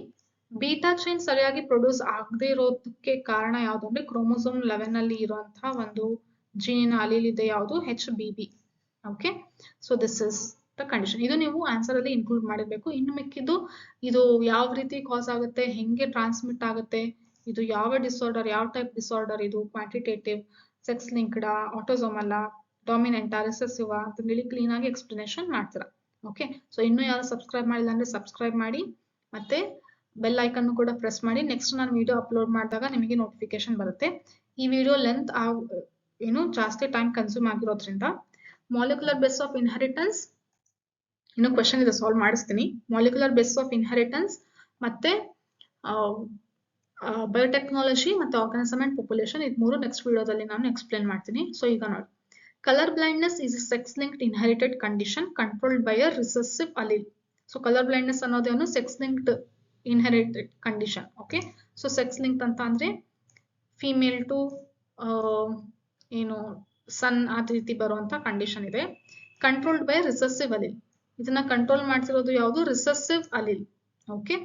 ಬೀಟಾ ಚೈನ್ ಸರಿಯಾಗಿ ಪ್ರೊಡ್ಯೂಸ್ ಆಗದೆ ಇರೋದಕ್ಕೆ ಕಾರಣ ಯಾವುದು ಅಂದ್ರೆ ಕ್ರೋಮೋಸೋಮ್ 11 ಅಲ್ಲಿ ಇರುವಂತಹ ಒಂದು ಜೀನ್ ಅಲೀಲ್ ಇದೆ, ಯಾವುದು HBB. Okay, so this is the condition. ಇದು ನೀವು ಆನ್ಸರ್ ಅಲ್ಲಿ ಇನ್ಕ್ಲೂಡ್ ಮಾಡಿರ್ಬೇಕು. ಇನ್ನು ಮಿಕ್ಕಿದ್ದು ಇದು ಯಾವ ರೀತಿ ಕಾಸ್ ಆಗುತ್ತೆ, ಹೆಂಗೆ ಟ್ರಾನ್ಸ್ಮಿಟ್ ಆಗುತ್ತೆ, ಇದು ಯಾವ ಡಿಸಾರ್ಡರ್, ಯಾವ ಟೈಪ್ ಡಿಸಾರ್ಡರ್, ಇದು quantitative, sex linked, autosomal, dominant, recessive ಅಂತ ಹೇಳಿ ಕ್ಲೀನ್ ಆಗಿ ಎಕ್ಸ್ಪ್ಲನೇಷನ್ ಮಾಡ್ತೀರಾ. ಓಕೆ, ಸೊ ಇನ್ನೂ ಯಾರು ಸಬ್ಸ್ಕ್ರೈಬ್ ಮಾಡಿಲ್ಲ ಅಂದ್ರೆ ಸಬ್ಸ್ಕ್ರೈಬ್ ಮಾಡಿ, ಮತ್ತೆ ಬೆಲ್ ಐಕನ್ ಕೂಡ ಪ್ರೆಸ್ ಮಾಡಿ. ನೆಕ್ಸ್ಟ್ ನಾನು ವಿಡಿಯೋ ಅಪ್ಲೋಡ್ ಮಾಡಿದಾಗ ನಿಮಗೆ ನೋಟಿಫಿಕೇಶನ್ ಬರುತ್ತೆ. ಈ ವಿಡಿಯೋ ಲೆಂತ್ ಏನು ಜಾಸ್ತಿ ಟೈಮ್ ಕನ್ಸ್ಯೂಮ್ ಆಗಿರೋದ್ರಿಂದ ಮಾಲಿಕ್ಯುಲರ್ ಬೇಸ್ ಆಫ್ ಇನ್ಹೆರಿಟೆನ್ಸ್ ಇನ್ನು ಕ್ವೆಶನ್ ಇದೆ, ಸಾಲ್ವ್ ಮಾಡಿಸ್ತೀನಿ. ಮಾಲಿಕ್ಯುಲರ್ ಬೇಸ್ ಆಫ್ ಇನ್ಹೆರಿಟೆನ್ಸ್ ಮತ್ತೆ ಬಯೋಟೆಕ್ನಾಲಜಿ ಮತ್ತೆ ಆರ್ಗಾನಿಸಮ್ ಅಂಡ್ ಪಾಪ್ಯುಲೇಷನ್, ಇದು ಮೂರು ನೆಕ್ಸ್ಟ್ ವಿಡಿಯೋದಲ್ಲಿ ನಾನು ಎಕ್ಸ್ಪ್ಲೇನ್ ಮಾಡ್ತೀನಿ. ಸೊ ಈಗ ನೋಡಿ, colour blindness is a sex linked inherited condition controlled by a recessive allele. So colour blindness ಅನ್ನೋದೇನು, sex linked inherited condition. Okay, so sex linked ಅಂತ ಅಂದ್ರೆ ಫಿಮೇಲ್ ಟು ಏನು ಸನ್ ಆ ರೀತಿ ಬರುವಂತ ಕಂಡೀಷನ್ ಇದೆ. ಕಂಟ್ರೋಲ್ಡ್ ಬೈ ರಿಸೆಸಿವ್ ಅಲೀಲ್, ಇದನ್ನ control ಮಾಡ್ತಿರೋದು ಯಾವುದು, recessive allele. Okay,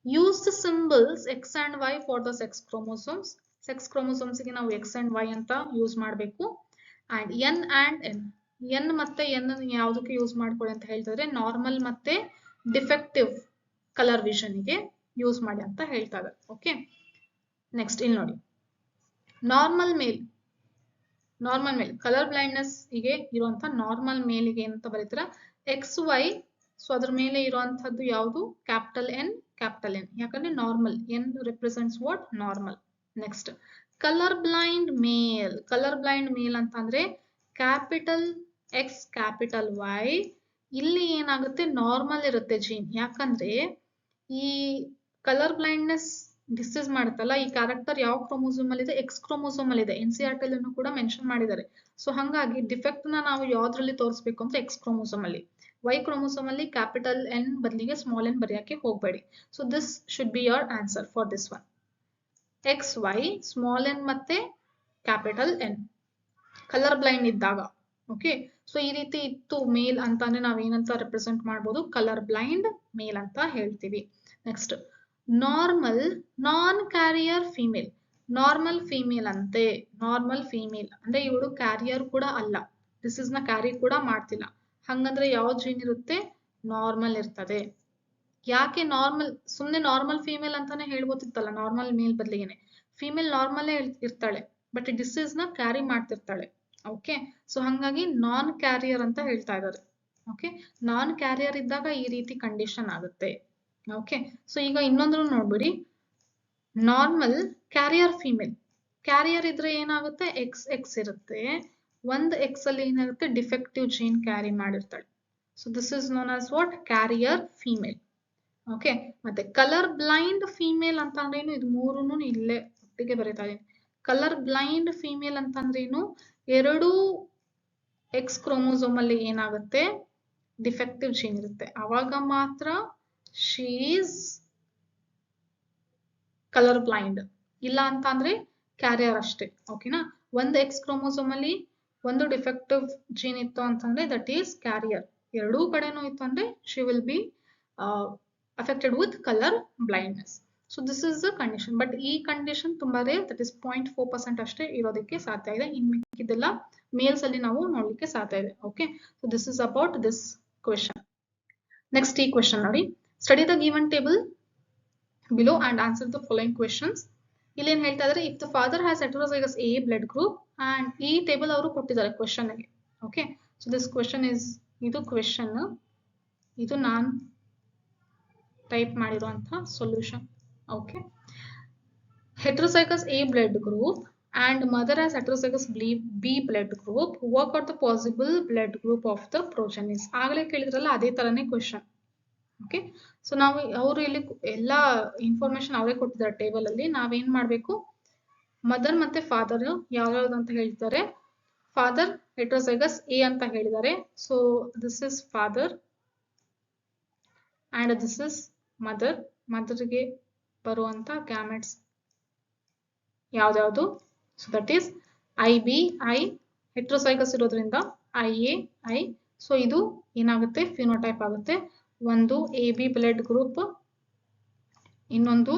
use the symbols X and Y for the sex chromosomes. Sex ಕ್ರೋಮೋಸೋಮ್ಸ್ಗೆ ನಾವು ಎಕ್ಸ್ ಅಂಡ್ ವೈ ಅಂತ ಯೂಸ್ ಮಾಡಬೇಕು. And N and N, N ಮತ್ತೆ ಎನ್ ಯಾವುದಕ್ಕೆ ಯೂಸ್ ಮಾಡ್ಕೊಳ್ಳಿ ಅಂತ ಹೇಳ್ತಾರೆ, ನಾರ್ಮಲ್ ಮತ್ತೆ ಡಿಫೆಕ್ಟಿವ್ ಕಲರ್ ವಿಷನ್ಗೆ ಯೂಸ್ ಮಾಡಿ ಅಂತ ಹೇಳ್ತಾ ಇದ್ದಾರೆ. ಓಕೆ, ನೆಕ್ಸ್ಟ್ ಇಲ್ಲಿ ನೋಡಿ, ನಾರ್ಮಲ್ ಮೇಲ್ ಕಲರ್ ಬ್ಲೈಂಡ್ನೆಸ್ ಗೆ ಇರುವಂತ ನಾರ್ಮಲ್ ಮೇಲ್ಗೆ ಅಂತ ಬರೀತೀರ ಎಕ್ಸ್ ವೈ. ಸೊ ಅದ್ರ ಮೇಲೆ ಇರುವಂತದ್ದು ಯಾವುದು, ಕ್ಯಾಪಿಟಲ್ ಎನ್. ಯಾಕಂದ್ರೆ normal, N represents what, normal. Next colour blind male ಅಂತ ಅಂದ್ರೆ ಕ್ಯಾಪಿಟಲ್ ಎಕ್ಸ್ ಕ್ಯಾಪಿಟಲ್ ವೈ. ಇಲ್ಲಿ ಏನಾಗುತ್ತೆ, ನಾರ್ಮಲ್ ಇರುತ್ತೆ ಜೀನ್. ಯಾಕಂದ್ರೆ ಈ ಕಲರ್ ಬ್ಲೈಂಡ್ನೆಸ್ ಡಿಸೀಸ್ ಮಾಡುತ್ತಲ್ಲ, ಈ ಕ್ಯಾರೆಕ್ಟರ್ ಯಾವ ಕ್ರೋಮೋಸೋಮ್ ಅಲ್ಲಿ ಇದೆ, ಎಕ್ಸ್ ಕ್ರೋಮೋಸೋಮ್ ಅಲ್ಲಿ ಇದೆ. NCERT ಅನ್ನು ಕೂಡ ಮೆನ್ಷನ್ ಮಾಡಿದ್ದಾರೆ. ಸೊ ಹಾಗಾಗಿ ಡಿಫೆಕ್ಟ್ ನ ನಾವು ಯಾವ್ದ್ರಲ್ಲಿ ತೋರಿಸಬೇಕು ಅಂತ, ಎಕ್ಸ್ ಕ್ರೋಮೋಸೋಮ್ ಅಲ್ಲಿ. ವೈ ಕ್ರೋಮೋಸೋಮ್ ಅಲ್ಲಿ ಕ್ಯಾಪಿಟಲ್ ಎನ್ ಬದಲಿಗೆ ಸ್ಮಾಲ್ ಎನ್ ಬರೆಯಕ್ಕೆ ಹೋಗಬೇಡಿ. So this should be your answer for this one. X Y small N ಮತ್ತೆ ಕ್ಯಾಪಿಟಲ್ ಎನ್ ಕಲರ್ ಬ್ಲೈಂಡ್ ಇದ್ದಾಗ. ಓಕೆ, ಸೊ ಈ ರೀತಿ ಇತ್ತು ಮೇಲ್ ಅಂತಾನೆ ನಾವೇನಂತ ರೆಪ್ರೆಸೆಂಟ್ ಮಾಡ್ಬೋದು, ಕಲರ್ ಬ್ಲೈಂಡ್ ಮೇಲ್ ಅಂತ ಹೇಳ್ತೀವಿ. ನೆಕ್ಸ್ಟ್ ನಾರ್ಮಲ್ ನಾನ್ ಕ್ಯಾರಿಯರ್ ಫೀಮೇಲ್. ನಾರ್ಮಲ್ ಫೀಮೇಲ್ ಅಂದ್ರೆ ಇವಳು ಕ್ಯಾರಿಯರ್ ಕೂಡ ಅಲ್ಲ, ಡಿಸೀಸ್ ನ ಕ್ಯಾರಿ ಕೂಡ ಮಾಡ್ತಿಲ್ಲ. ಹಂಗಂದ್ರೆ ಯಾವ ಜೀನ್ ಇರುತ್ತೆ, ನಾರ್ಮಲ್ ಇರ್ತದೆ. ಯಾಕೆ ನಾರ್ಮಲ್, ಸುಮ್ನೆ ನಾರ್ಮಲ್ ಫೀಮೇಲ್ ಅಂತಾನೆ ಹೇಳ್ಬೋದಿತ್ತಲ್ಲ, ನಾರ್ಮಲ್ ಮೇಲ್ ಬದಲಿಗೆನೆ. ಫೀಮೇಲ್ ನಾರ್ಮಲ್ಲೇ ಇರ್ತಾಳೆ, ಬಟ್ ಡಿಸೀಸ್ ನ ಕ್ಯಾರಿ ಮಾಡ್ತಿರ್ತಾಳೆ. ಓಕೆ, ಸೊ ಹಂಗಾಗಿ ನಾನ್ ಕ್ಯಾರಿಯರ್ ಅಂತ ಹೇಳ್ತಾ ಇದ್ದಾರೆ. ಓಕೆ, ನಾನ್ ಕ್ಯಾರಿಯರ್ ಇದ್ದಾಗ ಈ ರೀತಿ ಕಂಡೀಷನ್ ಆಗುತ್ತೆ. ಓಕೆ, ಸೊ ಈಗ ಇನ್ನೊಂದ್ರು ನೋಡ್ಬಿಡಿ, ನಾರ್ಮಲ್ ಕ್ಯಾರಿಯರ್ ಫೀಮೇಲ್. ಕ್ಯಾರಿಯರ್ ಇದ್ರೆ ಏನಾಗುತ್ತೆ, ಎಕ್ಸ್ ಇರುತ್ತೆ. ಒಂದು ಎಕ್ಸ್ ಅಲ್ಲಿ ಏನಾಗುತ್ತೆ, ಡಿಫೆಕ್ಟಿವ್ ಜೀನ್ ಕ್ಯಾರಿ ಮಾಡಿರ್ತಾಳೆ. So this is known as what, carrier female. Okay, ಮತ್ತೆ ಕಲರ್ ಬ್ಲೈಂಡ್ ಫೀಮೇಲ್ ಅಂತ ಅಂದ್ರೇನು, ಇದು ಮೂರನ್ನು ಇಲ್ಲೇ ಒಟ್ಟಿಗೆ ಬರೀತಾ ಇದೀನಿ. ಕಲರ್ ಬ್ಲೈಂಡ್ ಫೀಮೇಲ್ ಅಂತಂದ್ರೇನು, ಎರಡು ಎಕ್ಸ್ ಕ್ರೋಮೋಸೋಮ್ ಅಲ್ಲಿ ಏನಾಗುತ್ತೆ, ಡಿಫೆಕ್ಟಿವ್ ಜೀನ್ ಇರುತ್ತೆ. ಅವಾಗ ಮಾತ್ರ ಶಿ ಈಸ್ ಕಲರ್ ಬ್ಲೈಂಡ್. ಇಲ್ಲ ಅಂತ ಅಂದ್ರೆ ಕ್ಯಾರಿಯರ್ ಅಷ್ಟೇ. ಓಕೆನಾ, ಒಂದು ಎಕ್ಸ್ ಕ್ರೋಮೋಸೋಮ್ ಅಲ್ಲಿ ಒಂದು ಡಿಫೆಕ್ಟಿವ್ ಜೀನ್ ಇತ್ತು ಅಂತಂದ್ರೆ ದಟ್ ಈಸ್ ಕ್ಯಾರಿಯರ್. ಎರಡೂ ಕಡೆನೂ ಇತ್ತು ಅಂದ್ರೆ she will be affected with color blindness. So this is the condition, but ಈ ಕಂಡೀಷನ್ ತುಂಬಾ ರೇರ್, that is 0.4% ಅಷ್ಟೇ ಇರೋದಕ್ಕೆ ಸಾಧ್ಯ ಇದೆ. ಇನ್ನು ಮಿಕ್ಕಿದೆಲ್ಲ ಮೇಲ್ಸ್ ಅಲ್ಲಿ ನಾವು ನೋಡ್ಲಿಕ್ಕೆ ಸಾಧ್ಯ ಇದೆ. Okay, so this is about this question. Next ಈ question ನೋಡಿ, study the given table below and answer the following questions. ಇಲ್ಲಿ ಏನ್ ಹೇಳ್ತಾ ಇದ್ದಾರೆ, if the father has heterozygous A blood group, and ಈ ಟೇಬಲ್ ಅವರು ಕೊಟ್ಟಿದ್ದಾರೆ ಕ್ವೆಶ್ಚನ್ ಗೆ. Okay, so this question is, ಇದು ಕ್ವೆಶ್ಚನ್, ಇದು ನಾನು ಟೈಪ್ ಮಾಡಿರುವಂತ solution. Okay, heterozygous A blood group and mother has heterozygous B blood group, work out the possible blood group of the progenies. ಆಗಲೇ ಕೇಳಿದ್ರಲ್ಲ ಅದೇ ತರನೇ ಕ್ವೆಶ್ಚನ್. ಓಕೆ, ಸೊ ನಾವು ಅವರು ಇಲ್ಲಿ ಎಲ್ಲಾ ಇನ್ಫಾರ್ಮೇಶನ್ ಅವರೇ ಕೊಟ್ಟಿದ್ದಾರೆ ಟೇಬಲ್ ಅಲ್ಲಿ. ನಾವೇನ್ ಮಾಡ್ಬೇಕು, ಮದರ್ ಮತ್ತೆ ಫಾದರ್ ಯಾವ್ಯಾವ್ದು ಅಂತ ಹೇಳ್ತಾರೆ. ಫಾದರ್ ಹೆಟ್ರೋಸೈಗಸ್ A ಅಂತ ಹೇಳಿದ್ದಾರೆ. So this is father and this is mother. ಮದರ್ಗೆ ಬರುವಂತ ಗ್ಯಾಮೆಟ್ಸ್ ಯಾವ್ದ್ಯಾವ್ದು, so that is IBI. Heterozygous ಇರೋದ್ರಿಂದ IA. ಸೊ ಇದು ಏನಾಗುತ್ತೆ, ಫಿನೋಟೈಪ್ ಆಗುತ್ತೆ. ಒಂದು AB ಬ್ಲಡ್ ಗ್ರೂಪ್, ಇನ್ನೊಂದು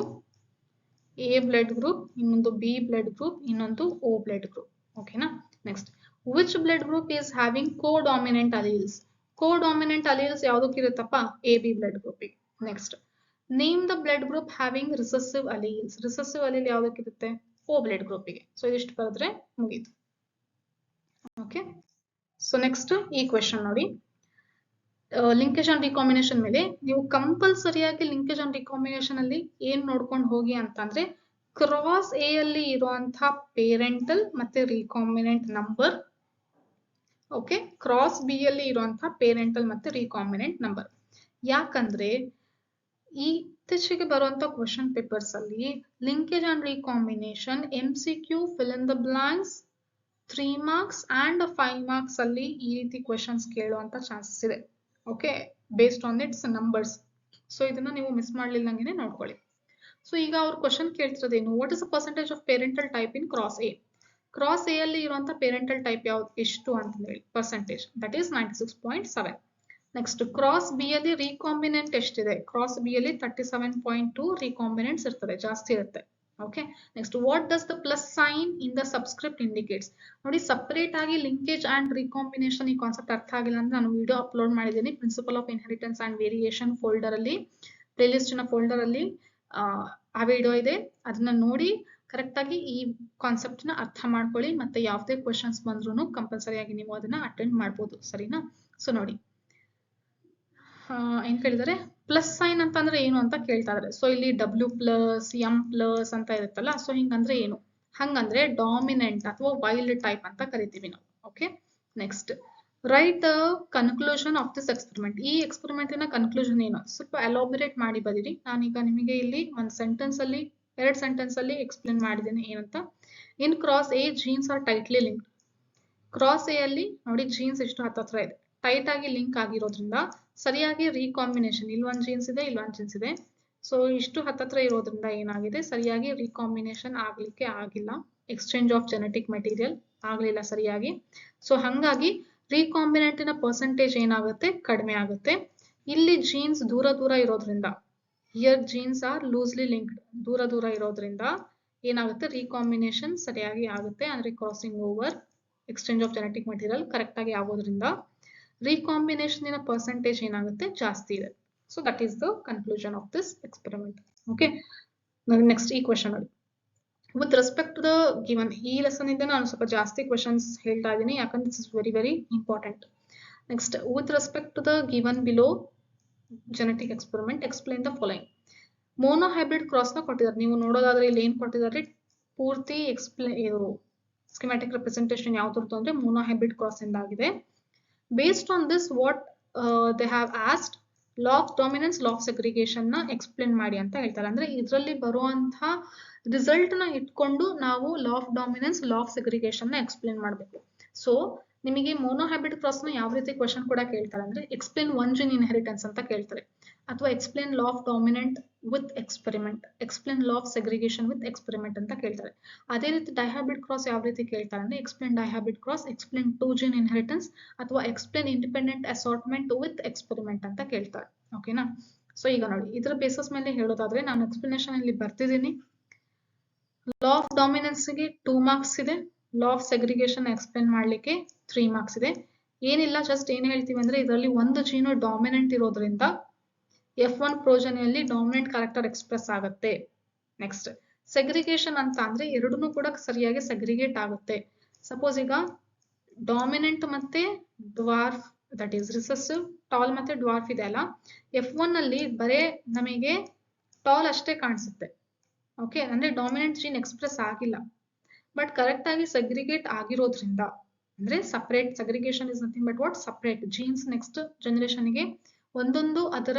A ಬ್ಲಡ್ ಗ್ರೂಪ್, ಇನ್ನೊಂದು B ಬ್ಲಡ್ ಗ್ರೂಪ್, ಇನ್ನೊಂದು O ಬ್ಲಡ್ ಗ್ರೂಪ್. ಓಕೆನಾ, next which blood group is having codominant alleles. Codominant alleles ಯಾವ್ದಕ್ಕಿರುತ್ತಪ್ಪ, AB ಬ್ಲಡ್ ಗ್ರೂಪಿಗೆ. Next name the blood group having recessive alleles. Recessive allele ಯಾವ್ದಕ್ಕಿರುತ್ತೆ, O blood ಗ್ರೂಪಿಗೆ. So ಇದಿಷ್ಟು ಬರೆದ್ರೆ ಮುಗೀತು. Okay, so next ಈ question ನೋಡಿ, linkage and recombination ಮೇಲೆ ನೀವು ಕಂಪಲ್ಸರಿಯಾಗಿ ಲಿಂಕೇಜ್ ಅಂಡ್ ರಿಕಾಂಬಿನೇಷನ್ ಅಲ್ಲಿ ಏನ್ ನೋಡ್ಕೊಂಡು ಹೋಗಿ ಅಂತಂದ್ರೆ, ಕ್ರಾಸ್ A ಅಲ್ಲಿ ಇರುವಂತಹ ಪೇರೆಂಟಲ್ ಮತ್ತೆ recombinant number. Okay, cross B ಅಲ್ಲಿ ಇರುವಂತಹ ಪೇರೆಂಟಲ್ ಮತ್ತೆ ರಿಕಾಂಬಿನೆಂಟ್ ನಂಬರ್. ಯಾಕಂದ್ರೆ ಇತ್ತೀಚೆಗೆ ಬರುವಂತ ಕ್ವೆಶ್ಚನ್ ಪೇಪರ್ಸ್ ಅಲ್ಲಿ linkage and recombination MCQ fill in the blanks 3 marks and 5 marks ಅಲ್ಲಿ ಈ ರೀತಿ ಕ್ವೆಶ್ಚನ್ಸ್ ಕೇಳುವಂತ ಚಾನ್ಸಸ್ ಇದೆ. Okay, based on its numbers. So ಇದನ್ನ ನೀವು ಮಿಸ್ ಮಾಡ್ಲಿಲ್ಲಂಗೆ ನೋಡ್ಕೊಳ್ಳಿ. ಸೊ ಈಗ ಅವ್ರು ಕ್ವೆಶ್ಚನ್ ಕೇಳ್ತಿರೋದೇನು, what is the percentage of parental type in cross A. Cross A ಅಲ್ಲಿ ಇರುವಂತ ಪೇರೆಂಟಲ್ ಟೈಪ್ ಯಾವ್ದು ಎಷ್ಟು ಅಂತ ಹೇಳಿ percentage, that is 96.7. Next cross B ಅಲ್ಲಿ ರೀಕಾಂಬಿನೆಂಟ್ ಎಷ್ಟಿದೆ? ಕ್ರಾಸ್ ಬಿ ಅಲ್ಲಿ 37.2 ರೀಕಾಂಬಿನೆಂಟ್ಸ್ ಇರ್ತದೆ, ಜಾಸ್ತಿ ಇರುತ್ತೆ. Okay, next what does the plus sign in the subscript indicates? ನೋಡಿ, ಸಪರೇಟ್ ಆಗಿ ಲಿಂಕೇಜ್ ಅಂಡ್ ರೀಕಾಂಬಿನೇಷನ್ ಈ ಕಾನ್ಸೆಪ್ಟ್ ಅರ್ಥ ಆಗಿಲ್ಲ ಅಂದ್ರೆ ನಾನು ವಿಡಿಯೋ ಅಪ್ಲೋಡ್ ಮಾಡಿದ್ದೀನಿ principle of inheritance and variation folder ಅಲ್ಲಿ, ಪ್ಲೇಲಿಸ್ಟ್ ನ ಫೋಲ್ಡರ್ ಅಲ್ಲಿ ಆ ವಿಡಿಯೋ ಇದೆ, ಅದನ್ನ ನೋಡಿ ಕರೆಕ್ಟ್ ಆಗಿ ಈ ಕಾನ್ಸೆಪ್ಟ್ ನ ಅರ್ಥ ಮಾಡ್ಕೊಳ್ಳಿ. ಮತ್ತೆ ಯಾವುದೇ ಕ್ವೆಶನ್ಸ್ ಬಂದ್ರು ಕಂಪಲ್ಸರಿ ಆಗಿ ನೀವು ಅದನ್ನ ಅಟೆಂಡ್ ಮಾಡ್ಬೋದು, ಸರಿನಾ? ಸೊ ನೋಡಿ, ಏನ್ ಕೇಳಿದರೆ ಪ್ಲಸ್ ಸೈನ್ ಅಂತ ಅಂದ್ರೆ ಏನು ಅಂತ ಕೇಳ್ತಾ ಇದಾರೆ. ಸೊ ಇಲ್ಲಿ W ಪ್ಲಸ್ M ಪ್ಲಸ್ ಅಂತ ಇರುತ್ತಲ್ಲ, ಸೊ ಹಿಂಗಂದ್ರೆ ಏನು? ಹಂಗಂದ್ರೆ ಡಾಮಿನೆಂಟ್ ಅಥವಾ ವೈಲ್ಡ್ ಟೈಪ್ ಅಂತ ಕರಿತೀವಿ ನಾವು. Okay, next right the conclusion of this experiment. ಈ ಎಕ್ಸ್ಪೆರಿಮೆಂಟಿನ ಕನ್ಕ್ಲೂಷನ್ ಏನು? ಸ್ವಲ್ಪ ಎಲಾಬರೇಟ್ ಮಾಡಿ ಬರೀರಿ. ನಾನೀಗ ನಿಮಗೆ ಇಲ್ಲಿ ಒಂದು ಸೆಂಟೆನ್ಸ್ ಅಲ್ಲಿ, 2 ಸೆಂಟೆನ್ಸ್ ಅಲ್ಲಿ ಎಕ್ಸ್ಪ್ಲೇನ್ ಮಾಡಿದ್ದೀನಿ ಏನಂತ. ಇನ್ cross A jeans R tightly linked. Cross A ಅಲ್ಲಿ ನೋಡಿ ಜೀನ್ಸ್ ಎಷ್ಟು ಹತ್ತತ್ರ ಇದೆ, ಟೈಟ್ ಆಗಿ ಲಿಂಕ್ ಆಗಿರೋದ್ರಿಂದ ಸರಿಯಾಗಿ ರೀಕಾಂಬಿನೇಷನ್, ಇಲ್ಲೊಂದು ಜೀನ್ಸ್ ಇದೆ, ಇಲ್ಲೊಂದು ಜೀನ್ಸ್ ಇದೆ, ಸೊ ಇಷ್ಟು ಹತ್ತತ್ರ ಇರೋದ್ರಿಂದ ಏನಾಗಿದೆ, ಸರಿಯಾಗಿ ರೀಕಾಂಬಿನೇಷನ್ ಆಗ್ಲಿಕ್ಕೆ ಆಗಿಲ್ಲ, ಎಕ್ಸ್ಚೇಂಜ್ ಆಫ್ ಜೆನೆಟಿಕ್ ಮೆಟೀರಿಯಲ್ ಆಗ್ಲಿಲ್ಲ ಸರಿಯಾಗಿ. ಸೊ ಹಂಗಾಗಿ ರೀಕಾಂಬಿನೆಂಟಿನ ಪರ್ಸೆಂಟೇಜ್ ಏನಾಗುತ್ತೆ, ಕಡಿಮೆ ಆಗುತ್ತೆ. ಇಲ್ಲಿ ಜೀನ್ಸ್ ದೂರ ದೂರ ಇರೋದ್ರಿಂದ, here genes are loosely linked, ದೂರ ದೂರ ಇರೋದ್ರಿಂದ ಏನಾಗುತ್ತೆ, ರೀಕಾಂಬಿನೇಷನ್ ಸರಿಯಾಗಿ ಆಗುತ್ತೆ. ಅಂದ್ರೆ crossing over, exchange of genetic material correct ಆಗಿ ಆಗೋದ್ರಿಂದ ರೀಕಾಂಬಿನೇಷನ್ ಇನ ಪರ್ಸೆಂಟೇಜ್ ಏನಾಗುತ್ತೆ, ಜಾಸ್ತಿ ಇದೆ. So that is the conclusion of this experiment. Okay, next ಈ ಕ್ವೆಶನ್ ನೋಡಿ, with respect to the given. ಈ ಲೆಸನ್ ಇಂದ ನಾನು ಸ್ವಲ್ಪ ಜಾಸ್ತಿ ಕ್ವೆಶನ್ಸ್ ಹೇಳ್ತಾ ಇದ್ದೀನಿ, ಯಾಕಂದ್ರೆ this is very very important. Next, with respect to the given below genetic experiment explain the following. Mono hybrid cross ನ ಕೊಟ್ಟಿದ್ದಾರೆ, ನೀವು ನೋಡೋದಾದ್ರೆ ಇಲ್ಲಿ ಏನ್ ಕೊಟ್ಟಿದ್ದಾರೆ, ಪೂರ್ತಿ ಸ್ಕಿಮ್ಯಾಟಿಕ್ ರೆಪ್ರೆಸೆಂಟೇಷನ್ ಯಾವ್ದು ಅಂದ್ರೆ ಮೋನೋ ಹೈಬ್ರಿಡ್ ಕ್ರಾಸ್ ಇಂದ ಆಗಿದೆ. Based on this, what they have asked, law of dominance, law of segregation ನ ಎಕ್ಸ್ಪ್ಲೇನ್ ಮಾಡಿ ಅಂತ ಹೇಳ್ತಾರೆ. ಅಂದ್ರೆ ಇದರಲ್ಲಿ ಬರುವಂತ ರಿಸಲ್ಟ್ ನ ಇಟ್ಕೊಂಡು ನಾವು law of dominance, law of segregation ನ ಎಕ್ಸ್ಪ್ಲೇನ್ ಮಾಡಬೇಕು. ಸೊ ನಿಮಗೆ ಮೋನೋ ಹೈಬ್ರಿಡ್ ಕ್ರಾಸ್ ನ ಯಾವ ರೀತಿ ಕ್ವೆಶನ್ ಕೂಡ ಕೇಳ್ತಾರೆ ಅಂದ್ರೆ ಎಕ್ಸ್ಪ್ಲೇನ್ ಒನ್ ಜೀನ್ ಇನ್ಹೆರಿಟೆನ್ಸ್ ಅಂತ ಕೇಳ್ತಾರೆ, ಅಥವಾ explain law of dominant with experiment, explain law of segregation with experiment ಅಂತ ಕೇಳ್ತಾರೆ. ಅದೇ ರೀತಿ ಡೈಹೈಬ್ರಿಡ್ ಕ್ರಾಸ್ ಯಾವ ರೀತಿ ಕೇಳ್ತಾರೆ ಅಂದ್ರೆ explain dihybrid cross, explain two gene inheritance, ಅಥವಾ explain independent assortment with experiment ಅಂತ ಕೇಳ್ತಾರೆ. ಓಕೆನಾ? ಸೊ ಈಗ ನೋಡಿ, ಇದರ ಬೇಸಿಸ್ ಮೇಲೆ ಹೇಳೋದಾದ್ರೆ ನಾನು ಎಕ್ಸ್ಪ್ಲನೇಷನ್ ಇಲ್ಲಿ ಬರ್ತಿದ್ದೀನಿ. ಲಾ ಆಫ್ ಡಾಮಿನೆನ್ಸ್ ಗೆ 2 ಮಾರ್ಕ್ಸ್ ಇದೆ, ಲಾ ಆಫ್ ಸೆಗ್ರಿಗೇಷನ್ ಎಕ್ಸ್ಪ್ಲೇನ್ ಮಾಡ್ಲಿಕ್ಕೆ 3 ಮಾರ್ಕ್ಸ್ ಇದೆ. ಏನಿಲ್ಲ, ಜಸ್ಟ್ ಏನ್ ಹೇಳ್ತೀವಿ ಅಂದ್ರೆ ಇದರಲ್ಲಿ ಒಂದು ಜೀನು ಡಾಮಿನೆಂಟ್ ಇರೋದ್ರಿಂದ F1 ಪ್ರೋಜನಿಯಲ್ಲಿ ಡಾಮಿನೆಂಟ್ ಕ್ಯಾರೆಕ್ಟರ್ ಎಕ್ಸ್ಪ್ರೆಸ್ ಆಗುತ್ತೆ. ನೆಕ್ಸ್ಟ್, ಸೆಗ್ರಿಗೇಷನ್ ಅಂತ ಅಂದ್ರೆ ಎರಡನ್ನೂ ಕೂಡ ಸರಿಯಾಗಿ ಸೆಗ್ರಿಗೇಟ್ ಆಗುತ್ತೆ. ಸಪೋಸ್ ಈಗ ಡಾಮಿನೆಂಟ್ ಮತ್ತೆ dwarf, that is recessive, tall ಮತ್ತೆ ಡ್ವಾರ್ಫ್ ಇದೆ ಅಲ್ಲ, F1 ಅಲ್ಲಿ ಬರೇ ನಮಗೆ ಟಾಲ್ ಅಷ್ಟೇ ಕಾಣಿಸುತ್ತೆ. ಓಕೆ, ಅಂದ್ರೆ ಡಾಮಿನೆಂಟ್ ಜೀನ್ ಎಕ್ಸ್ಪ್ರೆಸ್ ಆಗಿಲ್ಲ. ಬಟ್ ಕರೆಕ್ಟ್ ಆಗಿ ಸೆಗ್ರಿಗೇಟ್ ಆಗಿರೋದ್ರಿಂದ, ಅಂದ್ರೆ separate, segregation is nothing but what, separate jeans next generation ಗೆ ಒಂದೊಂದು ಅದರ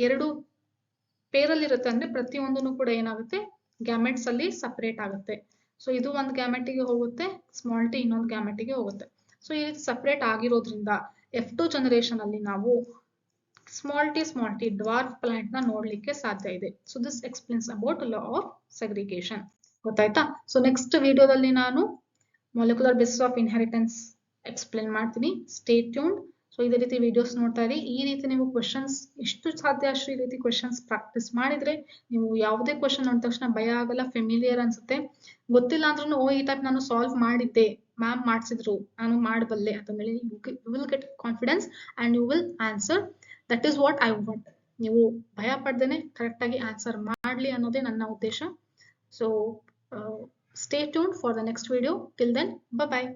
2 ಪೇರಲ್ಲಿ ಇರುತ್ತೆ, ಅಂದ್ರೆ ಪ್ರತಿಯೊಂದನ್ನು ಕೂಡ ಏನಾಗುತ್ತೆ, ಗ್ಯಾಮೆಟ್ಸ್ ಅಲ್ಲಿ ಸಪರೇಟ್ ಆಗುತ್ತೆ. ಸೊ ಇದು ಒಂದು ಗ್ಯಾಮೆಟಿಗೆ ಹೋಗುತ್ತೆ, ಸ್ಮಾಲ್ ಟಿ ಇನ್ನೊಂದು ಗ್ಯಾಮೆಟಿಗೆ ಹೋಗುತ್ತೆ. ಸೊ ಈ ಸಪರೇಟ್ ಆಗಿರೋದ್ರಿಂದ F2 ಜನರೇಷನ್ ಅಲ್ಲಿ ನಾವು ಸ್ಮಾಲ್ ಟಿ ಡ್ವಾರ್ಫ್ ಪ್ಲಾಂಟ್ ನ ನೋಡ್ಲಿಕ್ಕೆ ಸಾಧ್ಯ ಇದೆ. So this explains about law of segregation. ಗೊತ್ತಾಯ್ತಾ? ಸೊ ನೆಕ್ಸ್ಟ್ ವಿಡಿಯೋದಲ್ಲಿ ನಾನು molecular basis of inheritance explain ಮಾಡ್ತೀನಿ. Stay tuned. ಸೊ ಇದೇ ರೀತಿ ವಿಡಿಯೋಸ್ ನೋಡ್ತಾ ಇರಿ. ಈ ರೀತಿ ನೀವು ಕ್ವೆಶನ್ಸ್ ಎಷ್ಟು ಸಾಧ್ಯ ಅಷ್ಟು ಈ ರೀತಿ ಕ್ವೆಶನ್ಸ್ ಪ್ರಾಕ್ಟೀಸ್ ಮಾಡಿದ್ರೆ ನೀವು ಯಾವುದೇ ಕ್ವೆಶನ್ ನೋಡಿದ ತಕ್ಷಣ ಭಯ ಆಗಲ್ಲ, ಫೆಮಿಲಿಯರ್ ಅನ್ಸುತ್ತೆ. ಗೊತ್ತಿಲ್ಲ ಅಂದ್ರೂ ಈ ಟೈಪ್ ನಾನು ಸಾಲ್ವ್ ಮಾಡಿದ್ದೆ, ಮ್ಯಾಮ್ ಮಾಡಿಸಿದ್ರು, ನಾನು ಮಾಡಬಲ್ಲೆ ಅಂತಂದೇಳಿ you will get confidence and you will answer. That is what I want. ನೀವು ಭಯ ಪಡ್ದೇನೆ ಕರೆಕ್ಟ್ ಆಗಿ ಆನ್ಸರ್ ಮಾಡ್ಲಿ ಅನ್ನೋದೇ ನನ್ನ ಉದ್ದೇಶ. So stay tuned for the next video. Till then, bye bye.